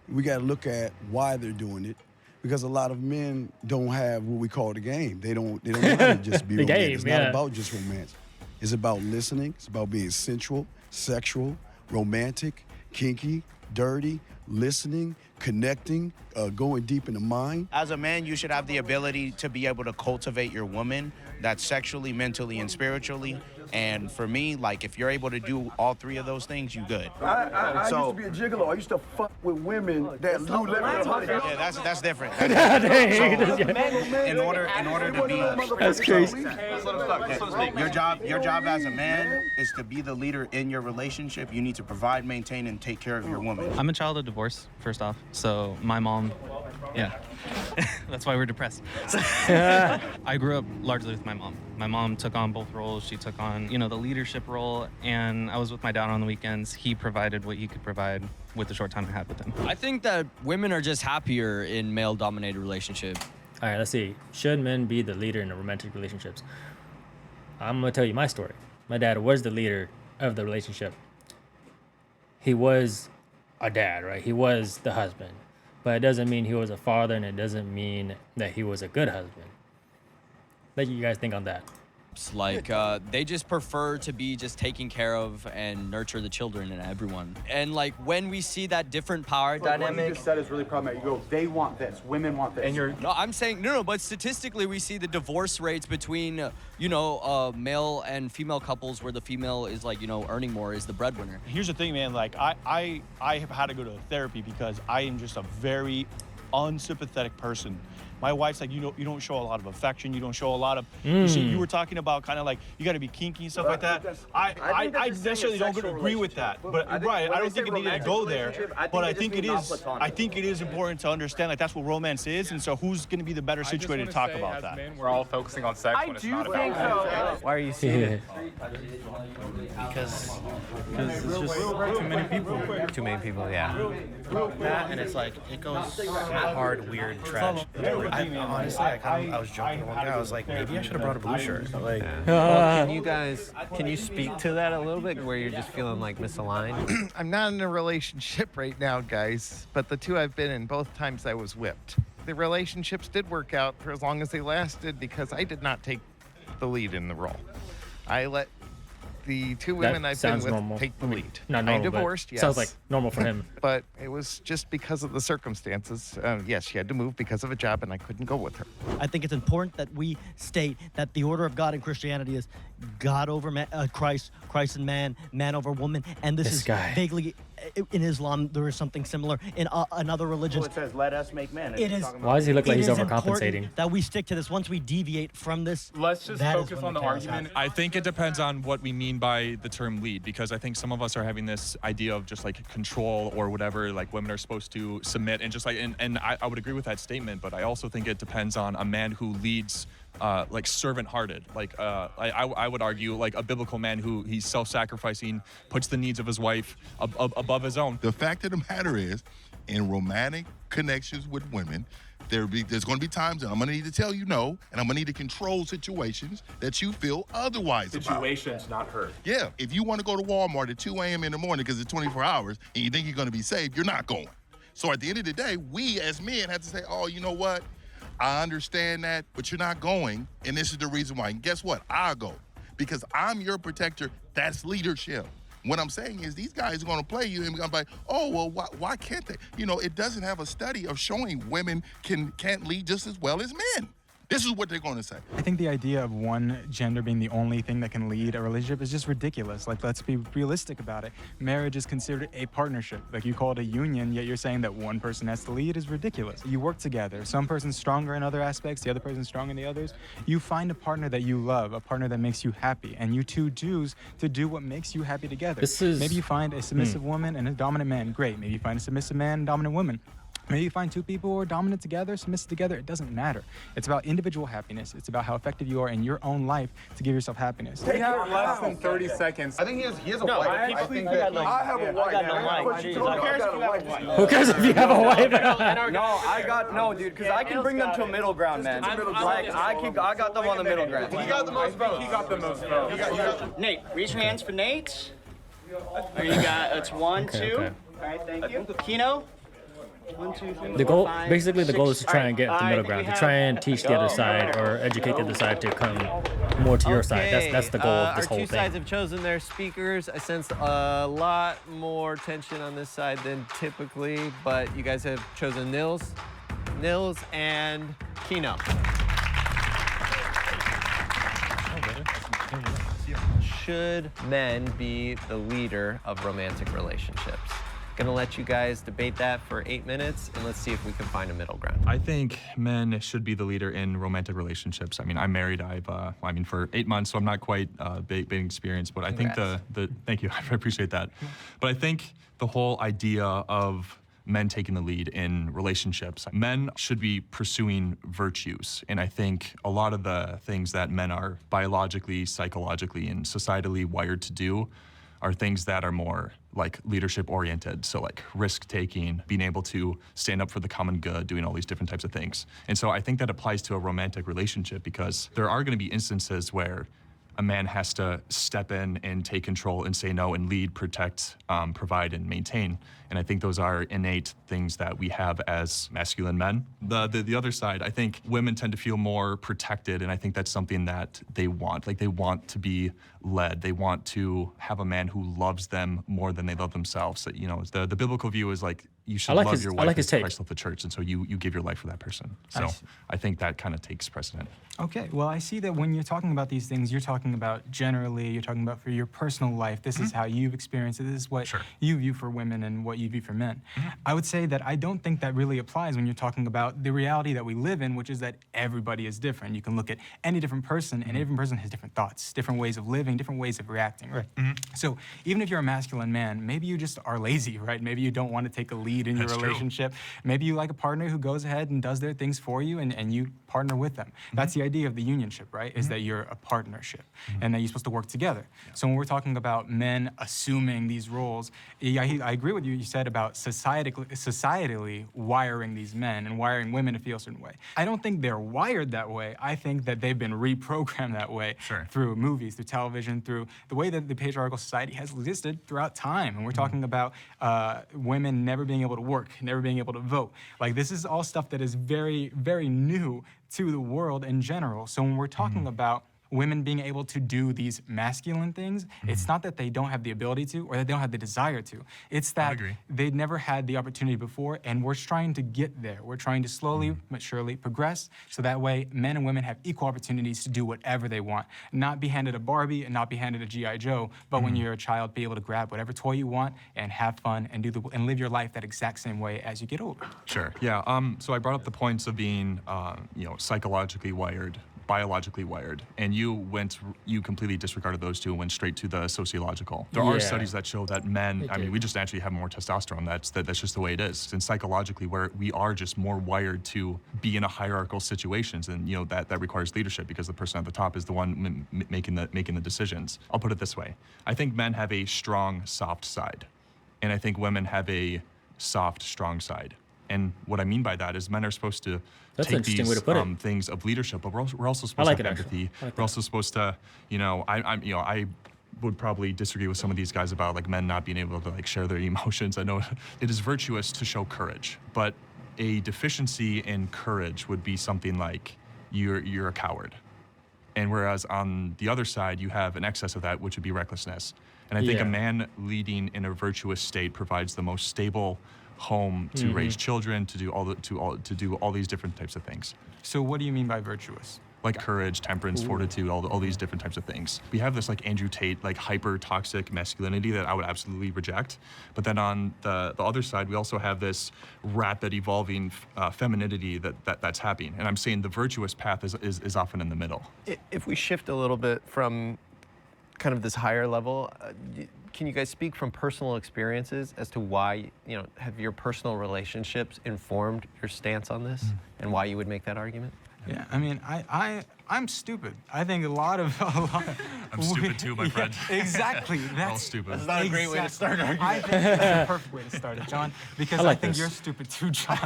S17: We got to look at why they're doing it, because a lot of men don't have what we call the game. They don't know how to just be
S1: The
S17: romantic.
S1: game,
S17: It's
S1: yeah.
S17: not about just romance. It's about listening. It's about being sensual, sexual, romantic, kinky, dirty, listening, connecting, going deep in the mind.
S11: As a man, you should have the ability to be able to cultivate your woman. That's sexually, mentally, and spiritually. And for me, like, if you're able to do all three of those things, you good.
S17: I used to be a gigolo. I used to fuck with women that Lou let me.
S11: Yeah, that's different. In order to be,
S1: That's crazy.
S11: Your job as a man is to be the leader in your relationship. You need to provide, maintain, and take care of your woman.
S19: I'm a child of divorce, first off. So my mom, yeah, that's why we're depressed. I grew up largely with my mom. My mom took on both roles. She took on, the leadership role, and I was with my dad on the weekends. He provided what he could provide with the short time I had with him.
S23: I think that women are just happier in male-dominated relationships.
S1: All right, let's see. Should men be the leader in the romantic relationships? I'm going to tell you my story. My dad was the leader of the relationship. He was a dad, right? He was the husband. But it doesn't mean he was a father, and it doesn't mean that he was a good husband. What do you guys think on that?
S23: Like, they just prefer to be just taken care of and nurture the children and everyone. And, like, when we see that different power dynamic...
S26: What you just said is really problematic. You go, they want this, women want this.
S23: And No, I'm saying, no, but statistically we see the divorce rates between, male and female couples where the female is, like, earning more is the breadwinner.
S27: Here's the thing, man, like, I have had to go to therapy because I am just a very unsympathetic person. My wife's like, you don't show a lot of affection. You don't show a lot of. You see, you were talking about kind of like you got to be kinky and stuff like that. I necessarily don't agree with that. But I don't think it needed to go there. But I think it is. I think it is important to understand like that's what romance is, and so who's going to be the better situated to talk about that?
S8: Men, we're all focusing on sex when it's not about sex.
S4: Why are you saying it?
S28: Because it's just too many people.
S4: Too many people, yeah.
S28: That, and it's like, it goes hard, weird, trash. Honestly, I was joking with one guy. I was like, maybe I should have brought a blue shirt. Like,
S4: Well, can you speak to that a little bit, where you're just feeling like misaligned?
S18: I'm not in a relationship right now, guys, but the two I've been in, both times I was whipped. The relationships did work out for as long as they lasted because I did not take the lead in the role. I let the two women I've been with take the lead.
S1: Not normal,
S18: I divorced,
S1: but
S18: yes.
S1: sounds like normal for him.
S18: But it was just because of the circumstances. Yes, she had to move because of a job, and I couldn't go with her.
S5: I think it's important that we state that the order of God in Christianity is God over Christ, Christ and man, man over woman, and this is
S1: guy.
S5: vaguely in Islam. There is something similar in another religions.
S11: It says, "Let us make men."
S5: It is.
S1: Why does he look like he's overcompensating?
S5: Important that we stick to this. Once we deviate from this,
S8: let's just focus on the argument.
S29: I think it depends on what we mean by the term lead, because I think some of us are having this idea of just like control or whatever, like women are supposed to submit and just like, and I would agree with that statement, but I also think it depends on a man who leads like servant-hearted. Like I would argue like a biblical man who he's self-sacrificing, puts the needs of his wife above his own.
S22: The fact of the matter is, in romantic connections with women, There's going to be times that I'm going to need to tell you no, and I'm going to need to control situations that you feel otherwise about.
S8: Situations, not her.
S22: Yeah, if you want to go to Walmart at 2 a.m. in the morning because it's 24 hours and you think you're going to be safe, you're not going. So at the end of the day, we as men have to say, oh, you know what? I understand that, but you're not going, and this is the reason why. And guess what? I'll go because I'm your protector. That's leadership. What I'm saying is these guys are going to play you and I'm like, oh, well, why can't they? You know, it doesn't have a study of showing women can't lead just as well as men. This is what they're going to say.
S2: I think the idea of one gender being the only thing that can lead a relationship is just ridiculous. Like, let's be realistic about it. Marriage is considered a partnership. Like, you call it a union, yet you're saying that one person has to lead is ridiculous. You work together. Some person's stronger in other aspects, the other person's strong in the others. You find a partner that you love, a partner that makes you happy, and you two choose to do what makes you happy together. Maybe you find a submissive woman and a dominant man. Great. Maybe you find a submissive man and a dominant woman. Maybe you find two people who are dominant together, submissive together. It doesn't matter. It's about individual happiness. It's about how effective you are in your own life to give yourself happiness.
S8: We have less than 30 seconds.
S26: I think he has a wife. I have a wife.
S1: Who cares if you have a wife?
S23: No, dude, because I can bring them to a middle ground, man. I got them on the middle ground.
S26: He got the most votes.
S8: He got the most votes.
S23: Nate, raise your hands for Nate. You got, it's 1, 2.
S1: okay.
S23: All right, thank you. Kino? 1, 2, 3,
S1: The
S23: 4,
S1: goal,
S23: 5,
S1: basically, the goal is to
S23: 6.
S1: try and get the
S23: Alright,
S1: middle
S23: I
S1: ground,
S23: think
S1: to
S23: we
S1: try
S23: have-
S1: and teach the other side or educate the other side to come more to your side. That's the goal of this whole
S4: Our two
S1: thing.
S4: sides have chosen their speakers. I sense a lot more tension on this side than typically, but you guys have chosen Nils and Kino. Should men be the leader of romantic relationships? Gonna let you guys debate that for 8 minutes, and let's see if we can find a middle ground.
S29: I think men should be the leader in romantic relationships. I mean, I'm married. For 8 months, so I'm not quite big experience. But I think thank you, I appreciate that. But I think the whole idea of men taking the lead in relationships, men should be pursuing virtues. And I think a lot of the things that men are biologically, psychologically, and societally wired to do are things that are more like leadership oriented. So like risk taking, being able to stand up for the common good, doing all these different types of things. And so I think that applies to a romantic relationship because there are going to be instances where a man has to step in and take control and say no and lead, protect, provide, and maintain. And I think those are innate things that we have as masculine men. The other side, I think women tend to feel more protected, and I think that's something that they want. Like they want to be led. They want to have a man who loves them more than they love themselves. So, you know, the biblical view is like you should love your wife as Christ loved the church, and so you give your life for that person. So I think that kind of takes precedent.
S2: Okay, well, I see that when you're talking about these things, you're talking about generally, you're talking about for your personal life. This is how you've experienced it. This is what you view for women and what you view for men. I would say that I don't think that really applies when you're talking about the reality that we live in, which is that everybody is different. You can look at any different person, and every person has different thoughts, different ways of living, different ways of reacting, right? So even if you're a masculine man, maybe you just are lazy, right? Maybe you don't want to take a lead in your relationship. Maybe you like a partner who goes ahead and does their things for you, and you partner with them. That's the idea of the unionship, right? Is that you're a partnership and that you're supposed to work together. So when we're talking about men assuming these roles, I agree with you. You said about societally wiring these men and wiring women to feel a certain way. I don't think they're wired that way. I think that they've been reprogrammed that way through movies, through television, through the way that the patriarchal society has existed throughout time. And we're talking about women never being able to work, never being able to vote. Like, this is all stuff that is very, very new to the world in general. So when we're talking about women being able to do these masculine things, it's not that they don't have the ability to or that they don't have the desire to. It's that they'd never had the opportunity before, and we're trying to get there. We're trying to slowly but surely progress so that way men and women have equal opportunities to do whatever they want. Not be handed a Barbie and not be handed a G.I. Joe, but when you're a child, be able to grab whatever toy you want and have fun and and live your life that exact same way as you get older.
S29: Sure. Yeah. So I brought up the points of being, psychologically wired, biologically wired, and you completely disregarded those two and went straight to the sociological. There are studies that show that men, we just naturally have more testosterone. That's just the way it is. And psychologically, where we are just more wired to be in a hierarchical situations, and that requires leadership because the person at the top is the one making the decisions. I'll put it this way: I think men have a strong, soft side, and I think women have a soft, strong side. And what I mean by that is men are supposed to
S1: That's an
S29: take
S1: interesting way
S29: these
S1: to put it.
S29: things of leadership, but we're also supposed
S1: like
S29: to
S1: it,
S29: have
S1: actually.
S29: empathy.
S1: I like
S29: We're also supposed to, I would probably disagree with some of these guys about like men not being able to like share their emotions. I know it is virtuous to show courage, but a deficiency in courage would be something like you're a coward. And whereas on the other side, you have an excess of that, which would be recklessness. And I think
S1: Yeah.
S29: a man leading in a virtuous state provides the most stable home to raise children, to do all these different types of things,
S2: So what do you mean by virtuous?
S29: like courage, temperance, fortitude, all these different types of things. We have this like Andrew Tate, like hyper toxic masculinity that I would absolutely reject. But then on the other side, we also have this rapid evolving femininity that's happening. And I'm saying the virtuous path is often in the middle.
S4: If we shift a little bit from kind of this higher level, can you guys speak from personal experiences as to why, have your personal relationships informed your stance on this and why you would make that argument?
S2: Yeah, I mean, I'm stupid. I think a lot of
S29: I'm stupid too, my friend.
S2: Exactly.
S29: We're all stupid.
S4: That's not a great way to start an argument.
S2: I think that's the perfect way to start it, John, because I
S1: like
S2: think
S1: this.
S2: you're stupid too, John.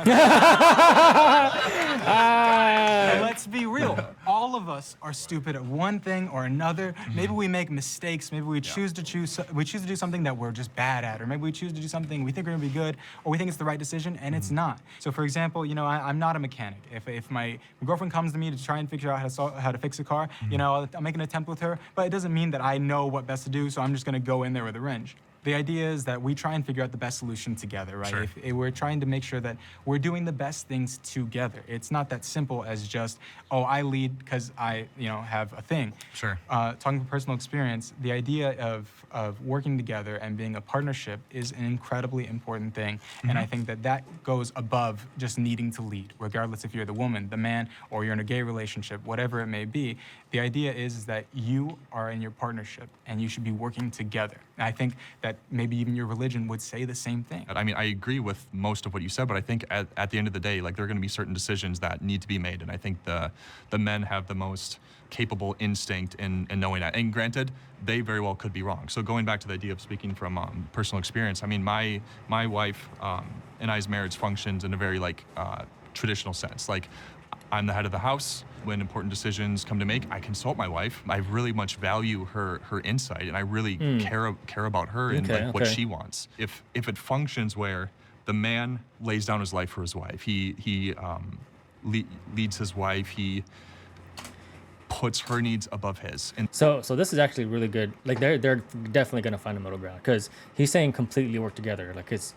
S1: Ah.
S2: And let's be real. All of us are stupid at one thing or another. Maybe we make mistakes. Maybe we choose to do something that we're just bad at, or maybe we choose to do something we think we're gonna be good, or we think it's the right decision and it's not. So, for example, I'm not a mechanic. If my girlfriend comes to me to try and figure out how to fix a car, I'll make an attempt with her, but it doesn't mean that I know what best to do. So I'm just gonna go in there with a wrench. The idea is that we try and figure out the best solution together, right?
S29: Sure.
S2: If we're trying to make sure that we're doing the best things together. It's not that simple as just, oh, I lead because I, have a thing.
S29: Sure.
S2: Talking from personal experience, the idea of working together and being a partnership is an incredibly important thing. And I think that goes above just needing to lead, regardless if you're the woman, the man, or you're in a gay relationship, whatever it may be. The idea is that you are in your partnership and you should be working together. And I think that maybe even your religion would say the same thing.
S29: I mean, I agree with most of what you said, but I think at the end of the day, like there are going to be certain decisions that need to be made, and I think the men have the most capable instinct in knowing that. And granted, they very well could be wrong. So going back to the idea of speaking from personal experience, I mean, my wife and I's marriage functions in a very traditional sense. Like, I'm the head of the house. When important decisions come to make, I consult my wife. I really much value her insight, and I really care about her and what she wants. If it functions where the man lays down his life for his wife, he leads his wife, he puts her needs above his. And
S1: So this is actually really good. Like they're definitely gonna find a middle ground because he's saying completely work together. Like it's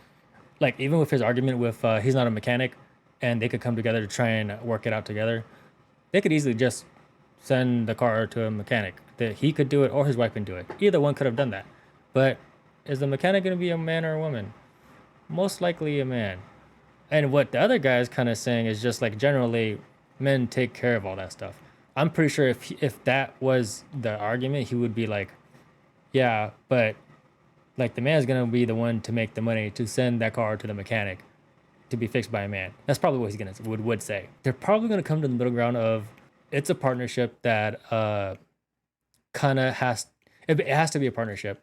S1: like even with his argument with he's not a mechanic, and they could come together to try and work it out together. They could easily just send the car to a mechanic. That he could do it or his wife can do it. Either one could have done that. But is the mechanic gonna be a man or a woman? Most likely a man. And what the other guy is kind of saying is just like generally men take care of all that stuff. I'm pretty sure if that was the argument, he would be like, yeah, but like the man's gonna be the one to make the money to send that car to the mechanic to be fixed by a man. That's probably what he's would say. They're probably gonna come to the middle ground of it's a partnership that kind of it has to be a partnership.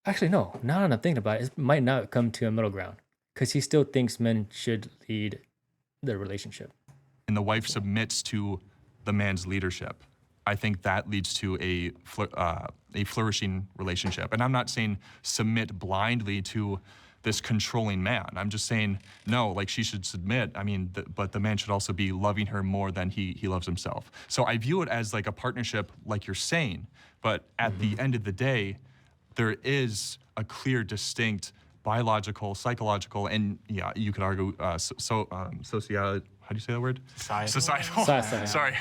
S1: Actually, no. Now that I'm thinking about it, it might not come to a middle ground because he still thinks men should lead their relationship.
S29: And the wife submits to the man's leadership. I think that leads to a flourishing relationship. And I'm not saying submit blindly to this controlling man. I'm just saying, no, like she should submit. I mean, but the man should also be loving her more than he loves himself. So I view it as like a partnership, like you're saying. But at the end of the day, there is a clear, distinct biological, psychological, and yeah, you could argue social. How do you say that word? Societal. Sorry,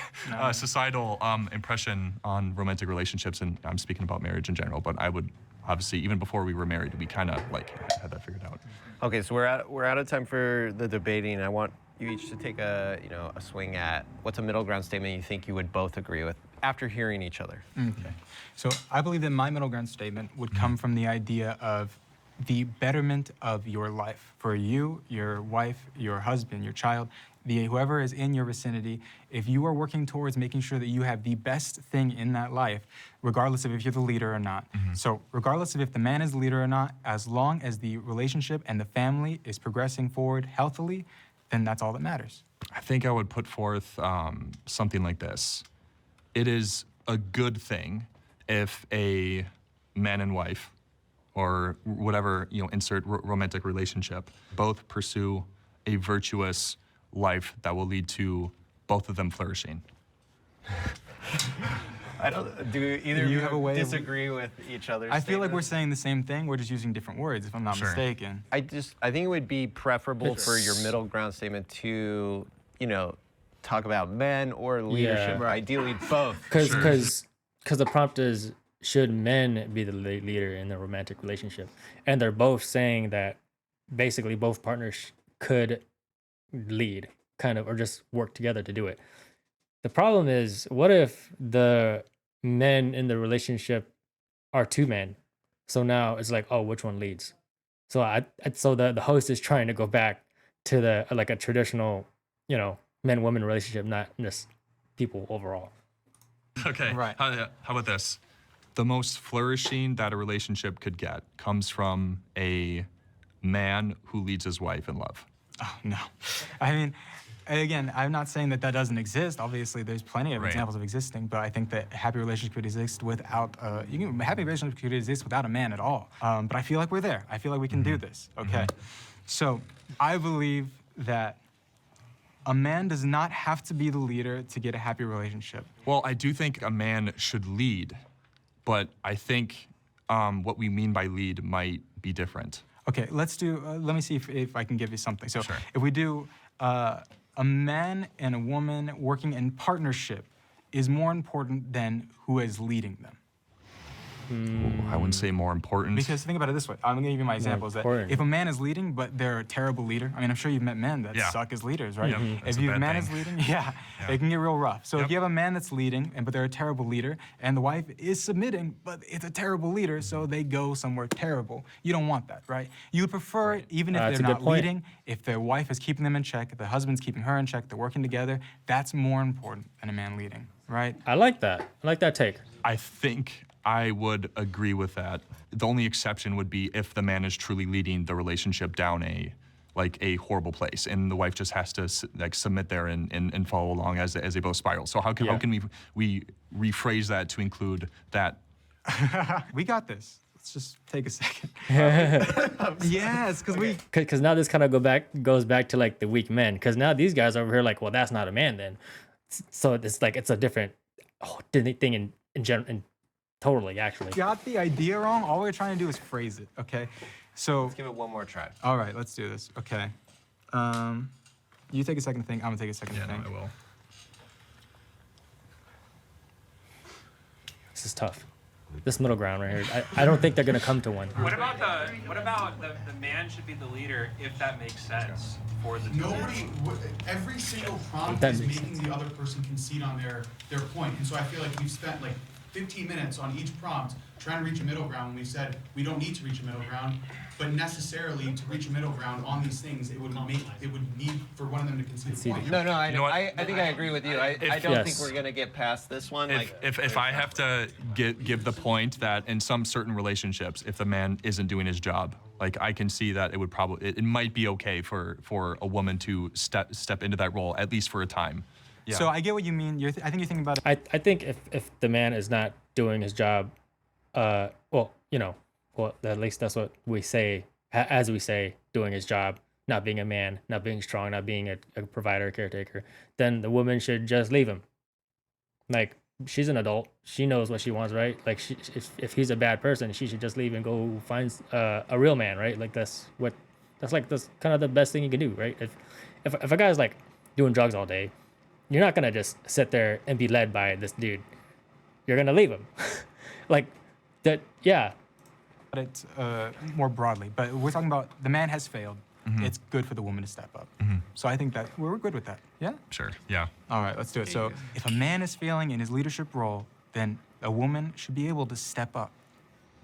S29: societal impression on romantic relationships, and I'm speaking about marriage in general. But I would obviously, even before we were married, we kind of like had that figured out.
S4: Okay, so we're out of time for the debating. I want you each to take a swing at what's a middle ground statement you think you would both agree with after hearing each other.
S2: Okay. So I believe that my middle ground statement would come from the idea of the betterment of your life for you, your wife, your husband, your child, whoever is in your vicinity, if you are working towards making sure that you have the best thing in that life, regardless of if you're the leader or not. So regardless of if the man is the leader or not, as long as the relationship and the family is progressing forward healthily, then that's all that matters.
S29: I think I would put forth something like this. It is a good thing if a man and wife, or whatever, insert romantic relationship, both pursue a virtuous life that will lead to both of them flourishing.
S4: Do either of you disagree with each other?
S2: I feel like we're saying the same thing. We're just using different words, if I'm not mistaken.
S4: I think it would be preferable for your middle ground statement to, talk about men or leadership, or ideally both.
S1: Because the prompt is, should men be the leader in the romantic relationship? And they're both saying that basically both partners could lead, kind of, or just work together to do it. The problem is, what if the men in the relationship are two men? So now it's like, oh, which one leads? So so the host is trying to go back to the like a traditional, men-woman relationship, not just people overall.
S29: Okay, right. How about this? The most flourishing that a relationship could get comes from a man who leads his wife in love.
S2: Oh, no. I mean, again, I'm not saying that doesn't exist. Obviously, there's plenty of examples of existing, but I think that a happy relationship could exist without, a happy relationship could exist without a man at all. But I feel like we're there. I feel like we can do this, okay? So I believe that a man does not have to be the leader to get a happy relationship.
S29: Well, I do think a man should lead, but I think what we mean by lead might be different.
S2: Okay, let's do, let me see if I can give you something. So if we do a man and a woman working in partnership is more important than who is leading them.
S29: I wouldn't say more important.
S2: Because think about it this way. I'm going to give you my examples. That if a man is leading, but they're a terrible leader, I mean, I'm sure you've met men that suck as leaders, right? If a man is leading, it can get real rough. So if you have a man that's leading, but they're a terrible leader, and the wife is submitting, but it's a terrible leader, so they go somewhere terrible. You don't want that, right? You would prefer it, even if they're not leading, if their wife is keeping them in check, if the husband's keeping her in check, they're working together, that's more important than a man leading, right?
S1: I like that. I like that take.
S29: I think I would agree with that. The only exception would be if the man is truly leading the relationship down a horrible place, and the wife just has to submit there and follow along as they both spiral. So how can we rephrase that to include that?
S2: We got this. Let's just take a second. Yes,
S1: because now this kind of goes back to like the weak men. Because now these guys over here like, well, that's not a man then. So it's like it's a different thing in general. Totally, actually.
S2: Got the idea wrong. All we're trying to do is phrase it, okay? So
S4: let's give it one more try.
S2: All right, let's do this. Okay. You take a second to think. I'm gonna take a second to think.
S29: I will.
S1: This is tough. This middle ground right here. I don't think they're gonna come to one.
S6: What about the man should be the leader if that makes sense for the
S7: every single prompt is making the other person concede on their point, and so I feel like we've spent like 15 minutes on each prompt trying to reach a middle ground when we said we don't need to reach a middle ground, but necessarily to reach a middle ground on these things, it would need for one of them to concede a point.
S4: No, I think I agree with you. I don't think we're gonna get past this one.
S29: If I have to give the point that in some certain relationships, if the man isn't doing his job, like I can see that it might be okay for a woman to step into that role, at least for a time.
S2: Yeah. So I get what you mean. I think you're thinking about it.
S1: I think if the man is not doing his job, at least that's what we say, as we say, doing his job, not being a man, not being strong, not being a provider, caretaker, then the woman should just leave him. Like, she's an adult. She knows what she wants, right? Like, if he's a bad person, she should just leave and go find a real man, right? Like, that's kind of the best thing you can do, right? If a guy's like doing drugs all day, you're not gonna just sit there and be led by this dude. You're gonna leave him. Like that, yeah.
S2: But it's more broadly. But we're talking about the man has failed. Mm-hmm. It's good for the woman to step up. Mm-hmm. So I think that we're good with that. Yeah?
S29: Sure, yeah.
S2: All right, let's do it. So if a man is failing in his leadership role, then a woman should be able to step up.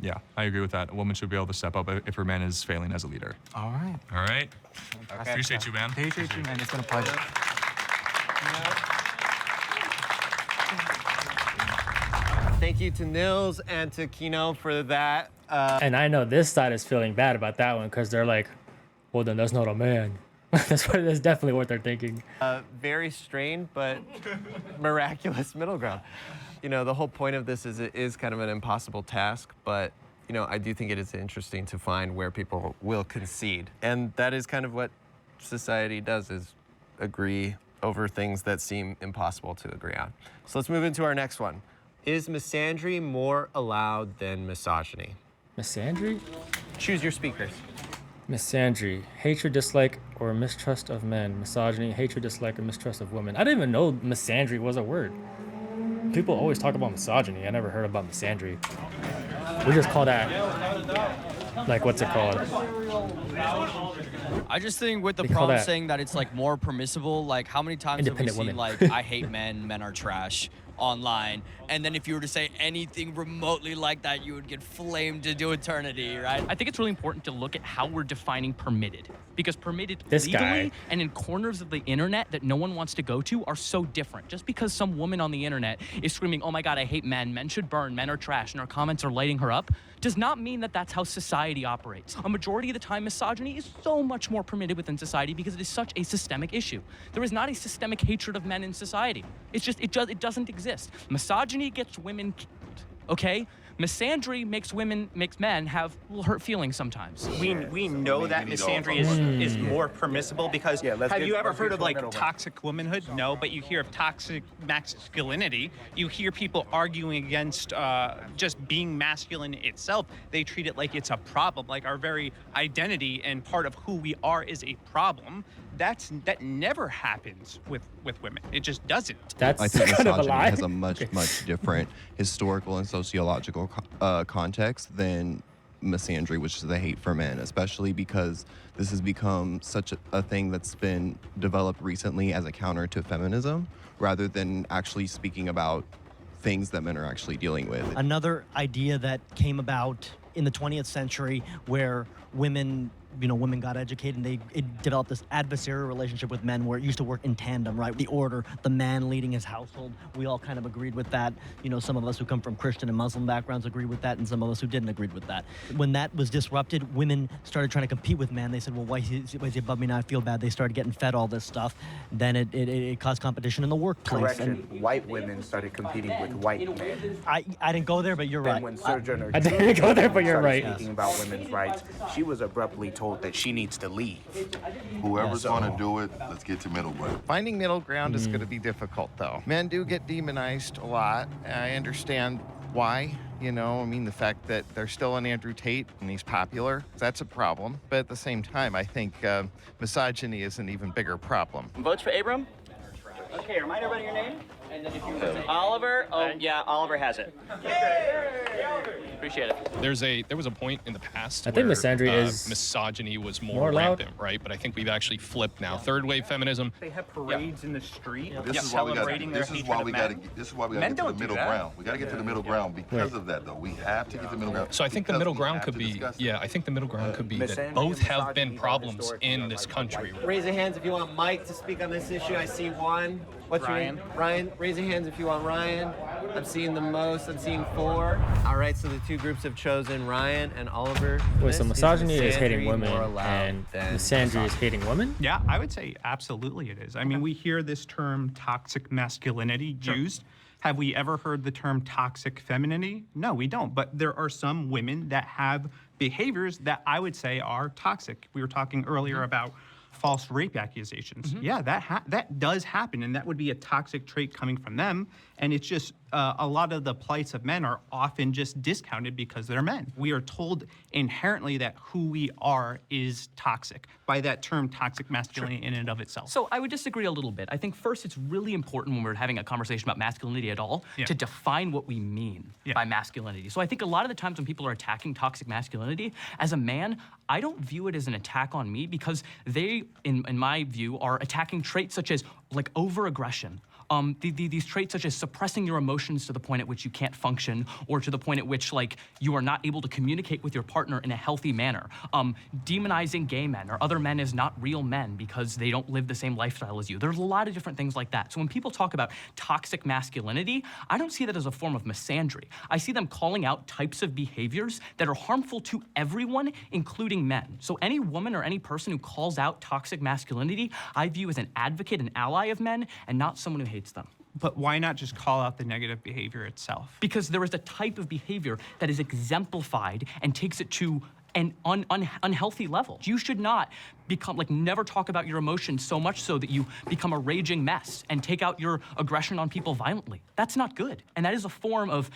S29: Yeah, I agree with that. A woman should be able to step up if her man is failing as a leader.
S2: All right.
S29: All right. Appreciate you, man.
S2: Appreciate you, man. It's been a pleasure.
S4: Thank you to Nils and to Kino for that.
S1: And I know this side is feeling bad about that one because they're like, well, then that's not a man. That's definitely what they're thinking.
S4: Very strained, but miraculous middle ground. You know, the whole point of this is it is kind of an impossible task, but, you know, I do think it is interesting to find where people will concede. And that is kind of what society does, is agree over things that seem impossible to agree on. So let's move into our next one. Is misandry more allowed than misogyny?
S1: Misandry?
S4: Choose your speakers.
S1: Misandry, hatred, dislike, or mistrust of men. Misogyny, hatred, dislike, or mistrust of women. I didn't even know misandry was a word. People always talk about misogyny. I never heard about misandry. We just call that, like, what's it called?
S23: I just think with the
S1: They call
S23: prompt
S1: that
S23: saying that it's like more permissible, like how many times have we
S1: independent
S23: seen
S1: women.
S23: like I hate men, men are trash online, and then if you were to say anything remotely like that, you would get flamed into eternity, right?
S9: I think it's really important to look at how we're defining permitted, because permitted
S1: This
S9: legally
S1: guy.
S9: and in corners of the internet that no one wants to go to are so different. Just because some woman on the internet is screaming, oh my God, I hate men, men should burn, men are trash, and our comments are lighting her up, does not mean that that's how society operates. A majority of the time, misogyny is so much more permitted within society because it is such a systemic issue. There is not a systemic hatred of men in society. It's just, it doesn't exist. Misogyny gets women killed, okay? Misandry makes men have little hurt feelings sometimes.
S10: We know that misandry is more permissible because have you ever heard of like toxic womanhood? No, but you hear of toxic masculinity. You hear people arguing against just being masculine itself. They treat it like it's a problem, like our very identity and part of who we are is a problem. That never happens with women. It just doesn't.
S1: That's
S3: I think
S1: kind of a
S3: misogyny
S1: lie.
S3: has a much different historical and sociological context than misandry, which is the hate for men, especially because this has become such a thing that's been developed recently as a counter to feminism, rather than actually speaking about things that men are actually dealing with.
S5: Another idea that came about in the 20th century where women got educated and it developed this adversarial relationship with men where it used to work in tandem, right? The order, the man leading his household. We all kind of agreed with that. You know, some of us who come from Christian and Muslim backgrounds agreed with that, and some of us who didn't agree with that. When that was disrupted, women started trying to compete with men. They said, well, why is he above me now? I feel bad. They started getting fed all this stuff. Then it caused competition in the workplace.
S12: Correction, white women started competing with white men.
S5: I didn't go there, but you're right.
S12: When Sojourner
S1: I didn't go there, but you're right.
S12: Speaking about women's rights, she was abruptly told that she needs to leave.
S13: Whoever's going to do it, let's get to middle ground.
S14: Finding middle ground is going to be difficult, though. Men do get demonized a lot. I understand why. You know, I mean, the fact that there's still an Andrew Tate and he's popular, that's a problem. But at the same time, I think misogyny is an even bigger problem.
S10: Votes for Abram? Okay, remind everybody your name. And then if you Oliver? Oh, yeah, Oliver has it. Appreciate it.
S20: There was a point in the past
S1: I think
S20: where
S1: misandry is
S20: misogyny was
S1: more
S20: more
S1: loud.
S20: rampant, right? But I think we've actually flipped now. Third wave feminism.
S10: They have parades in the street
S12: This is why we got to get to the middle ground. We got to get to the middle ground because of that, though. We have to get to the middle ground.
S20: So I think the middle ground could be, I think the middle ground could be that both have been problems in this country.
S4: Raise your hands if you want Mike to speak on this issue. I see one. What's
S10: Ryan.
S4: your name? Ryan. Raise your hands if you want Ryan. I'm seeing the most. I'm seeing 4. All right, so the two groups have chosen Ryan and Oliver.
S1: Wait, so misogyny is hating
S4: misandry
S1: women
S4: more allowed
S1: and
S4: than
S1: misandry is hating women?
S21: Yeah, I would say absolutely it is. I mean, we hear this term toxic masculinity used. Have we ever heard the term toxic femininity? No, we don't. But there are some women that have behaviors that I would say are toxic. We were talking earlier about false rape accusations. Yeah, that does happen, and that would be a toxic trait coming from them. And it's just a lot of the plights of men are often just discounted because they're men. We are told inherently that who we are is toxic by that term toxic masculinity in and of itself.
S9: So I would disagree a little bit. I think first it's really important when we're having a conversation about masculinity at all to define what we mean by masculinity. So I think a lot of the times when people are attacking toxic masculinity, as a man, I don't view it as an attack on me because they, in my view, are attacking traits such as like over-aggression, These traits such as suppressing your emotions to the point at which you can't function, or to the point at which like you are not able to communicate with your partner in a healthy manner. Demonizing gay men or other men as not real men because they don't live the same lifestyle as you. There's a lot of different things like that. So when people talk about toxic masculinity, I don't see that as a form of misandry. I see them calling out types of behaviors that are harmful to everyone, including men. So any woman or any person who calls out toxic masculinity, I view as an advocate, an ally of men, and not someone who hates them.
S21: But why not just call out the negative behavior itself?
S9: Because there is a type of behavior that is exemplified and takes it to an unhealthy level. You should not become, like, never talk about your emotions so much so that you become a raging mess and take out your aggression on people violently. That's not good. And that is a form of,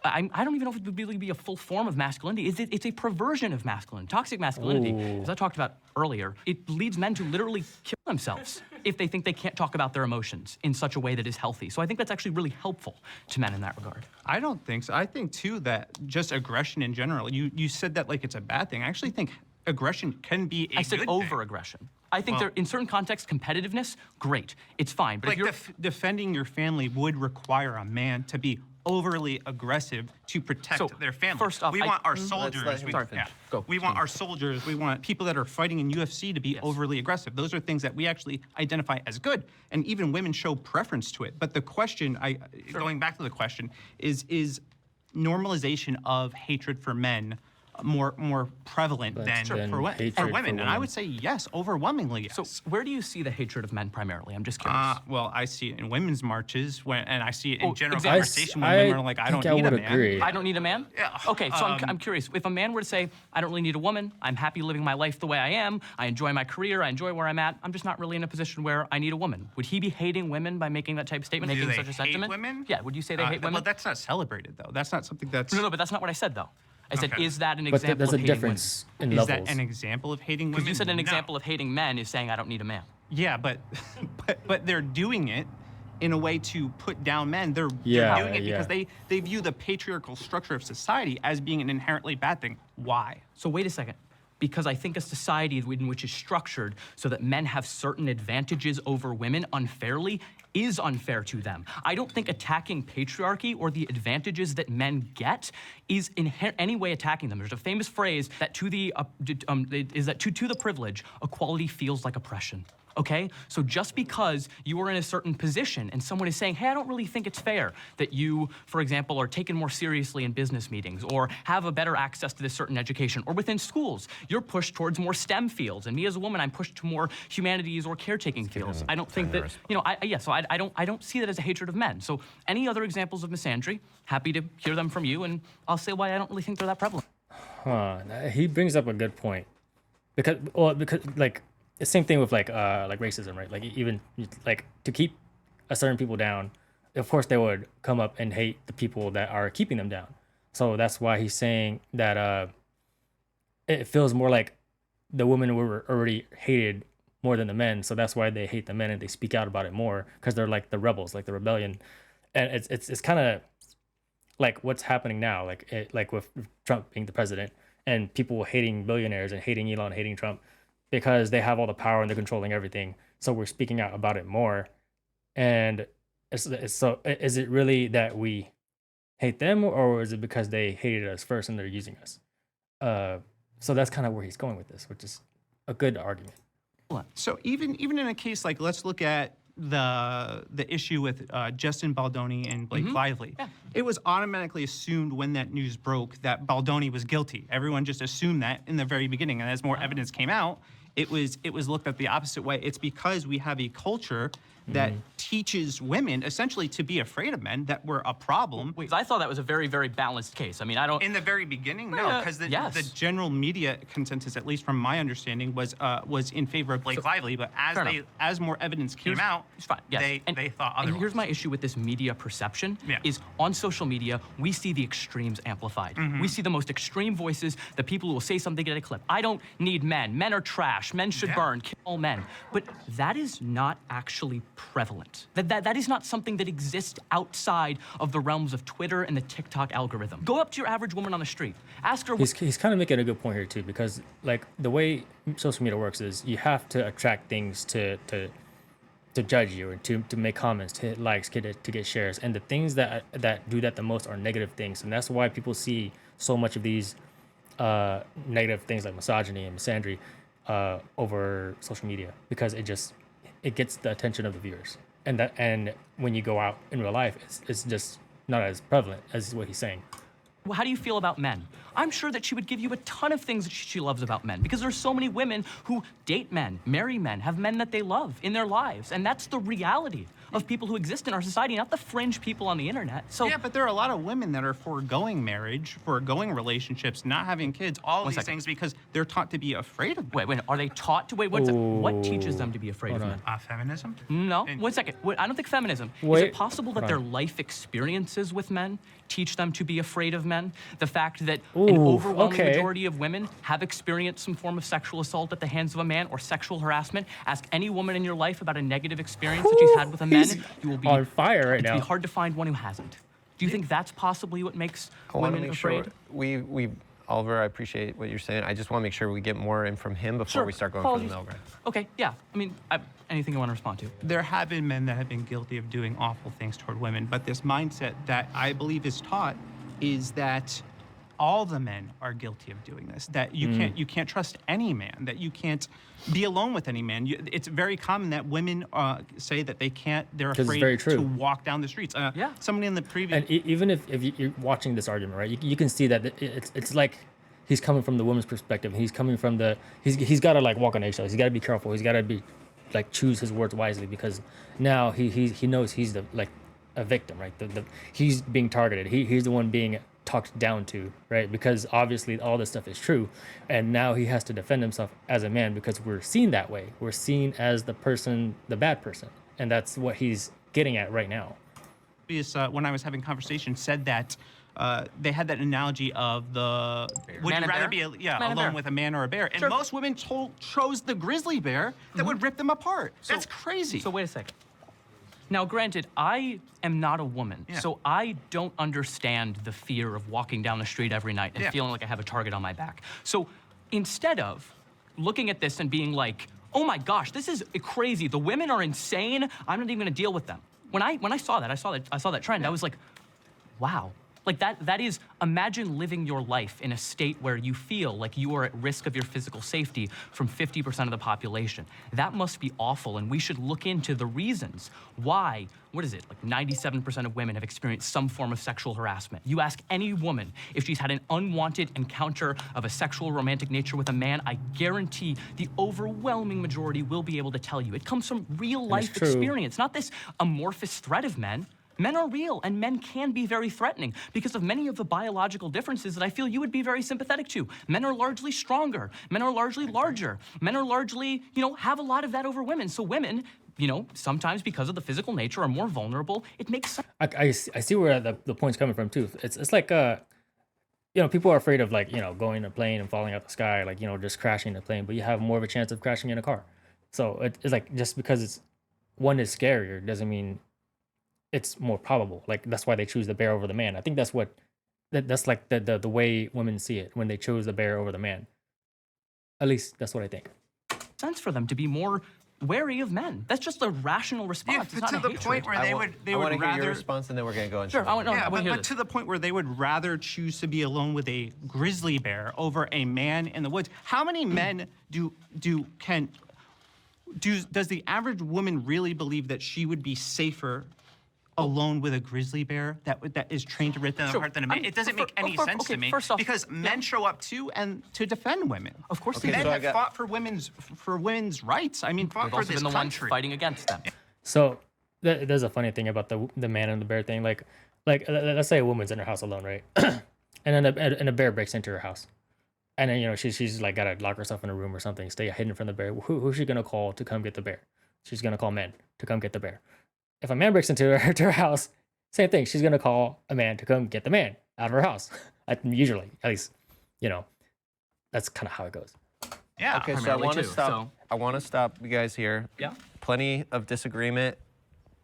S9: I don't even know if it would really be a full form of masculinity. It's a perversion of masculinity. Toxic masculinity, as I talked about earlier, it leads men to literally kill themselves if they think they can't talk about their emotions in such a way that is healthy. So I think that's actually really helpful to men in that regard.
S21: I don't think so. I think, too, that just aggression in general, you said that like it's a bad thing. I actually think aggression can be a
S9: I said
S21: good
S9: over-aggression. I think
S21: Well-
S9: there, in certain contexts, competitiveness, great, it's fine. But
S21: Like
S9: if you're,
S21: defending your family would require a man to be overly aggressive to protect
S9: So,
S21: their family.
S9: first off,
S21: we
S9: I-
S21: want our
S9: Let's
S21: soldiers.
S9: let him
S21: We,
S9: Sorry, finish. Go,
S21: we want our soldiers. We want people that are fighting in UFC to be overly aggressive. Those are things that we actually identify as good, and even women show preference to it. But the question, going back to the question, is normalization of hatred for men more prevalent than for
S9: hatred
S21: women?
S9: for
S21: And I
S9: women.
S21: would say yes, overwhelmingly yes.
S9: So where do you see the hatred of men primarily? I'm just curious.
S21: Well, I see it in women's marches, and I see it in general
S9: exactly.
S21: conversation when women are like, I don't need a man.
S9: I don't need a man?
S21: Yeah.
S9: Okay, so I'm curious. If a man were to say, I don't really need a woman, I'm happy living my life the way I am, I enjoy my career, I enjoy where I'm at, I'm just not really in a position where I need a woman. Would he be hating women by making that type of statement,
S21: Do
S9: making
S21: they
S9: such a
S21: hate
S9: sentiment?
S21: women?
S9: Yeah, would you say they hate women?
S21: But that's not celebrated, though. That's not something that's...
S9: No, but that's not what I said, though. I said,
S21: Okay.
S9: is that an
S1: But
S9: example
S1: there's
S9: of
S1: a
S9: hating
S1: difference
S9: women?
S1: in
S21: Is
S1: levels.
S21: that an example of hating women?
S9: Because you said an
S21: No.
S9: example of hating men is saying, I don't need a man.
S21: Yeah, but they're doing it in a way to put down men. They're
S1: Yeah,
S21: doing it because
S1: yeah.
S21: they view the patriarchal structure of society as being an inherently bad thing. Why?
S9: So wait a second. Because I think a society in which is structured so that men have certain advantages over women unfairly is unfair to them. I don't think attacking patriarchy or the advantages that men get is in any way attacking them. There's a famous phrase that to the privilege, equality feels like oppression. Okay? So just because you are in a certain position and someone is saying, hey, I don't really think it's fair that you, for example, are taken more seriously in business meetings or have a better access to this certain education, or within schools, you're pushed towards more STEM fields. And me as a woman, I'm pushed to more humanities or caretaking fields. I don't think that, so I don't see that as a hatred of men. So any other examples of misandry, happy to hear them from you, and I'll say why I don't really think they're that prevalent.
S1: He brings up a good point. Because like, the same thing with like racism, right? Like even like to keep a certain people down, of course they would come up and hate the people that are keeping them down. So that's why he's saying that it feels more like the women were already hated more than the men. So that's why they hate the men and they speak out about it more because they're like the rebels, like the rebellion. And it's kind of like what's happening now, like with Trump being the president and people hating billionaires and hating Elon, hating Trump, because they have all the power and they're controlling everything. So we're speaking out about it more. And so is it really that we hate them, or is it because they hated us first and they're using us? So that's kind of where he's going with this, which is a good argument.
S21: So even in a case like, let's look at the issue with Justin Baldoni and Blake Lively. Yeah. It was automatically assumed when that news broke that Baldoni was guilty. Everyone just assumed that in the very beginning, and as more evidence came out, it was looked at the opposite way. It's because we have a culture that teaches women essentially to be afraid of men, that we're a problem.
S9: Wait, I thought that was a very, very balanced case. I mean, I don't...
S21: In the very beginning, no, because the general media consensus, at least from my understanding, was in favor of Blake Lively. But as more evidence came out, they thought otherwise.
S9: And here's my issue with this media perception: is on social media we see the extremes amplified. We see the most extreme voices, the people who will say something, get a clip. I don't need men. Men are trash. Men should burn. Kill all men. But that is not actually prevalent. That is not something that exists outside of the realms of Twitter and the TikTok algorithm. Go up to your average woman on the street, ask her.
S1: He's kind of making a good point here too, because like the way social media works is you have to attract things to to judge you, or to make comments, to hit likes, to get shares. And the things that do that the most are negative things. And that's why people see so much of these negative things like misogyny and misandry over social media, because it gets the attention of the viewers. And when you go out in real life, it's just not as prevalent as what he's saying.
S9: Well, how do you feel about men? I'm sure that she would give you a ton of things that she loves about men, because there's so many women who date men, marry men, have men that they love in their lives. And that's the reality of people who exist in our society, not the fringe people on the internet. So
S21: yeah, but there are a lot of women that are foregoing marriage, foregoing relationships, not having kids, all of these things because they're taught to be afraid of men.
S9: Wait, are they taught to, what teaches them to be afraid of men?
S21: Feminism?
S9: No, 1 second. I don't think feminism. Is it possible that their life experiences with men teach them to be afraid of men? The fact that an overwhelming majority of women have experienced some form of sexual assault at the hands of a man or sexual harassment. Ask any woman in your life about a negative experience that she's had with a man. You will be
S1: on fire right now.
S9: It'll be hard to find one who hasn't. Do you think that's possibly what makes women afraid?
S4: We Oliver, I appreciate what you're saying. I just want to make sure we get more in from him before we start going for the middle ground.
S9: Okay, yeah. I mean, anything you want to respond to?
S21: There have been men that have been guilty of doing awful things toward women, but this mindset that I believe is taught is that all the men are guilty of doing this. That you can't trust any man. That you can't be alone with any man. It's very common that women say that they can't. They're afraid to walk down the streets. Somebody in the previous.
S1: And even if you're watching this argument, right, you can see that it's like he's coming from the woman's perspective. He's coming from he's got to like walk on eggshells. He's got to be careful. He's got to be like choose his words wisely, because now he knows he's a victim, right? He's being targeted. He's the one being talked down to, right? Because obviously all this stuff is true, and now he has to defend himself as a man, because we're seen that way. We're seen as the bad person, and that's what he's getting at right now.
S21: When I was having conversation, said that they had that analogy of would you rather be alone with a man or a bear? And most women chose the grizzly bear that would rip them apart. That's crazy.
S9: So wait a second. Now, granted, I am not a woman, so I don't understand the fear of walking down the street every night and feeling like I have a target on my back. So instead of looking at this and being like, oh my gosh, this is crazy, the women are insane, I'm not even gonna deal with them. When I saw that trend, I was like, wow. Like that is, imagine living your life in a state where you feel like you are at risk of your physical safety from 50% of the population. That must be awful, and we should look into the reasons why, like 97% of women have experienced some form of sexual harassment. You ask any woman if she's had an unwanted encounter of a sexual romantic nature with a man, I guarantee the overwhelming majority will be able to tell you. It comes from real life experience, not this amorphous threat of men. Men are real, and men can be very threatening because of many of the biological differences that I feel you would be very sympathetic to. Men are largely stronger. Men are largely larger. Men are largely, have a lot of that over women. So women, sometimes because of the physical nature are more vulnerable. It makes sense.
S1: I see where the point's coming from too. It's like people are afraid of going in a plane and falling out the sky, just crashing the plane, but you have more of a chance of crashing in a car. So it's like, just because one is scarier doesn't mean it's more probable. Like, that's why they choose the bear over the man. I think that's like the way women see it when they chose the bear over the man. At least that's what I think.
S9: Sense for them to be more wary of men. That's just a rational response. It's not
S21: to the point where they would
S4: rather
S21: hear
S4: your response, and then we're gonna go into
S9: sure.
S21: But to the point where they would rather choose to be alone with a grizzly bear over a man in the woods. How many men does the average woman really believe that she would be safer alone with a grizzly bear that is trained to rip them apart than a man? It doesn't make any sense to me, because men show up too and to defend women.
S9: Of course,
S21: men have fought for women's rights. I mean, fought for this
S9: been the ones
S21: country.
S9: fighting against them.
S1: So there's a funny thing about the man and the bear thing. Like let's say a woman's in her house alone, right? and then a bear breaks into her house, and then she's like gotta lock herself in a room or something, stay hidden from the bear. Who's she gonna call to come get the bear? She's gonna call men to come get the bear. If a man breaks into her house, same thing. She's gonna call a man to come get the man out of her house. Usually, at least, that's kind of how it goes.
S21: Yeah.
S4: Okay, so I want to stop. I want to stop you guys here.
S9: Yeah.
S4: Plenty of disagreement,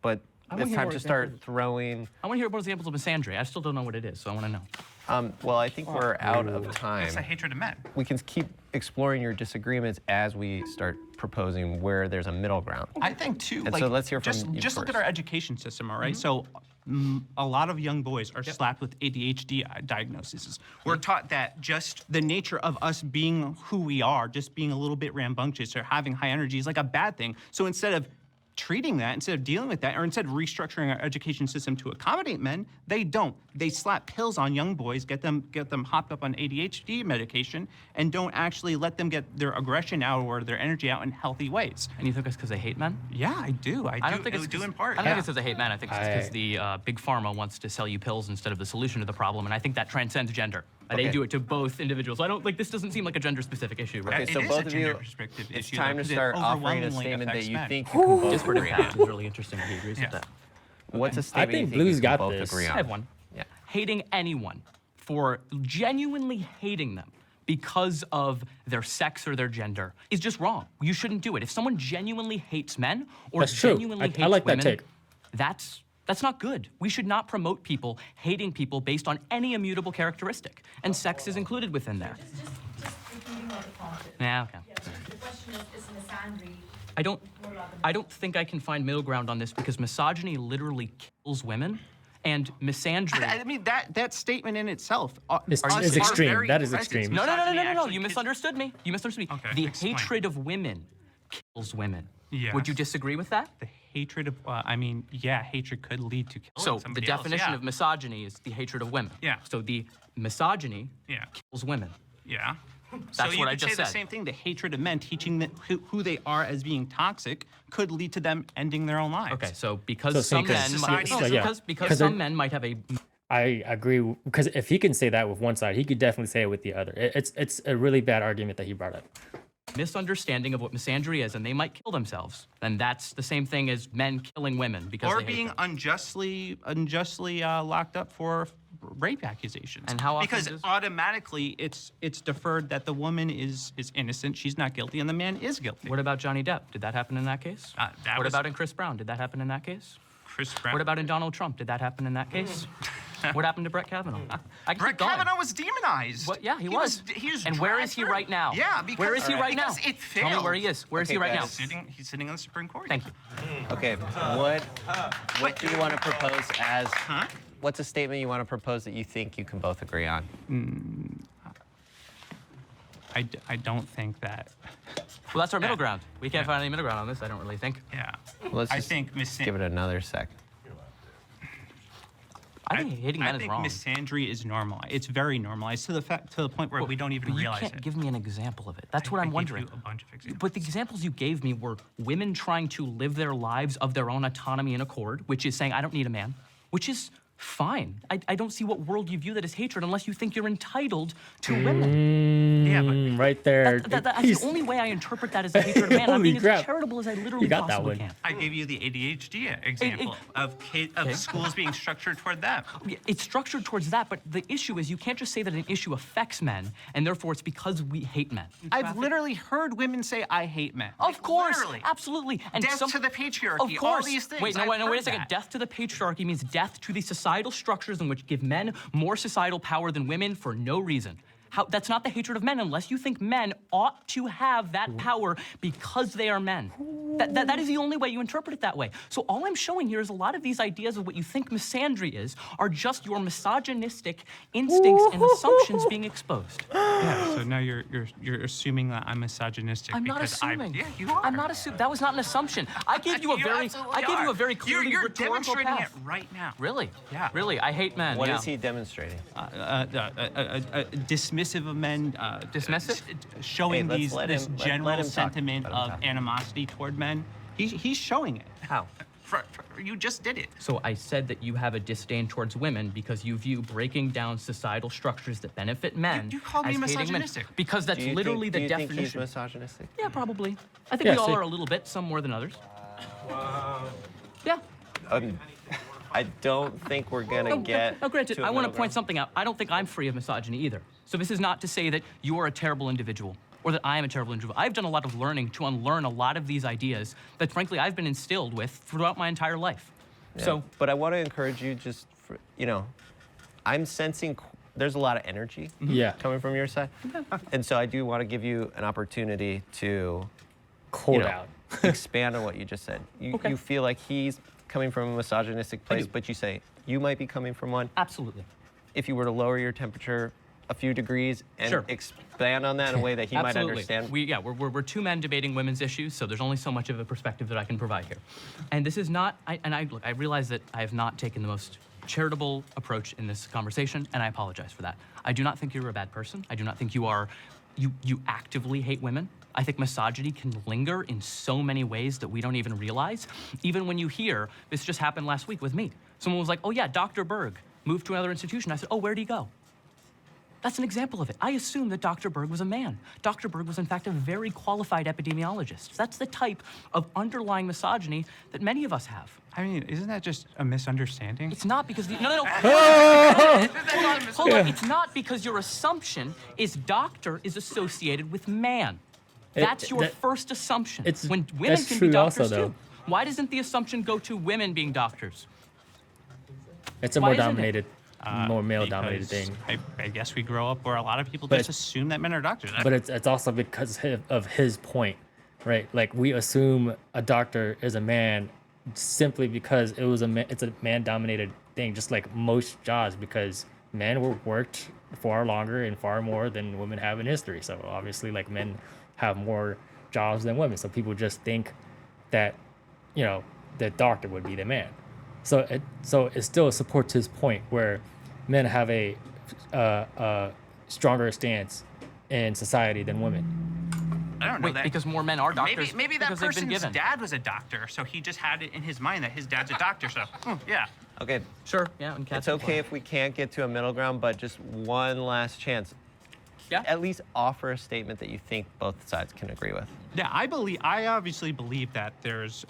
S4: but it's time to start throwing.
S9: I want to hear more examples of misandry. I still don't know what it is, so I want to know.
S4: Well, I think we're out of time.
S21: It's a hatred of men.
S4: We can keep exploring your disagreements as we start proposing where there's a middle ground.
S21: I think too.
S4: And
S21: like,
S4: so let's hear from
S21: just
S4: you
S21: just look at
S4: first.
S21: our education system, all right? So. A lot of young boys are slapped with ADHD diagnoses. We're taught that just the nature of us being who we are, just being a little bit rambunctious or having high energy is like a bad thing. So instead of treating that, instead of dealing with that, or instead of restructuring our education system to accommodate men, they don't. They slap pills on young boys, get them hopped up on ADHD medication, and don't actually let them get their aggression out or their energy out in healthy ways.
S9: And you think it's because they hate men?
S21: Yeah, I do. I
S9: don't think it's
S21: do in part.
S9: I don't think it's because they hate men. I think it's because the big pharma wants to sell you pills instead of the solution to the problem, and I think that transcends gender. They
S4: Okay.
S9: do it to both individuals. I don't like this. Doesn't seem like a gender-specific issue, right?
S4: Okay, so both of you, it's time to start offering a statement that you think you can both
S9: Disparate
S4: agree
S9: impact
S4: on.
S9: is really interesting. He agrees with that.
S4: What's a statement
S1: think
S4: you think
S1: Blue's
S4: you can
S1: got
S4: both
S1: this.
S4: agree on?
S9: I have one.
S4: Yeah.
S9: Hating anyone for genuinely hating them because of their sex or their gender is just wrong. You shouldn't do it. If someone genuinely hates men or
S1: That's true.
S9: genuinely
S1: I
S9: hates
S1: like that
S9: women,
S1: take.
S9: that's not good. We should not promote people hating people based on any immutable characteristic, and sex is included within there. Yeah, okay.
S15: The question is misandry.
S9: I don't think I can find middle ground on this because misogyny literally kills women, and misandry.
S21: I mean that statement in itself
S1: Is
S21: us
S1: extreme.
S21: very
S1: That is
S21: present.
S1: extreme.
S9: No.
S21: Misogyny
S9: You misunderstood me. You misunderstood me.
S21: Okay,
S9: The
S21: explain.
S9: hatred of women kills women.
S21: Yes.
S9: Would you disagree with that?
S21: The hatred of, hatred could lead to killing
S9: So the
S21: somebody else,
S9: definition
S21: yeah.
S9: of misogyny is the hatred of women.
S21: Yeah.
S9: So the misogyny
S21: Yeah.
S9: kills women.
S21: Yeah.
S9: That's
S21: so
S9: what
S21: you
S9: I
S21: could
S9: just
S21: say the
S9: said.
S21: same thing. The hatred of men, teaching them who they are as being toxic, could lead to them ending their own lives.
S9: Okay, so because
S1: So
S9: some
S1: because
S9: men
S1: society
S9: might,
S1: doesn't- yeah.
S9: because
S1: Because
S9: some
S1: they're-
S9: men might have a
S1: I agree because if he can say that with one side, he could definitely say it with the other. It's a really bad argument that he brought up.
S9: misunderstanding of what misandry is, and they might kill themselves, then that's the same thing as men killing women because
S21: Or
S9: they hate
S21: being
S9: them.
S21: unjustly locked up for rape accusations.
S9: And how often
S21: Because
S9: does-
S21: automatically it's deferred that the woman is innocent, she's not guilty, and the man is guilty.
S9: What about Johnny Depp? Did that happen in that case?
S21: That
S9: What
S21: was-
S9: about in Chris Brown? Did that happen in that case?
S21: Chris Brown?
S9: What about in Donald Trump? Did that happen in that case? What happened to Brett Kavanaugh? I can
S21: Brett
S9: keep going.
S21: Kavanaugh was demonized.
S9: What? Yeah, he was.
S21: He was
S9: And where is he
S21: dragged
S9: right now?
S21: through. Yeah, because
S9: Where is he right now?
S21: because it
S9: Tell me
S21: failed.
S9: where he is. Where is he
S4: Okay,
S9: right now?
S4: guys.
S21: He's sitting on the Supreme Court.
S9: Thank you.
S4: Okay, what do you want to propose as? What's a statement you want to propose that you think you can both agree on?
S21: I don't think that.
S9: Well, that's our middle ground. We can't find any middle ground on this, I don't really think.
S21: Yeah.
S4: Let's
S21: I
S4: just
S21: think
S4: give it another sec.
S9: I think hating men
S21: I
S9: is
S21: think
S9: wrong.
S21: misandry is normal. It's very normalized to the point where we don't even
S9: You
S21: realize
S9: can't
S21: it.
S9: give me an example of it. That's what I'm
S21: I
S9: wondering.
S21: gave you a bunch of examples.
S9: But the examples you gave me were women trying to live their lives of their own autonomy and accord, which is saying, I don't need a man, which is fine. I don't see what world you view that as hatred unless you think you're entitled to women.
S21: Yeah, but
S1: right there.
S9: That's
S1: He's-
S9: the only way I interpret that as a hatred of man. I
S1: Holy
S9: mean,
S1: crap.
S9: as charitable as I literally
S1: You got that
S9: possibly
S1: one.
S9: can.
S21: I gave you the ADHD example of schools being structured toward that.
S9: It's structured towards that, but the issue is you can't just say that an issue affects men, and therefore it's because we hate men.
S21: I've literally heard women say, I hate men.
S9: Of course,
S21: Literally.
S9: absolutely. And
S21: Death to the patriarchy,
S9: Of course.
S21: all these things.
S9: Wait, no,
S21: I've
S9: wait a
S21: heard
S9: second.
S21: that.
S9: Death to the patriarchy means death to the societal structures in which give men more societal power than women for no reason. That's not the hatred of men unless you think men ought to have that power because they are men. That is the only way you interpret it that way. So all I'm showing here is a lot of these ideas of what you think misandry is are just your misogynistic instincts and assumptions being exposed.
S21: Yeah, so now you're assuming that I'm misogynistic.
S9: I'm not
S21: because
S9: assuming.
S21: yeah, you are.
S9: I'm not assuming. That was not an assumption. I gave you a very clearly
S21: You're
S9: rhetorical
S21: demonstrating
S9: path.
S21: it right now.
S9: Really?
S21: Yeah.
S9: Really, I hate men.
S4: What
S9: yeah.
S4: is he demonstrating?
S21: Dismissive of men.
S9: Dismissive?
S21: Showing
S4: Hey, let's let
S21: this
S4: him- let
S21: general
S4: him talk.
S21: sentiment
S4: Let him
S21: of
S4: talk.
S21: animosity toward men. He's showing it.
S4: How?
S21: You just did it.
S9: So I said that you have a disdain towards women because you view breaking down societal structures that benefit men
S21: You called me
S9: as hating men.
S21: misogynistic.
S9: Because that's
S4: Do you
S9: literally
S4: think,
S9: the
S4: do you
S9: definition.
S4: think he's misogynistic?
S9: Yeah, probably. I think
S1: Yeah,
S9: we all
S1: see-
S9: are a little bit, some more than others. Yeah.
S4: I don't think we're gonna get.
S9: No, granted,
S4: to a
S9: I want to
S4: middle
S9: point
S4: ground.
S9: something out. I don't think I'm free of misogyny either. So this is not to say that you are a terrible individual or that I am a terrible individual. I've done a lot of learning to unlearn a lot of these ideas that, frankly, I've been instilled with throughout my entire life.
S4: Yeah.
S9: So
S4: but I want to encourage you. Just for, I'm sensing there's a lot of energy
S1: Yeah.
S4: coming from your side. And so I do want to give you an opportunity to
S1: Cold out.
S4: expand on what you just said. You feel like he's coming from a misogynistic place, but you say you might be coming from one.
S9: Absolutely.
S4: If you were to lower your temperature a few degrees and
S9: Sure.
S4: expand on that in a way that he might
S9: Absolutely.
S4: understand.
S9: We're two men debating women's issues, so there's only so much of a perspective that I can provide here. And this is not, I realize that I have not taken the most charitable approach in this conversation, and I apologize for that. I do not think you're a bad person. I do not think you actively hate women. I think misogyny can linger in so many ways that we don't even realize. Even when you hear, this just happened last week with me. Someone was like, oh yeah, Dr. Berg moved to another institution. I said, oh, where'd he go? That's an example of it. I assumed that Dr. Berg was a man. Dr. Berg was, in fact, a very qualified epidemiologist. That's the type of underlying misogyny that many of us have.
S21: I mean, isn't that just a misunderstanding?
S9: It's not because no. Hold on. It's not because your assumption is doctor is associated with man. That's your first assumption. When women
S1: that's
S9: can
S1: true
S9: be doctors
S1: also, though.
S9: too. Why doesn't the assumption go to women being doctors?
S1: It's a
S9: Why
S1: more
S9: isn't it?
S1: dominated, more male-dominated
S21: Because
S1: thing.
S21: I guess we grow up where a lot of people
S1: But-
S21: just assume that men are doctors.
S1: But it's also because of his point, right? Like we assume a doctor is a man simply because it's a man-dominated thing, just like most jobs, because men were worked far longer and far more than women have in history. So obviously, like men have more jobs than women. So people just think that, the doctor would be the man. So it still supports his point where men have a stronger stance in society than women.
S21: I don't know
S9: Wait,
S21: that.
S9: because more men are doctors.
S21: Maybe that
S9: because they've been
S21: person's
S9: given.
S21: dad was a doctor, so he just had it in his mind that his dad's a doctor. So yeah.
S4: Okay.
S9: Sure. Yeah. And
S4: It's okay if we can't get to a middle ground, but just one last chance.
S9: Yeah.
S4: At least offer a statement that you think both sides can agree with.
S21: Yeah, I obviously believe that there's,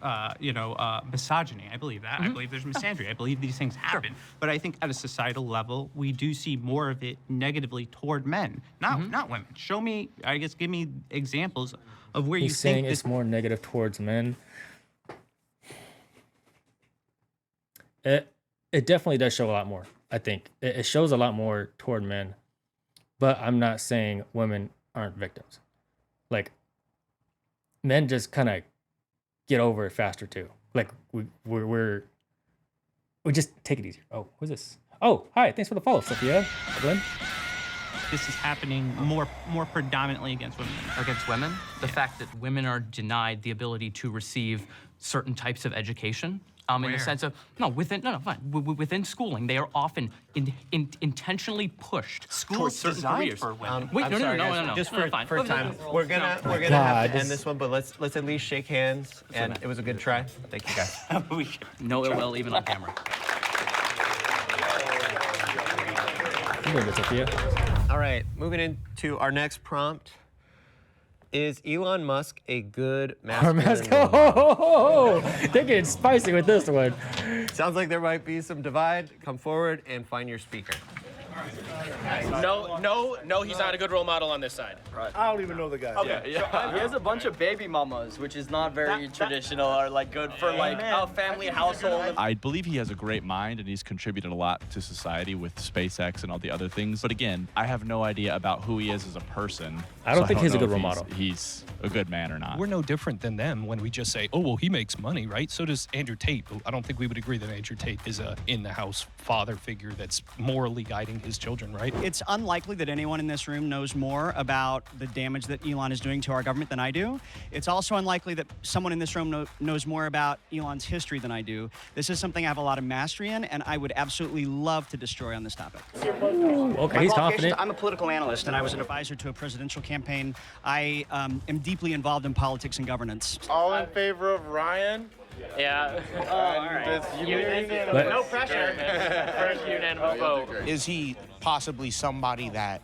S21: misogyny. I believe that. I believe there's misandry. I believe these things happen. But I think at a societal level, we do see more of it negatively toward men, not women. Show me, give me examples of where you
S1: He's saying
S21: think
S1: it's
S21: this.
S1: more negative towards men. It definitely does show a lot more. I think it shows a lot more toward men, but I'm not saying women aren't victims. Like men just kind of get over it faster too. Like we just take it easier. Oh, who's this? Oh, hi. Thanks for the follow, Sophia. Glenn.
S21: This is happening more predominantly against women.
S9: Against women, the fact that women are denied the ability to receive certain types of education. In the sense of within schooling, they are often intentionally pushed towards certain
S21: designed
S9: careers.
S21: for women.
S9: Wait,
S4: I'm
S9: no,
S4: sorry,
S9: no,
S4: guys.
S9: no.
S4: Just
S9: No,
S4: for
S9: fine.
S4: time, we're gonna have to end this one, but let's at least shake hands. And it was a good try. Thank you, guys.
S9: No ill will, even on camera.
S1: You doing good, Sophia?
S4: All right, moving into our next prompt. Is Elon Musk a good masculine role model?
S1: They're getting spicy with this one.
S4: Sounds like there might be some divide. Come forward and find your speaker.
S11: No, he's not a good role model on this side.
S26: I don't even know the guy.
S11: Okay. Yeah.
S26: He has a bunch of baby mamas, which is not very traditional or like good for like a family household.
S16: I believe he has a great mind and he's contributed a lot to society with SpaceX and all the other things. But again, I have no idea about who he is as a person.
S1: I don't think he's a
S16: know
S1: good
S16: if
S1: role model.
S16: He's a good man or not.
S20: We're no different than them when we just say, oh, well, he makes money, right? So does Andrew Tate. I don't think we would agree that Andrew Tate is a in-the-house father figure that's morally guiding his children, right?
S17: It's unlikely that anyone in this room knows more about the damage that Elon is doing to our government than I do. It's also unlikely that someone in this room knows more about Elon's history than I do. This is something I have a lot of mastery in, and I would absolutely love to destroy on this topic.
S1: Okay, he's confident.
S17: I'm a political analyst, and I was an advisor to a presidential campaign. I am deeply involved in politics and governance.
S26: All in favor of Ryan?
S11: Yeah.
S26: All right.
S11: No pressure. First unanimous vote.
S18: Is he possibly somebody that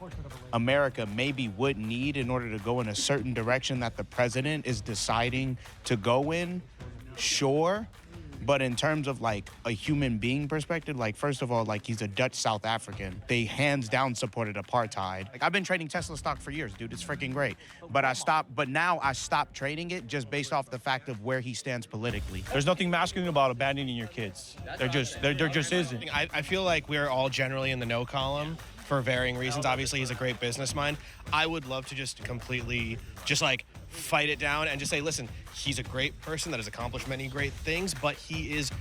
S18: America maybe would need in order to go in a certain direction that the president is deciding to go in? Sure. But in terms of like a human being perspective, like first of all, like he's a Dutch South African. They hands down supported apartheid. Like I've been trading Tesla stock for years, dude. It's freaking great. But now I stopped trading it just based off the fact of where he stands politically.
S19: There's nothing masculine about abandoning your kids. There just isn't.
S24: I feel like we're all generally in the no column
S6: for varying reasons. Obviously, he's a great business mind. I would love to just completely just like fight it down and just say, listen, he's a great person that has accomplished many great things, but he is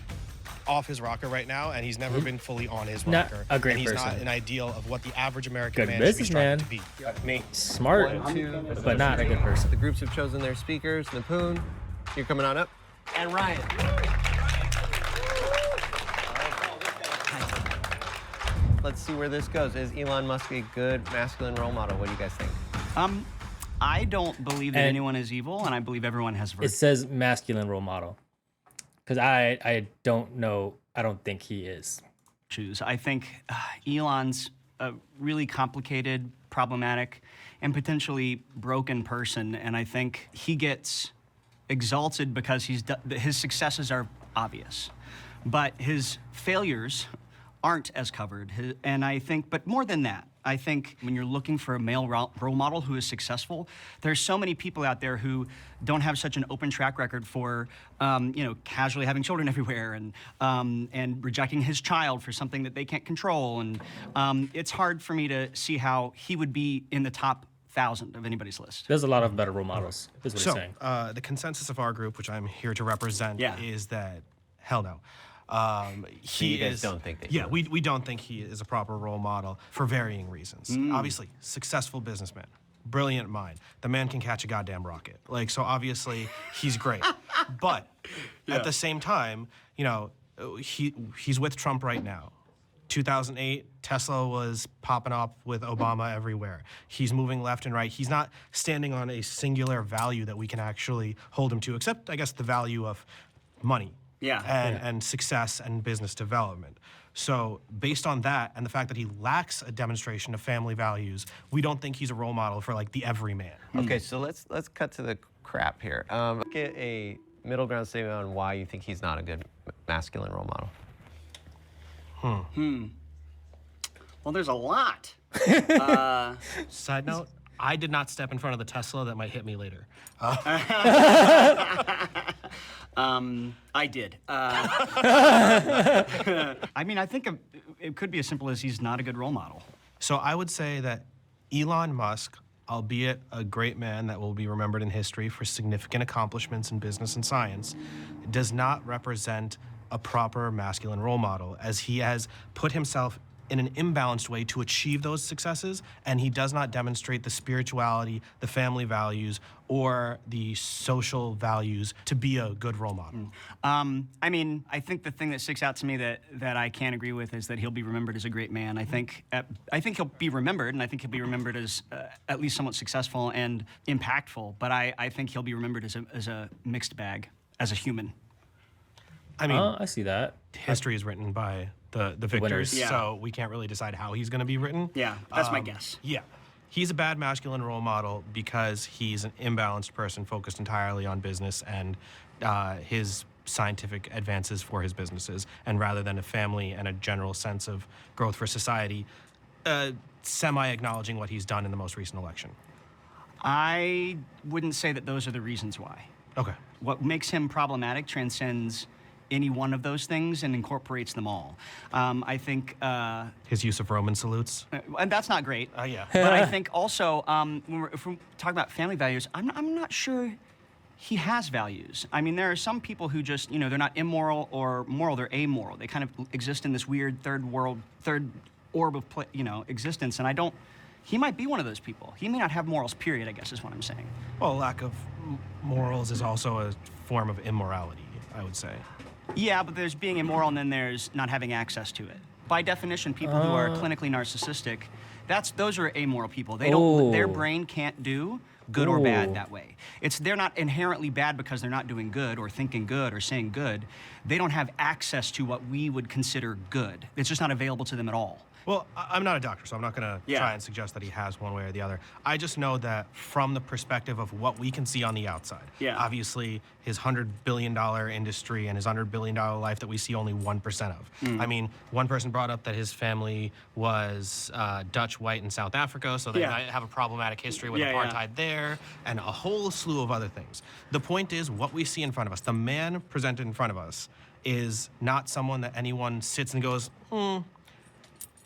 S6: off his rocker right now, and he's never been fully on his
S1: Not
S6: rocker.
S1: a great
S6: and he's
S1: person.
S6: not an ideal of what the average American
S1: Good
S6: man should be striving
S1: businessman.
S6: to be.
S4: Me.
S1: Smart,
S4: 1, 2,
S1: but not a good person.
S4: The groups have chosen their speakers. Napoon, you're coming on up. And Ryan. Let's see where this goes. Is Elon Musk a good masculine role model? What do you guys think?
S17: I don't believe that
S1: And-
S17: anyone is evil, and I believe everyone has
S1: It
S17: virtue.
S1: says masculine role model. Because I don't know. I don't think he is.
S17: I think Elon's a really complicated, problematic, and potentially broken person, and I think he gets exalted because his successes are obvious, but his failures aren't as covered. And I think, but more than that, I think when you're looking for a male role model who is successful, there's so many people out there who don't have such an open track record for, casually having children everywhere and rejecting his child for something that they can't control. And it's hard for me to see how he would be in the top 1,000 of anybody's list.
S1: There's a lot of better role models. Is what he's saying.
S6: The consensus of our group, which I'm here to represent, is that hell no.
S4: You guys don't think that he
S6: Yeah, we don't think he is a proper role model for varying reasons. Obviously, successful businessman, brilliant mind. The man can catch a goddamn rocket. Like, so obviously he's great. But at the same time, he's with Trump right now. 2008, Tesla was popping up with Obama everywhere. He's moving left and right. He's not standing on a singular value that we can actually hold him to, except, I guess, the value of money. And success and business development. So based on that and the fact that he lacks a demonstration of family values, we don't think he's a role model for like the everyman.
S4: Okay, so let's cut to the crap here. Get a middle ground statement on why you think he's not a good masculine role model.
S17: Well, there's a lot.
S6: Side note, I did not step in front of the Tesla that might hit me later.
S17: I did. I mean, I think it could be as simple as he's not a good role model.
S6: So I would say that Elon Musk, albeit a great man that will be remembered in history for significant accomplishments in business and science, does not represent a proper masculine role model, as he has put himself in an imbalanced way to achieve those successes, and he does not demonstrate the spirituality, the family values, or the social values to be a good role model.
S17: I mean, I think the thing that sticks out to me that I can't agree with is that he'll be remembered as a great man. I think he'll be remembered, and I think he'll be remembered as at least somewhat successful and impactful. But I think he'll be remembered as a mixed bag, as a human.
S6: I mean,
S1: I see that.
S6: History is written by the victors,
S1: winners.
S17: Yeah.
S6: so we can't really decide how he's going to be written.
S17: Yeah, that's my guess.
S6: Yeah. He's a bad masculine role model because he's an imbalanced person focused entirely on business and his scientific advances for his businesses, and rather than a family and a general sense of growth for society, semi-acknowledging what he's done in the most recent election.
S17: I wouldn't say that those are the reasons why.
S6: Okay.
S17: What makes him problematic transcends any one of those things and incorporates them all. I think...
S6: his use of Roman salutes?
S17: And that's not great.
S6: Yeah.
S17: But I think also, if we're talking about family values, I'm not sure he has values. I mean, there are some people who just, they're not immoral or moral, they're amoral. They kind of exist in this weird third orb of, existence, and he might be one of those people. He may not have morals, period, I guess is what I'm saying.
S6: Well, lack of morals is also a form of immorality, I would say.
S17: Yeah, but there's being immoral and then there's not having access to it. By definition, people who are clinically narcissistic, those are amoral people. Their brain can't do good or bad that way. They're not inherently bad because they're not doing good or thinking good or saying good. They don't have access to what we would consider good. It's just not available to them at all.
S6: Well, I'm not a doctor, so I'm not going to try and suggest that he has one way or the other. I just know that from the perspective of what we can see on the outside, obviously his $100 billion industry and his $100 billion life that we see only 1% of. I mean, one person brought up that his family was Dutch, white, in South Africa, so they might have a problematic history with apartheid there, and a whole slew of other things. The point is, what we see in front of us, the man presented in front of us, is not someone that anyone sits and goes,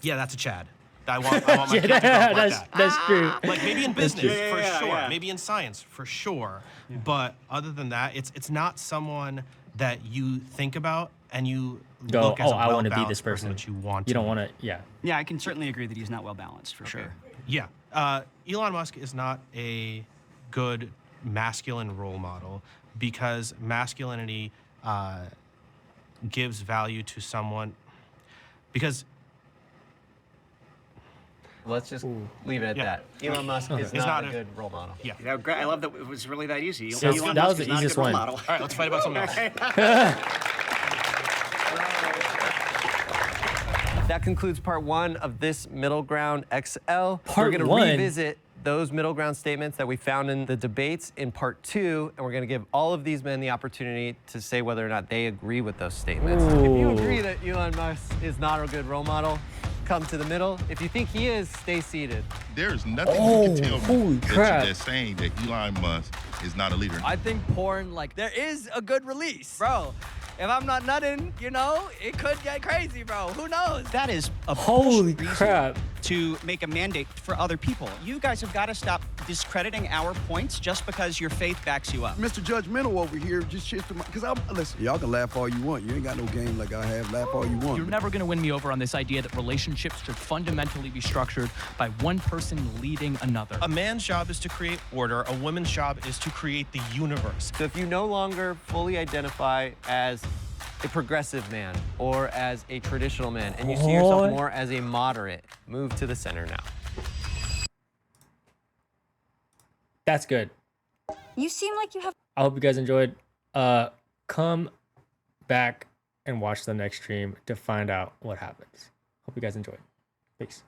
S6: yeah, that's a Chad. I want my kid to grow up like that.
S1: That's true.
S6: Like maybe in
S1: That's
S6: business
S1: true.
S6: for sure,
S1: yeah.
S6: maybe in science for sure. But other than that, it's not someone that you think about and you
S1: Go,
S6: look as
S1: oh,
S6: a
S1: I want to be
S6: well-balanced
S1: this person.
S6: that you want.
S1: You
S6: to
S1: don't
S6: be.
S1: want to, yeah.
S17: Yeah, I can certainly agree that he's not well balanced for sure.
S6: Yeah. Elon Musk is not a good masculine role model because masculinity gives value to someone. Because.
S4: Let's just leave it at that. Elon Musk is not a good role model.
S6: Yeah.
S7: Yeah, great. I love that it was really that easy.
S1: So
S7: Elon
S1: that was
S7: Musk is
S1: the
S7: not a
S1: easiest
S7: good role
S1: one.
S7: model.
S6: All right, let's fight about something else.
S4: That concludes part 1 of this Middle Ground XL. We're
S1: Part
S4: going to
S1: one?
S4: revisit those middle ground statements that we found in the debates in part 2, and we're going to give all of these men the opportunity to say whether or not they agree with those statements. If you agree that Elon Musk is not a good role model, come to the middle. If you think he is, stay seated.
S12: There's nothing you can tell me that
S1: crap.
S12: you're just saying that Elon Musk is not a leader.
S23: I think porn, like, there is a good release. Bro, if I'm not nutting, you know, it could get crazy, bro. Who knows?
S17: That is a
S1: Holy
S17: bullshit reason
S1: crap.
S17: to make a mandate for other people. You guys have got to stop discrediting our points just because your faith backs you up.
S8: Mr. Judgmental over here just shit to my, because listen, y'all can laugh all you want. You ain't got no game like I have. Laugh all you want.
S9: You're never going to win me over on this idea that relationships should fundamentally be structured by one person leading another.
S6: A man's job is to create order. A woman's job is to create the universe.
S4: So if you no longer fully identify as a progressive man or as a traditional man, and you see yourself
S1: What?
S4: more as a moderate, move to the center now.
S1: That's good.
S15: You seem like you have.
S1: I hope you guys enjoyed. Come back and watch the next stream to find out what happens. Hope you guys enjoyed. Peace.